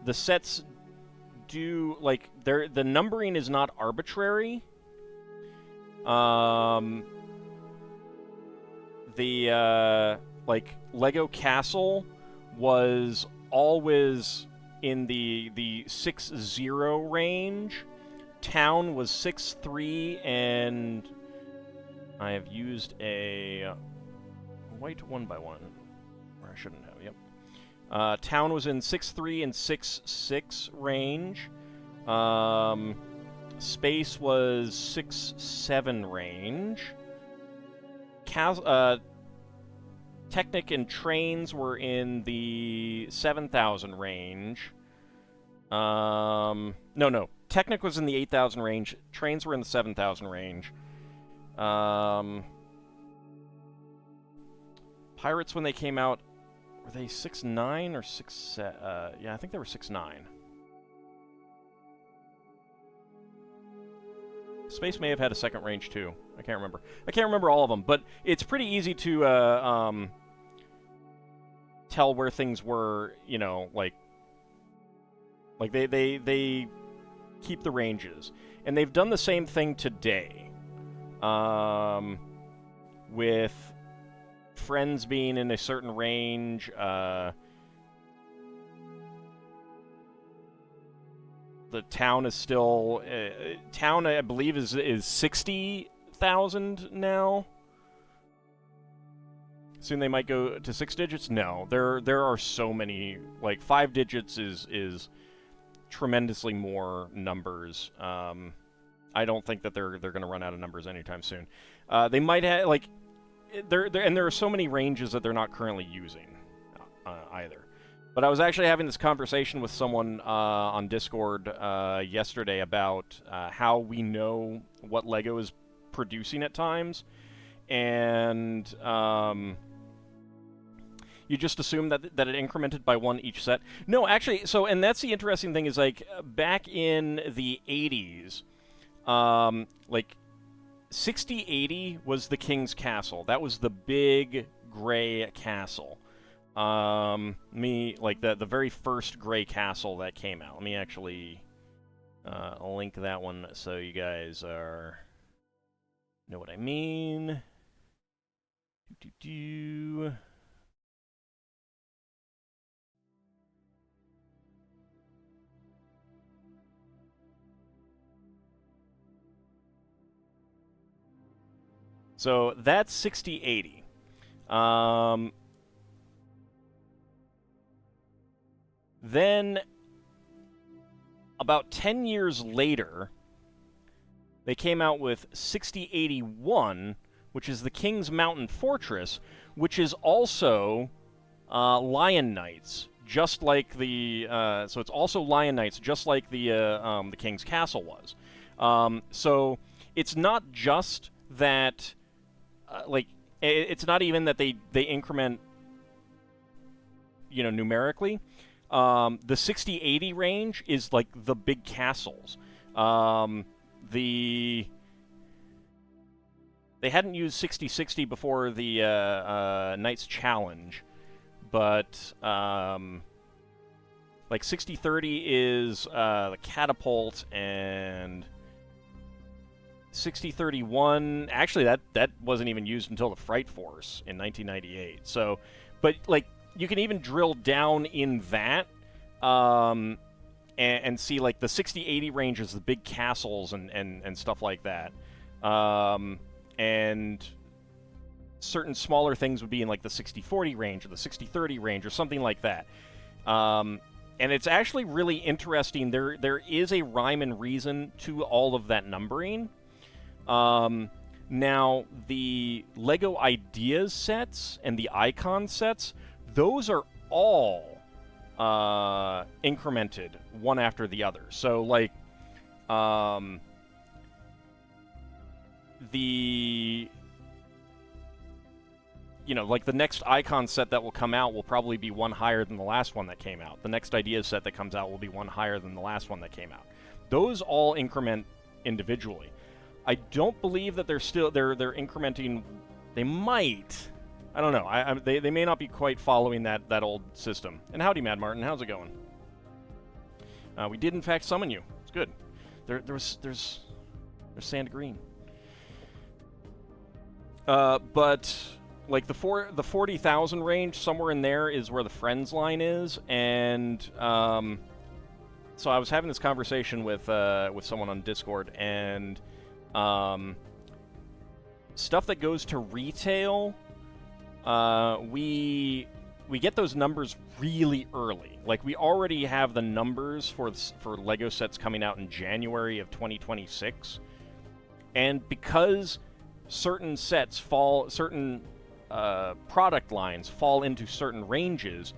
the sets do, like, the numbering is not arbitrary. Like, Lego Castle was always in the 6-0 range. Town was 6-3, and I have used a white 1x1, or I shouldn't have, yep. Town was in 6-3 and 6-6 range. Space was 6-7 range. Technic and Trains were in the 7,000 range. No. Technic was in the 8,000 range. Trains were in the 7,000 range. Pirates, when they came out, were they 6-9 or 6? Yeah, I think they were 6-9. Space may have had a second range too. I can't remember. I can't remember all of them, but it's pretty easy to tell where things were. You know, like they keep the ranges, and they've done the same thing today, with friends being in a certain range. The town is still town, I believe, is 60,000 now. Soon they might go to 6 digits. No, there are so many. Like 5 digits is tremendously more numbers. I don't think that they're going to run out of numbers anytime soon. They might have, like, there are so many ranges that they're not currently using either. But I was actually having this conversation with someone on Discord yesterday about how we know what LEGO is producing at times, and you just assume that it incremented by 1 each set. No, actually, and that's the interesting thing is, like, back in the 80s, like, 6080 was the King's Castle. That was the big gray castle. Like the very first gray castle that came out. Let me actually link that one so you guys know what I mean. So that's 6080. Then, about 10 years later, they came out with 6081, which is the King's Mountain Fortress, which is also Lion Knights, just like the. So it's also Lion Knights, just like the King's Castle was. So it's not just that, like, it's not even that they increment, you know, numerically. The 6080 range is like the big castles. They hadn't used 6060 before the Knights Challenge, but like 6030 is the catapult, and 6031 actually that wasn't even used until the Fright Force in 1998. So, but like, you can even drill down in that and see, like, the 6080 range is the big castles and stuff like that. And certain smaller things would be in, like, the 6040 range or the 6030 range or something like that. And it's actually really interesting. There is a rhyme and reason to all of that numbering. Now, the LEGO Ideas sets and the Icon sets, those are all incremented one after the other. So, like, the... You know, like the next icon set that will come out will probably be one higher than the last one that came out. The next idea set that comes out will be one higher than the last one that came out. Those all increment individually. I don't believe that they're incrementing. They might. I don't know. They may not be quite following that old system. And howdy, Mad Martin. How's it going? We did in fact summon you. It's good. There's Sand Green. But like the 40,000 range, somewhere in there is where the friends line is, and so I was having this conversation with someone on Discord, and stuff that goes to retail, we get those numbers really early. Like, we already have the numbers for LEGO sets coming out in January of 2026, and because certain sets certain product lines fall into certain ranges,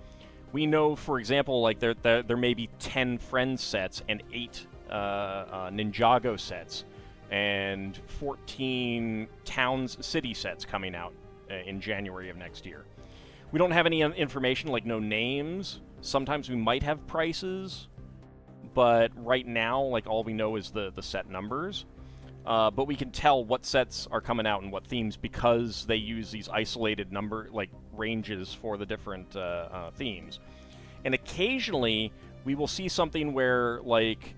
we know, for example, like there may be 10 Friends sets and 8 Ninjago sets and 14 Towns City sets coming out in January of next year. We don't have any information, like no names. Sometimes we might have prices, but right now, like, all we know is the set numbers. But we can tell what sets are coming out and what themes because they use these isolated ranges for the different themes. And occasionally, we will see something where, like,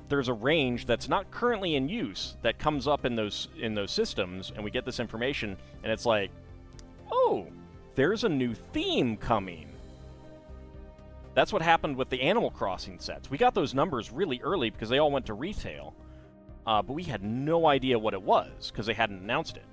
there's a range that's not currently in use that comes up in those systems, and we get this information, and it's like, oh, there's a new theme coming. That's what happened with the Animal Crossing sets. We got those numbers really early because they all went to retail. But we had no idea what it was, because they hadn't announced it.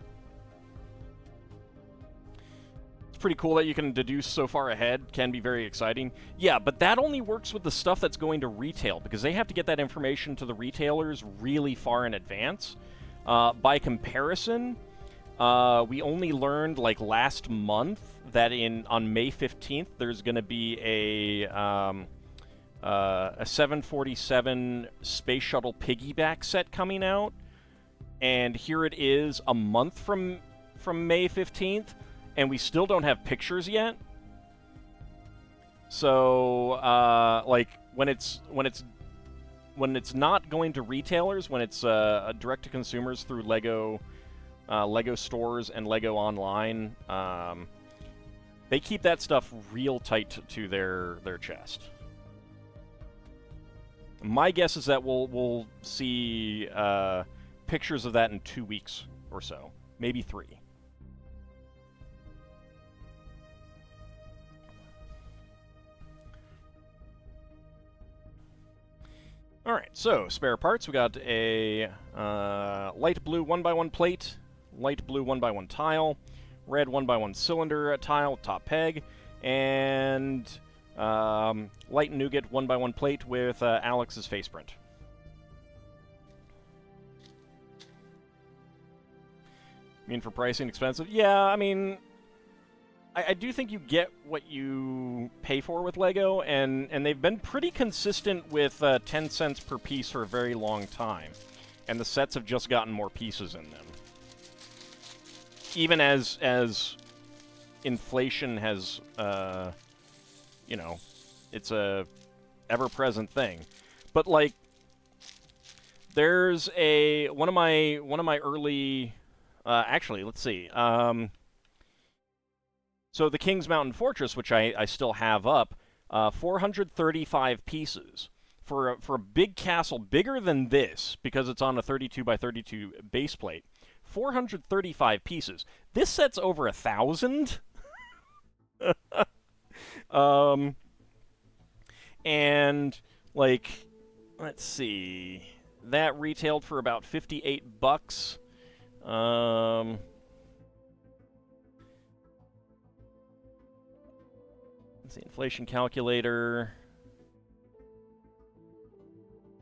It's pretty cool that you can deduce so far ahead. Can be very exciting. Yeah, but that only works with the stuff that's going to retail, because they have to get that information to the retailers really far in advance. By comparison, we only learned, like, last month that on May 15th, there's going to be a 747 Space Shuttle piggyback set coming out, and here it is a month from May 15th, and we still don't have pictures yet. So, like, when it's not going to retailers, when it's direct to consumers through Lego stores and Lego Online, they keep that stuff real tight to their chest. My guess is that we'll see pictures of that in 2 weeks or so, maybe 3. All right, so spare parts. We got a light blue 1x1 plate, light blue 1x1 tile, red 1x1 cylinder tile, top peg, and light nougat 1x1 plate with Alex's face print. I mean, for pricing, expensive? Yeah, I mean, I do think you get what you pay for with Lego, and they've been pretty consistent with 10 cents per piece for a very long time. And the sets have just gotten more pieces in them. Even as inflation has, you know, it's a ever-present thing. But, like, there's one of my early, actually, let's see. So the King's Mountain Fortress, which I still have up, 435 pieces. For a big castle, bigger than this, because it's on a 32 by 32 base plate, 435 pieces. This set's over 1,000. And, like, let's see, that retailed for about $58. Let's see, inflation calculator.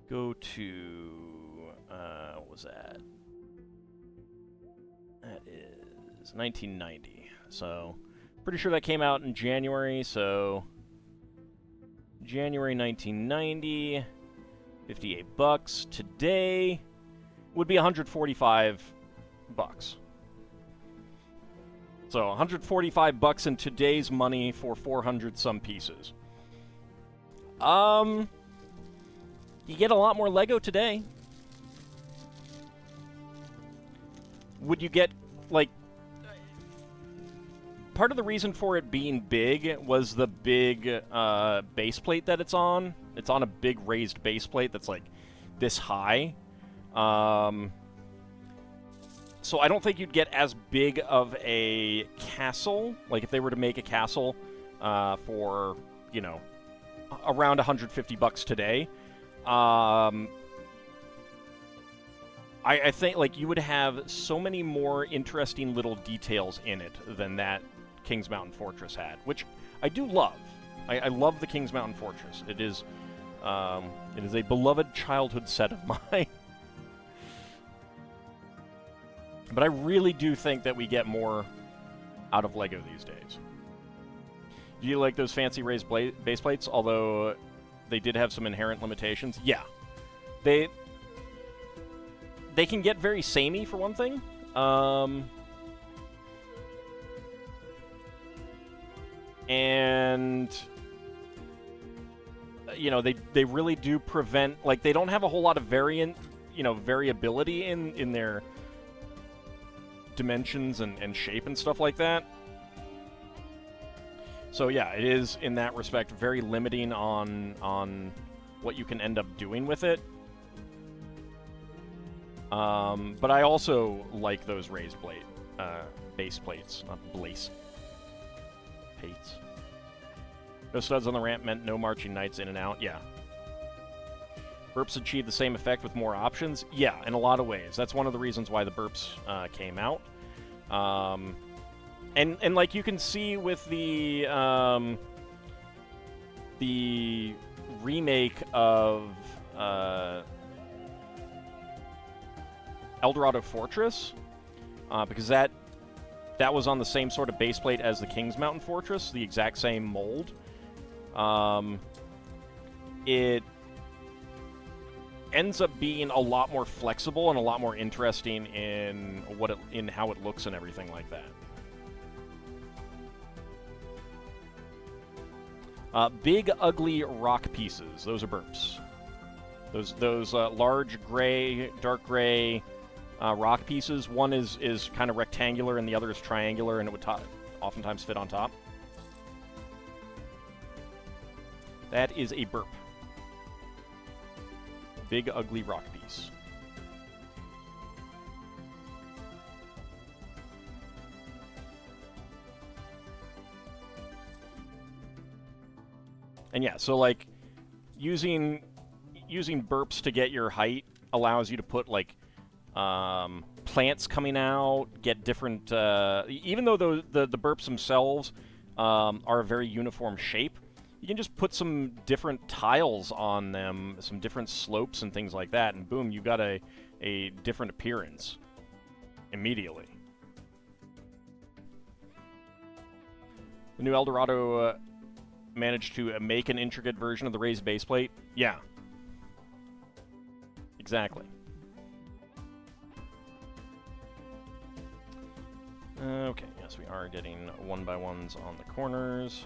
Go to, what was that? That is 1990. So, pretty sure that came out in January, so January 1990, $58. Today would be 145 bucks. So $145 in today's money for 400 some pieces. You get a lot more Lego today. Would you get, like... Part of the reason for it being big was the big base plate that it's on. It's on a big raised base plate that's, like, this high. So I don't think you'd get as big of a castle. Like, if they were to make a castle for, you know, around $150 today, I think, like, you would have so many more interesting little details in it than that Kings Mountain Fortress had, which I do love. I love the Kings Mountain Fortress. It is a beloved childhood set of mine. But I really do think that we get more out of LEGO these days. Do you like those fancy raised base plates? Although they did have some inherent limitations. Yeah. They can get very samey, for one thing. And, you know, they really do prevent... Like, they don't have a whole lot of variability in their dimensions and shape and stuff like that. So yeah, it is in that respect very limiting on what you can end up doing with it. But I also like those raised base plates, not blaze plates. No studs on the ramp meant no marching knights in and out. Yeah. Burps achieve the same effect with more options? Yeah, in a lot of ways. That's one of the reasons why the burps came out. And like you can see with the remake of Eldorado Fortress, because that was on the same sort of base plate as the Kings Mountain Fortress, the exact same mold. It ends up being a lot more flexible and a lot more interesting in how it looks and everything like that. Big ugly rock pieces. Those are burps. Those large gray, dark gray rock pieces. One is kind of rectangular and the other is triangular, and it would oftentimes fit on top. That is a burp. Big, ugly rock piece. And yeah, so like using burps to get your height allows you to put like plants coming out, get different. Even though the burps themselves are a very uniform shape, you can just put some different tiles on them, some different slopes and things like that, and boom, you got a different appearance immediately. The new Eldorado managed to make an intricate version of the raised base plate. Yeah. Exactly. Okay, yes, we are getting 1x1s on the corners.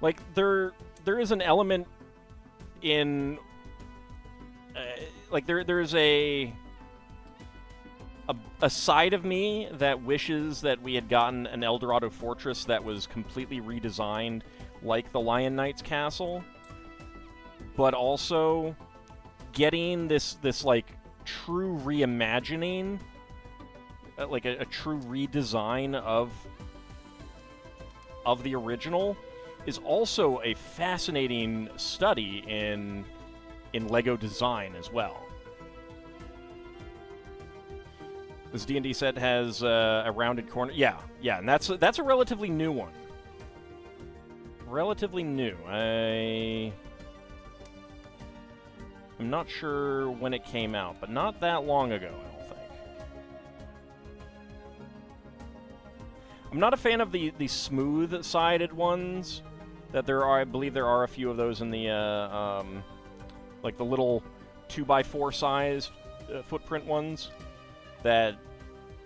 Like, there is an element in... like, there's a side of me that wishes that we had gotten an Eldorado Fortress that was completely redesigned like the Lion Knight's castle, but also getting this like, true reimagining, like a true redesign of the original is also a fascinating study in LEGO design as well. This D&D set has a rounded corner. Yeah, and that's a relatively new one. Relatively new. I'm not sure when it came out, but not that long ago, I don't think. I'm not a fan of the smooth-sided ones. That there are, I believe there are a few of those in the like the little 2x4 sized footprint ones that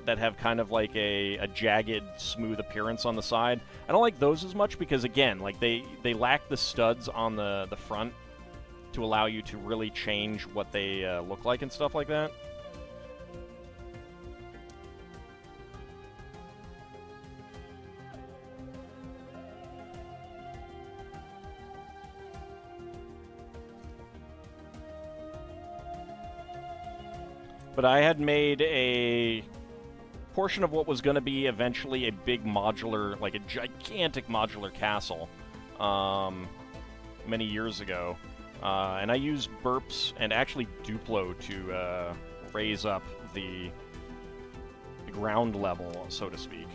have kind of like a jagged, smooth appearance on the side. I don't like those as much because, again, like they lack the studs on the front to allow you to really change what they look like and stuff like that. But I had made a portion of what was going to be eventually a big modular, like a gigantic modular castle, many years ago. And I used burps and actually Duplo to raise up the ground level, so to speak.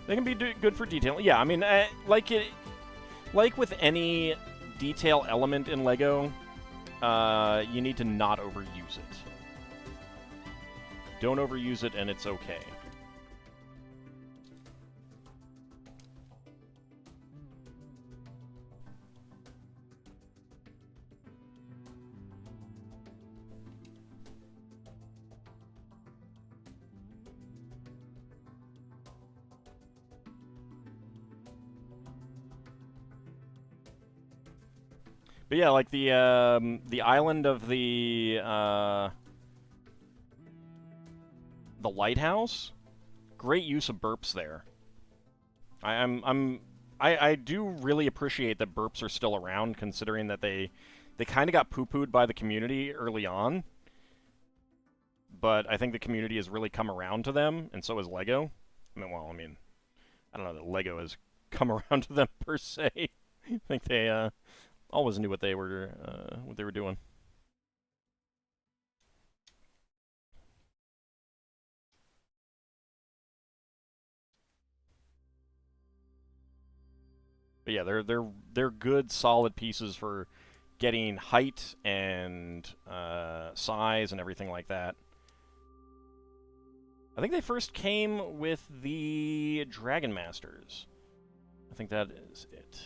They can be good for detail. Yeah, I mean, like with any detail element in LEGO, you need to not overuse it. Don't overuse it, and it's okay. But yeah, like the island of the lighthouse, great use of burps there. I do really appreciate that burps are still around, considering that they kind of got poo-pooed by the community early on. But I think the community has really come around to them, and so has LEGO. I mean, well, I don't know that LEGO has come around to them per se. I think they always knew what they were doing. But yeah, they're good, solid pieces for getting height and size and everything like that. I think they first came with the Dragon Masters. I think that is it.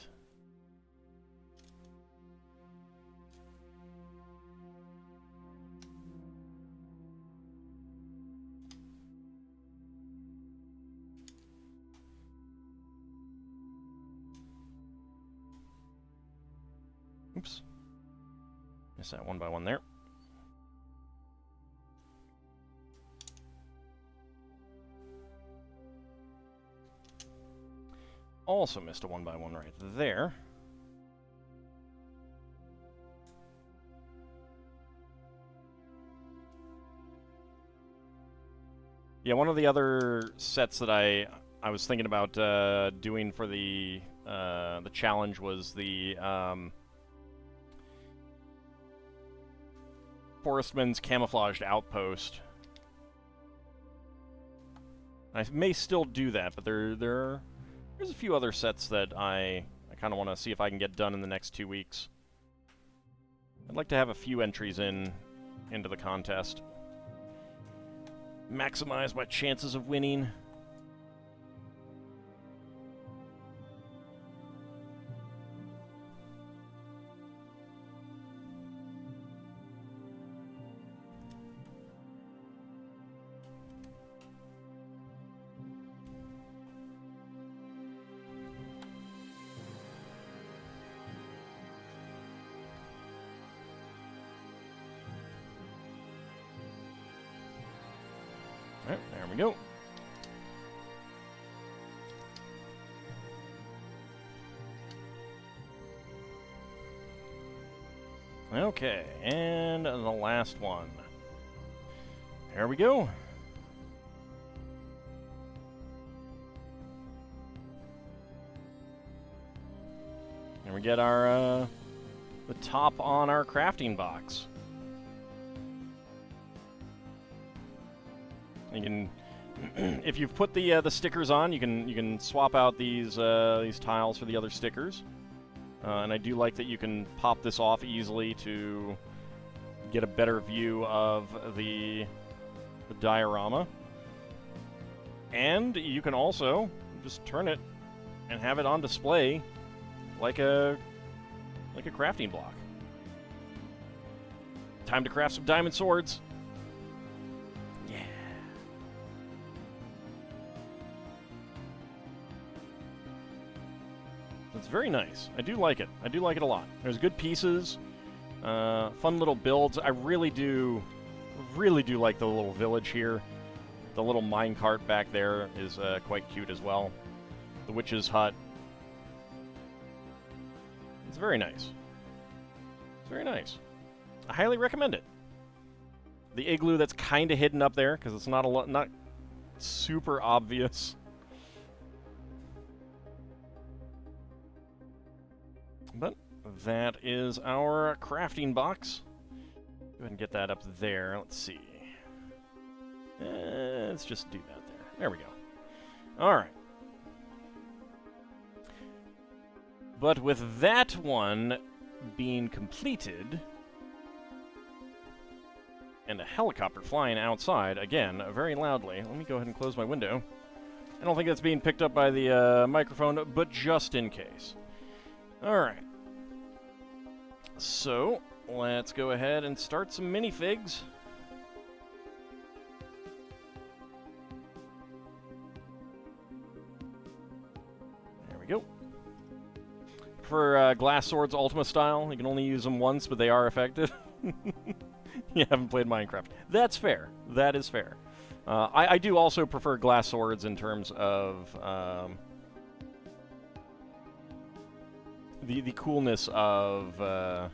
Oops. Missed that one by one there. Also missed a one by one right there. Yeah, one of the other sets that I was thinking about doing for the challenge was the Forestman's Camouflaged Outpost. I may still do that, but there's a few other sets that I kind of want to see if I can get done in the next 2 weeks. I'd like to have a few entries into the contest. Maximize my chances of winning. Alright, there we go. Okay, and the last one. There we go. And we get our, the top on our crafting box. You can, if you've put the stickers on, you can swap out these tiles for the other stickers. And I do like that you can pop this off easily to get a better view of the diorama. And you can also just turn it and have it on display like a crafting block. Time to craft some diamond swords. Yeah. It's very nice. I do like it. I do like it a lot. There's good pieces, fun little builds. I really do like the little village here. The little minecart back there is quite cute as well. The witch's hut. It's very nice. It's very nice. I highly recommend it. The igloo that's kind of hidden up there because it's not super obvious. But that is our crafting box. Go ahead and get that up there. Let's see. Let's just do that there. There we go. All right. But with that one being completed, and a helicopter flying outside, again, very loudly. Let me go ahead and close my window. I don't think that's being picked up by the microphone, but just in case. Alright. So, let's go ahead and start some minifigs. There we go. For glass swords Ultima style, you can only use them once, but they are effective. You haven't played Minecraft. That's fair. That is fair. I do also prefer glass swords in terms of the coolness of them.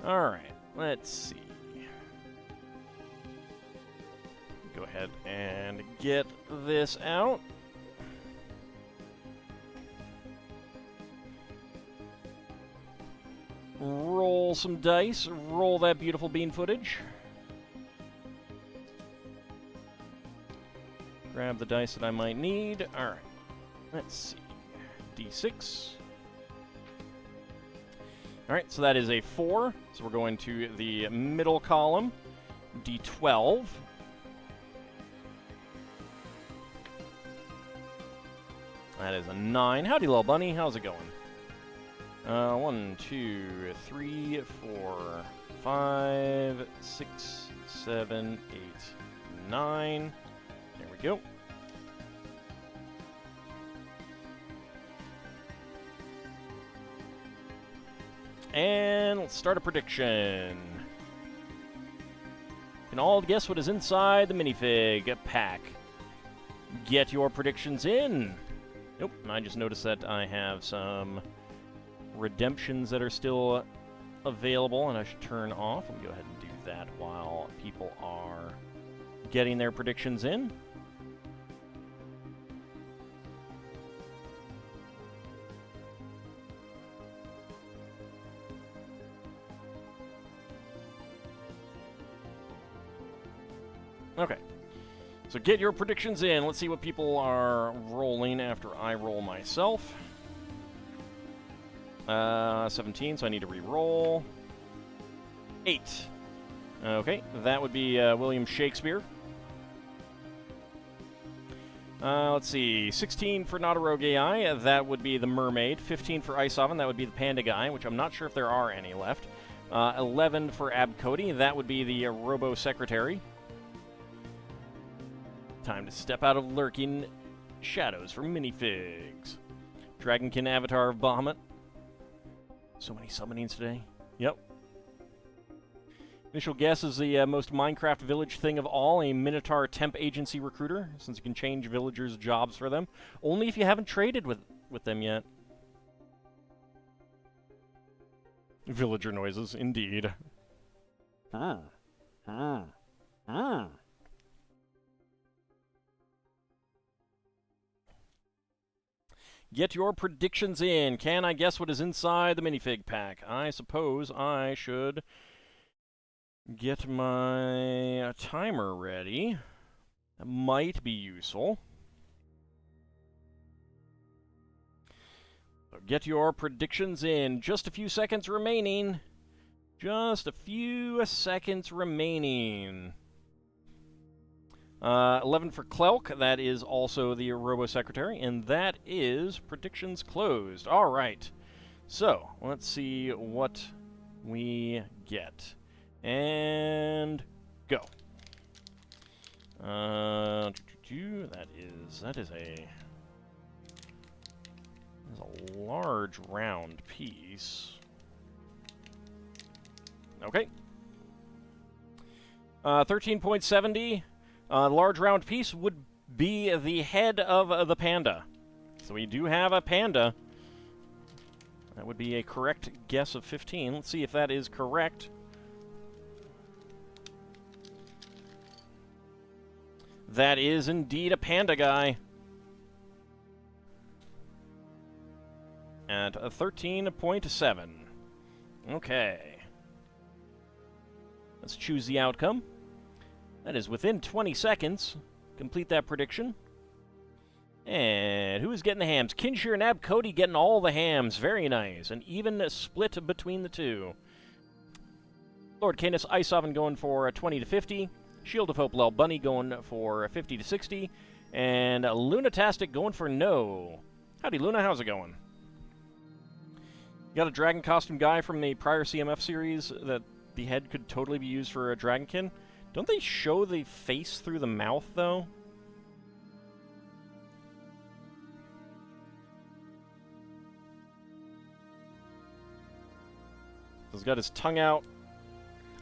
All right, let's see. Go ahead and get this out. Roll some dice. Roll that beautiful bean footage. Grab the dice that I might need. All right. Let's see. D6. All right, so that is a 4. So we're going to the middle column. D12. That is a 9. Howdy, little bunny. How's it going? 1, 2, 3, 4, 5, 6, 7, 8, 9. There we go. And let's start a prediction. You can all guess what is inside the minifig pack. Get your predictions in. Nope, I just noticed that I have some redemptions that are still available, and I should turn off. Let me go ahead and do that while people are getting their predictions in. Okay, so get your predictions in. Let's see what people are rolling after I roll myself. 17, so I need to re-roll. 8. Okay, that would be William Shakespeare. Let's see, 16 for Not a Rogue AI, that would be the Mermaid. 15 for Ice Oven, that would be the Panda Guy, which I'm not sure if there are any left. 11 for Ab Cody, that would be the Robo Secretary. Time to step out of lurking shadows for minifigs. Dragonkin Avatar of Bahamut. So many summonings today. Yep. Initial guess is the most Minecraft village thing of all, a Minotaur temp agency recruiter, since you can change villagers' jobs for them. Only if you haven't traded with them yet. Villager noises, indeed. Get your predictions in. Can I guess what is inside the minifig pack? I suppose I should get my timer ready. That might be useful. Get your predictions in. Just a few seconds remaining. Just a few seconds remaining. 11 for Klelk. That is also the Robo Secretary, and that is predictions closed. All right. So let's see what we get. And go. That is a large round piece. Okay. 13.70. Large round piece would be the head of the panda. So we do have a panda. That would be a correct guess of 15. Let's see if that is correct. That is indeed a panda guy. At a 13.7. Okay. Let's choose the outcome. That is within 20 seconds. Complete that prediction. And who is getting the hams? Kinshir and Ab Cody getting all the hams. Very nice. An even split between the two. Lord Canis Ice Oven going for 20 to 50. Shield of Hope Lel Bunny going for 50 to 60. And Lunatastic going for no. Howdy, Luna. How's it going? You got a dragon costume guy from the prior CMF series that the head could totally be used for a dragonkin. Don't they show the face through the mouth, though? He's got his tongue out.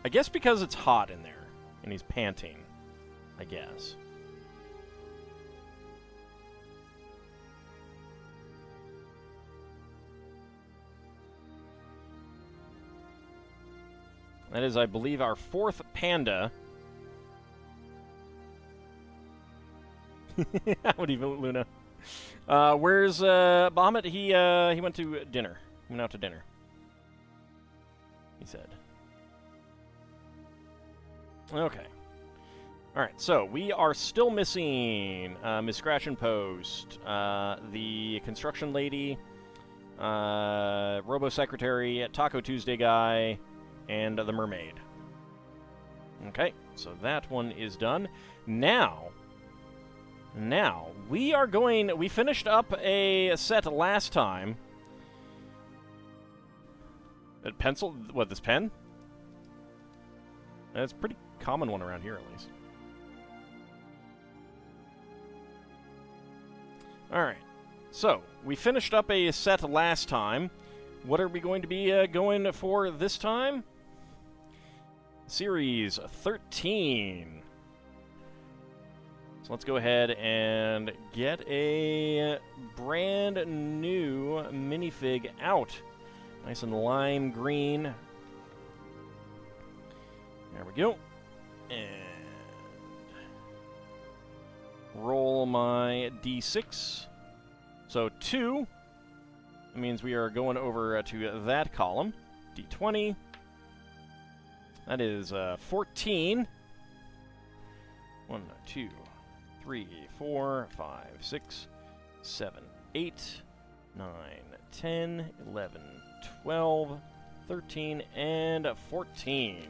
I guess because it's hot in there, and he's panting. I guess. That is, I believe, our fourth panda. What do you vote, Luna? Where's Bahamut? He went to dinner. He went out to dinner. He said. Okay. Alright, so we are still missing Miss Scratch and Post, the construction lady, Robo Secretary, Taco Tuesday guy, and the mermaid. Okay, so that one is done. Now, we are going... We finished up a set last time. A pencil? What, this pen? That's a pretty common one around here, at least. Alright, so, we finished up a set last time. What are we going to be going for this time? Series 13. So let's go ahead and get a brand new minifig out. Nice and lime green. There we go. And roll my D6. So 2. That means we are going over to that column. D20. That is 14. 1, 2, 3, 4, 5, 6, 7, 8, 9, 10, 11, 12, 13, and 14.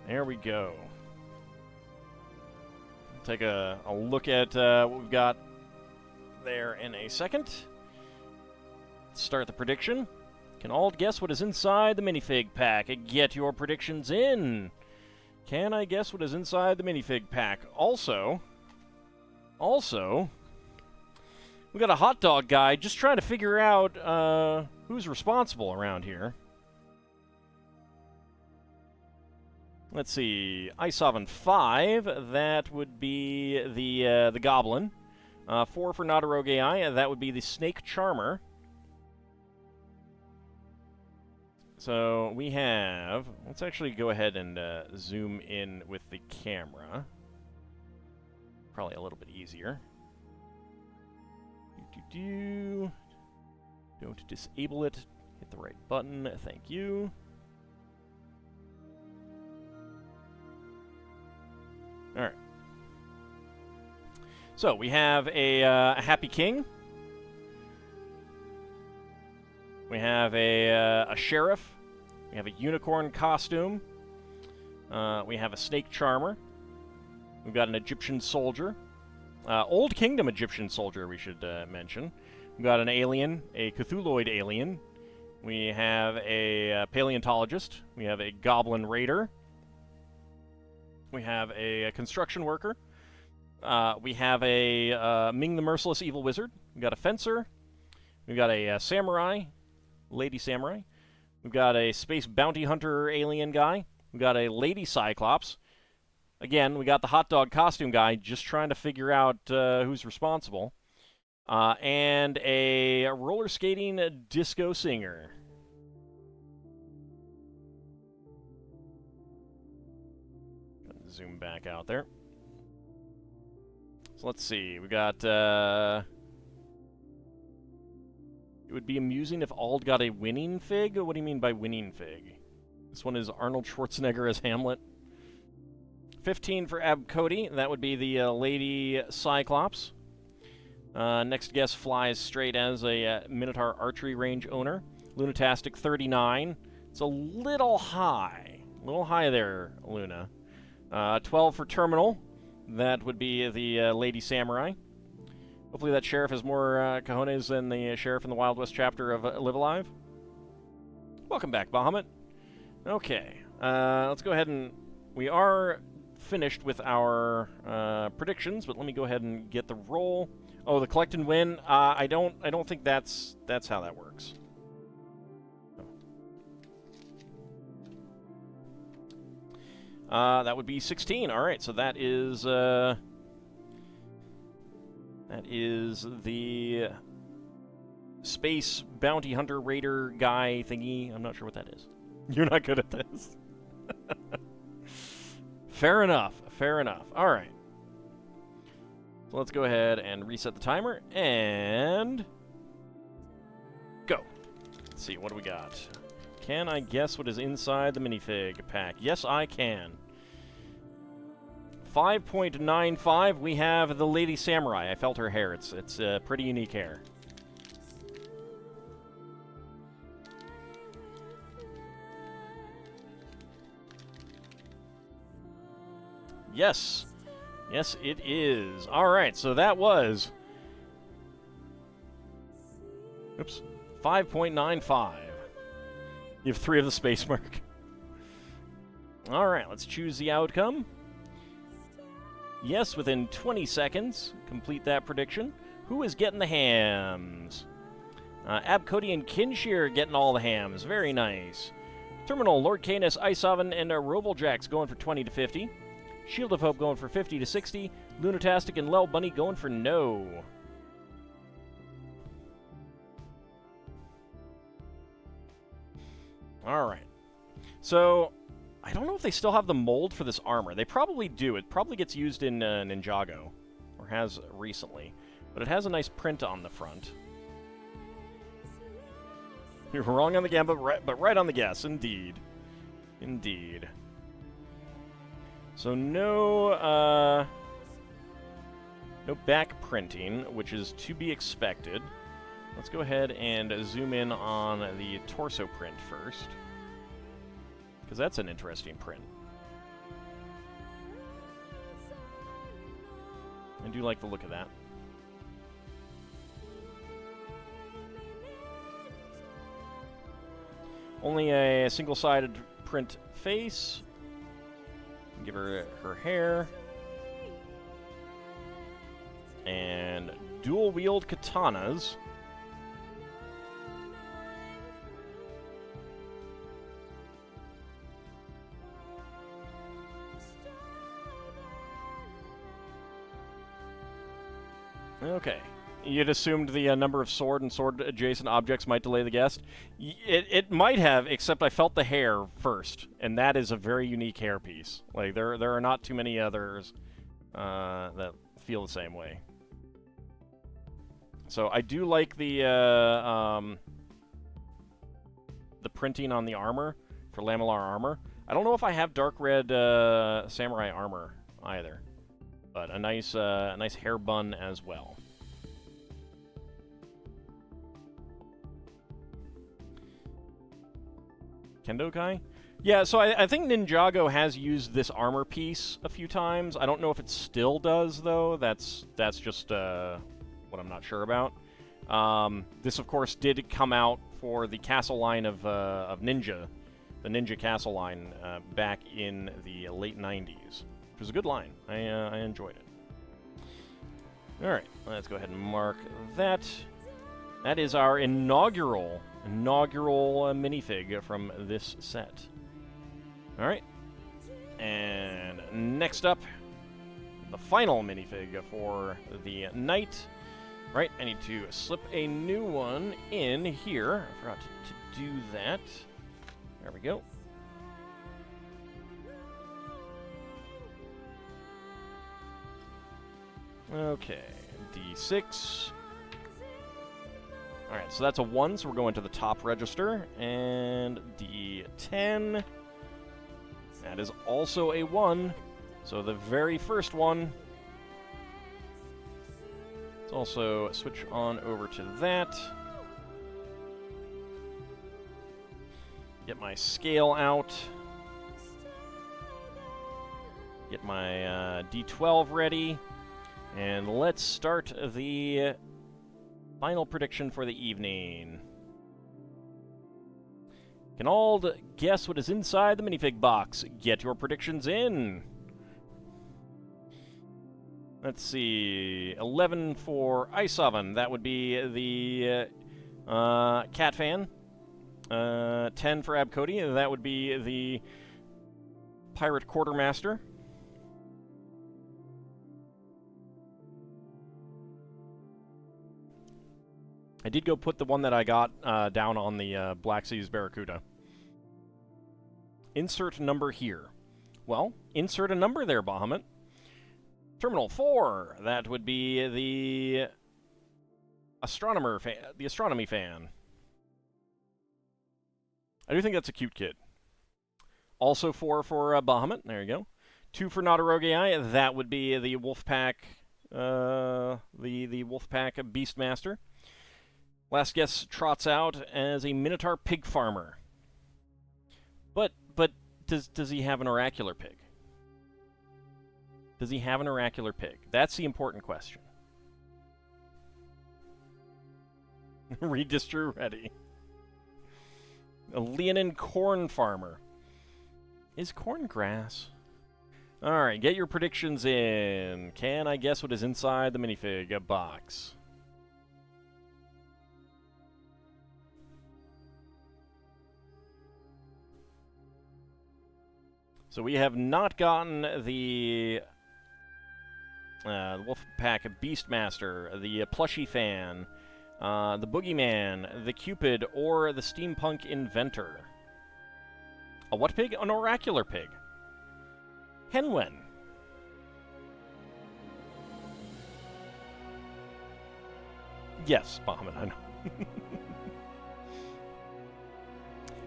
There we go. Take a look at what we've got there in a second. Let's start the prediction. Can all guess what is inside the minifig pack? Get your predictions in. Can I guess what is inside the minifig pack? Also, we got a hot dog guy just trying to figure out who's responsible around here. Let's see, Ice Oven 5, that would be the Goblin. 4 for Nadaroge Eye, that would be the Snake Charmer. So we have, let's actually go ahead and zoom in with the camera. Probably a little bit easier. Don't disable it. Hit the right button. Thank you. All right. So we have a Happy King. We have a sheriff. We have a unicorn costume. We have a snake charmer. We've got an Egyptian soldier. Old Kingdom Egyptian soldier, we should mention. We've got an alien, a Cthulhuoid alien. We have a paleontologist. We have a goblin raider. We have a construction worker. We have a Ming the Merciless evil wizard. We've got a fencer. We've got a samurai, lady samurai. We've got a space bounty hunter alien guy. We've got a lady cyclops. Again, we got the hot dog costume guy just trying to figure out who's responsible. And a roller skating disco singer. Zoom back out there. So let's see. We got... it would be amusing if Ald got a winning fig? What do you mean by winning fig? This one is Arnold Schwarzenegger as Hamlet. 15 for Abcody. That would be the Lady Cyclops. Next guest flies straight as a Minotaur archery range owner. Lunatastic 39. It's a little high. A little high there, Luna. 12 for Terminal. That would be the Lady Samurai. Hopefully that sheriff has more cojones than the sheriff in the Wild West chapter of Live Alive. Welcome back, Bahamut. Okay, let's go ahead and... We are finished with our predictions, but let me go ahead and get the roll. Oh, the collect and win. I don't think that's how that works. That would be 16. All right, so that is the space bounty hunter raider guy thingy. I'm not sure what that is. You're not good at this. Fair enough. Fair enough. All right. So let's go ahead and reset the timer and go. Let's see, what do we got? Can I guess what is inside the minifig pack? Yes, I can. 5.95, we have the Lady Samurai. I felt her hair. It's pretty unique hair. Yes. Yes, it is. All right, so that was... Oops. 5.95. You have 3 of the space mark. All right, let's choose the outcome. Yes, within 20 seconds, complete that prediction. Who is getting the hams? Abcody and Kinshir getting all the hams. Very nice. Terminal, Lord Canis, Ice Oven, and Roboljax going for 20 to 50. Shield of Hope going for 50 to 60. Lunatastic and Lel Bunny going for no. Alright. So, I don't know if they still have the mold for this armor. They probably do. It probably gets used in Ninjago, or has recently. But it has a nice print on the front. You're wrong on the gambit, but right on the guess. Indeed. Indeed. So no back printing, which is to be expected. Let's go ahead and zoom in on the torso print first, because that's an interesting print. I do like the look of that. Only a single-sided print face. Give her her hair. And dual-wield katanas. Okay. You'd assumed the number of sword and sword-adjacent objects might delay the guess. It might have, except I felt the hair first, and that is a very unique hairpiece. Like, there are not too many others that feel the same way. So I do like the printing on the armor for lamellar armor. I don't know if I have dark red samurai armor either, but a nice hair bun as well. Kendokai? Yeah, so I think Ninjago has used this armor piece a few times. I don't know if it still does, though. That's just what I'm not sure about. This, of course, did come out for the castle line of Ninja, the Ninja castle line, back in the late 90s. Which was a good line. I enjoyed it. Alright, let's go ahead and mark that. That is our inaugural minifig from this set. Alright. And next up, the final minifig for the night. Right, I need to slip a new one in here. I forgot to do that. There we go. Okay, D6. Alright, so that's a 1, so we're going to the top register. And D10. That is also a 1. So the very first one. Let's also switch on over to that. Get my scale out. Get my D12 ready. And let's start the final prediction for the evening. Can all guess what is inside the minifig box? Get your predictions in. Let's see. 11 for Ice Oven. That would be the Cat Fan. 10 for Abcody. That would be the Pirate Quartermaster. I did go put the one that I got down on the Black Seas Barracuda. Insert number here. Well, insert a number there, Bahamut. Terminal 4. That would be the astronomy fan. I do think that's a cute kid. Also 4 for Bahamut. There you go. 2 for Nadarogei. That would be the Wolfpack, the Wolfpack Beastmaster. Last guess trots out as a Minotaur pig farmer. But does he have an oracular pig? Does he have an oracular pig? That's the important question. Redistru ready. A Leonin corn farmer. Is corn grass? Alright, get your predictions in. Can I guess what is inside the minifig box? So we have not gotten the Wolfpack Beastmaster, the Plushy Fan, the Boogeyman, the Cupid, or the Steampunk Inventor. A what pig? An oracular pig. Henwen. Yes, Bahamut, I know.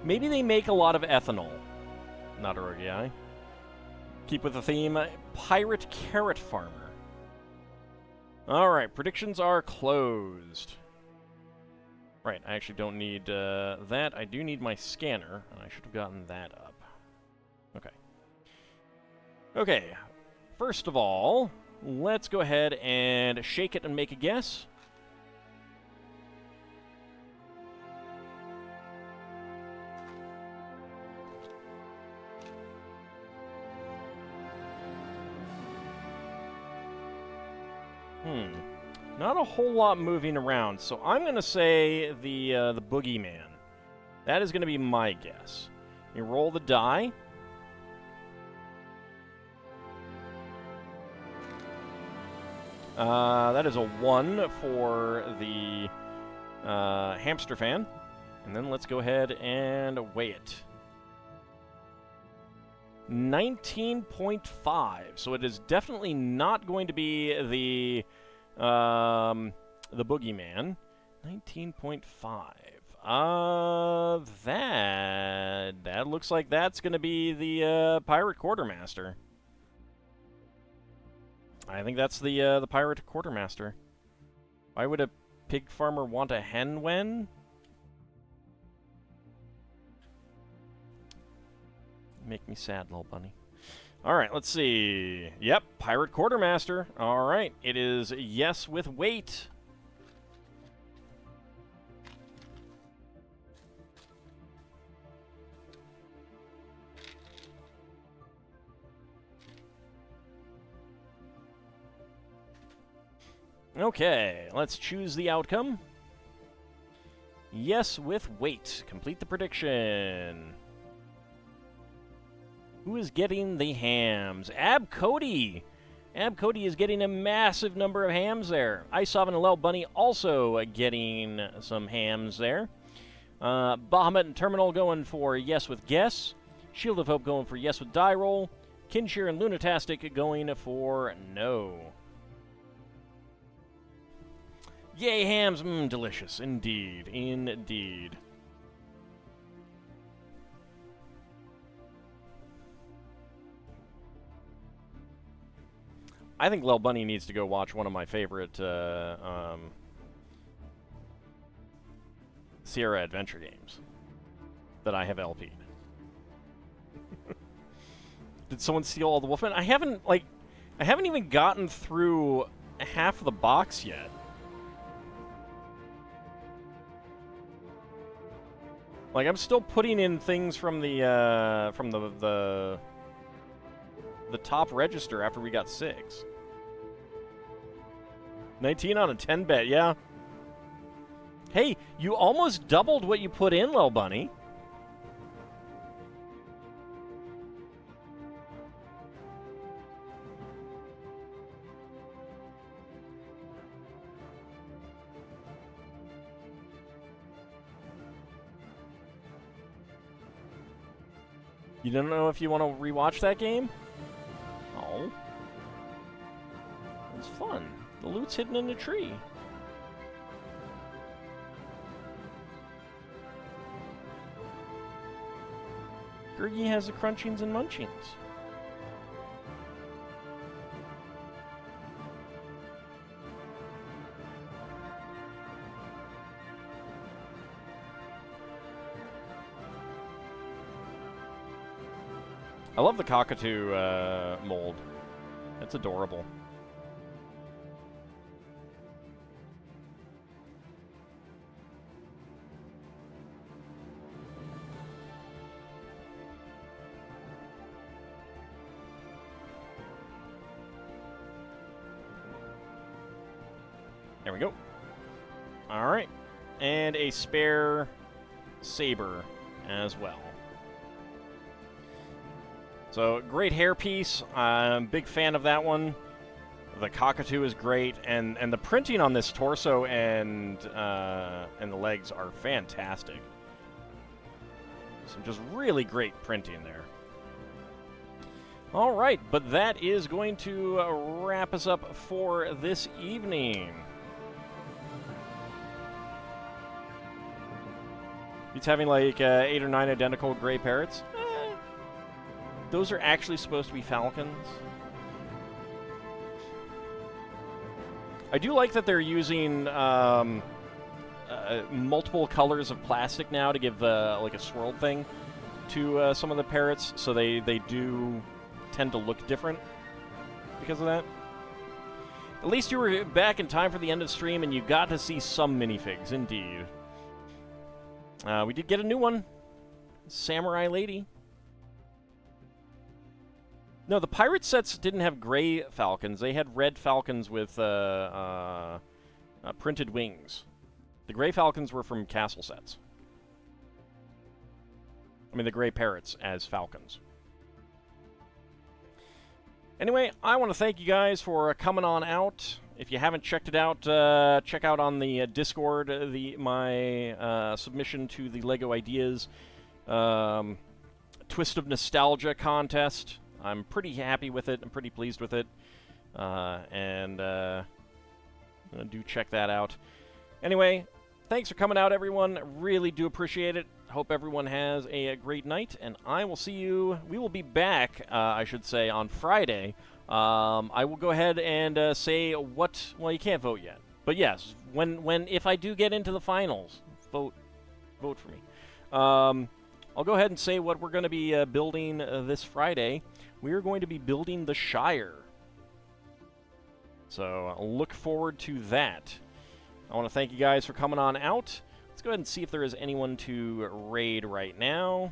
Maybe they make a lot of ethanol. Not a Rogi. Keep with the theme. Pirate Carrot Farmer. Alright, predictions are closed. Right, I actually don't need that. I do need my scanner, and I should have gotten that up. Okay. Okay, first of all, let's go ahead and shake it and make a guess. Not a whole lot moving around, so I'm going to say the Boogeyman. That is going to be my guess. You roll the die. That is a 1 for the Hamster Fan. And then let's go ahead and weigh it. 19.5. So it is definitely not going to be the Boogeyman. 19.5. That looks like that's going to be the Pirate Quartermaster. I think that's the Pirate Quartermaster. Why would a pig farmer want a Henwen? Make me sad, little bunny. All right, let's see. Yep, Pirate Quartermaster. All right, it is yes with weight. Okay, let's choose the outcome. Yes with weight. Complete the prediction. Who is getting the hams? Ab Cody. Ab Cody is getting a massive number of hams there. Isovan and Lel Bunny also getting some hams there. Bahamut and Terminal going for yes with guess. Shield of Hope going for yes with die roll. Kinshir and Lunatastic going for no. Yay, hams. Delicious. Indeed. Indeed. I think Lel Bunny needs to go watch one of my favorite Sierra Adventure games that I have LP'd. Did someone steal all the Wolfmen? I haven't even gotten through half the box yet. Like, I'm still putting in things from the top register after we got 6. 19 on a 10 bet, yeah. Hey, you almost doubled what you put in, Lel Bunny. You don't know if you want to rewatch that game? Oh. It's fun. The loot's hidden in a tree. Gurgi has the crunchings and munchings. I love the cockatoo mold. It's adorable. There we go. All right. And a spare saber as well. So, great hairpiece. I'm a big fan of that one. The cockatoo is great, and the printing on this torso and the legs are fantastic. Some just really great printing there. All right, but that is going to wrap us up for this evening. It's having like 8 or 9 identical gray parrots. Those are actually supposed to be falcons. I do like that they're using multiple colors of plastic now to give like a swirl thing to some of the parrots, so they do tend to look different because of that. At least you were back in time for the end of the stream, and you got to see some minifigs, indeed. We did get a new one. Samurai Lady. No, the pirate sets didn't have gray falcons. They had red falcons with printed wings. The gray falcons were from castle sets. I mean, the gray parrots as falcons. Anyway, I want to thank you guys for coming on out. If you haven't checked it out, check out on the Discord my submission to the LEGO Ideas Twist of Nostalgia contest. I'm pretty happy with it. I'm pretty pleased with it. Do check that out. Anyway, thanks for coming out, everyone. Really do appreciate it. Hope everyone has a great night, and I will see you. We will be back, I should say, on Friday. I will go ahead and say what. Well, you can't vote yet, but yes, if I do get into the finals, vote for me. I'll go ahead and say what we're going to be building this Friday. We are going to be building the Shire. So look forward to that. I want to thank you guys for coming on out. Let's go ahead and see if there is anyone to raid right now.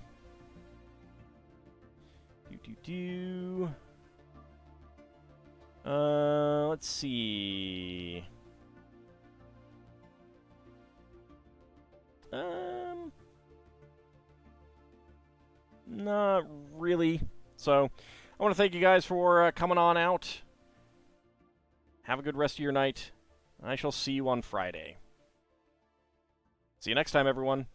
Let's see. Not really. So, I want to thank you guys for coming on out. Have a good rest of your night. I shall see you on Friday. See you next time, everyone.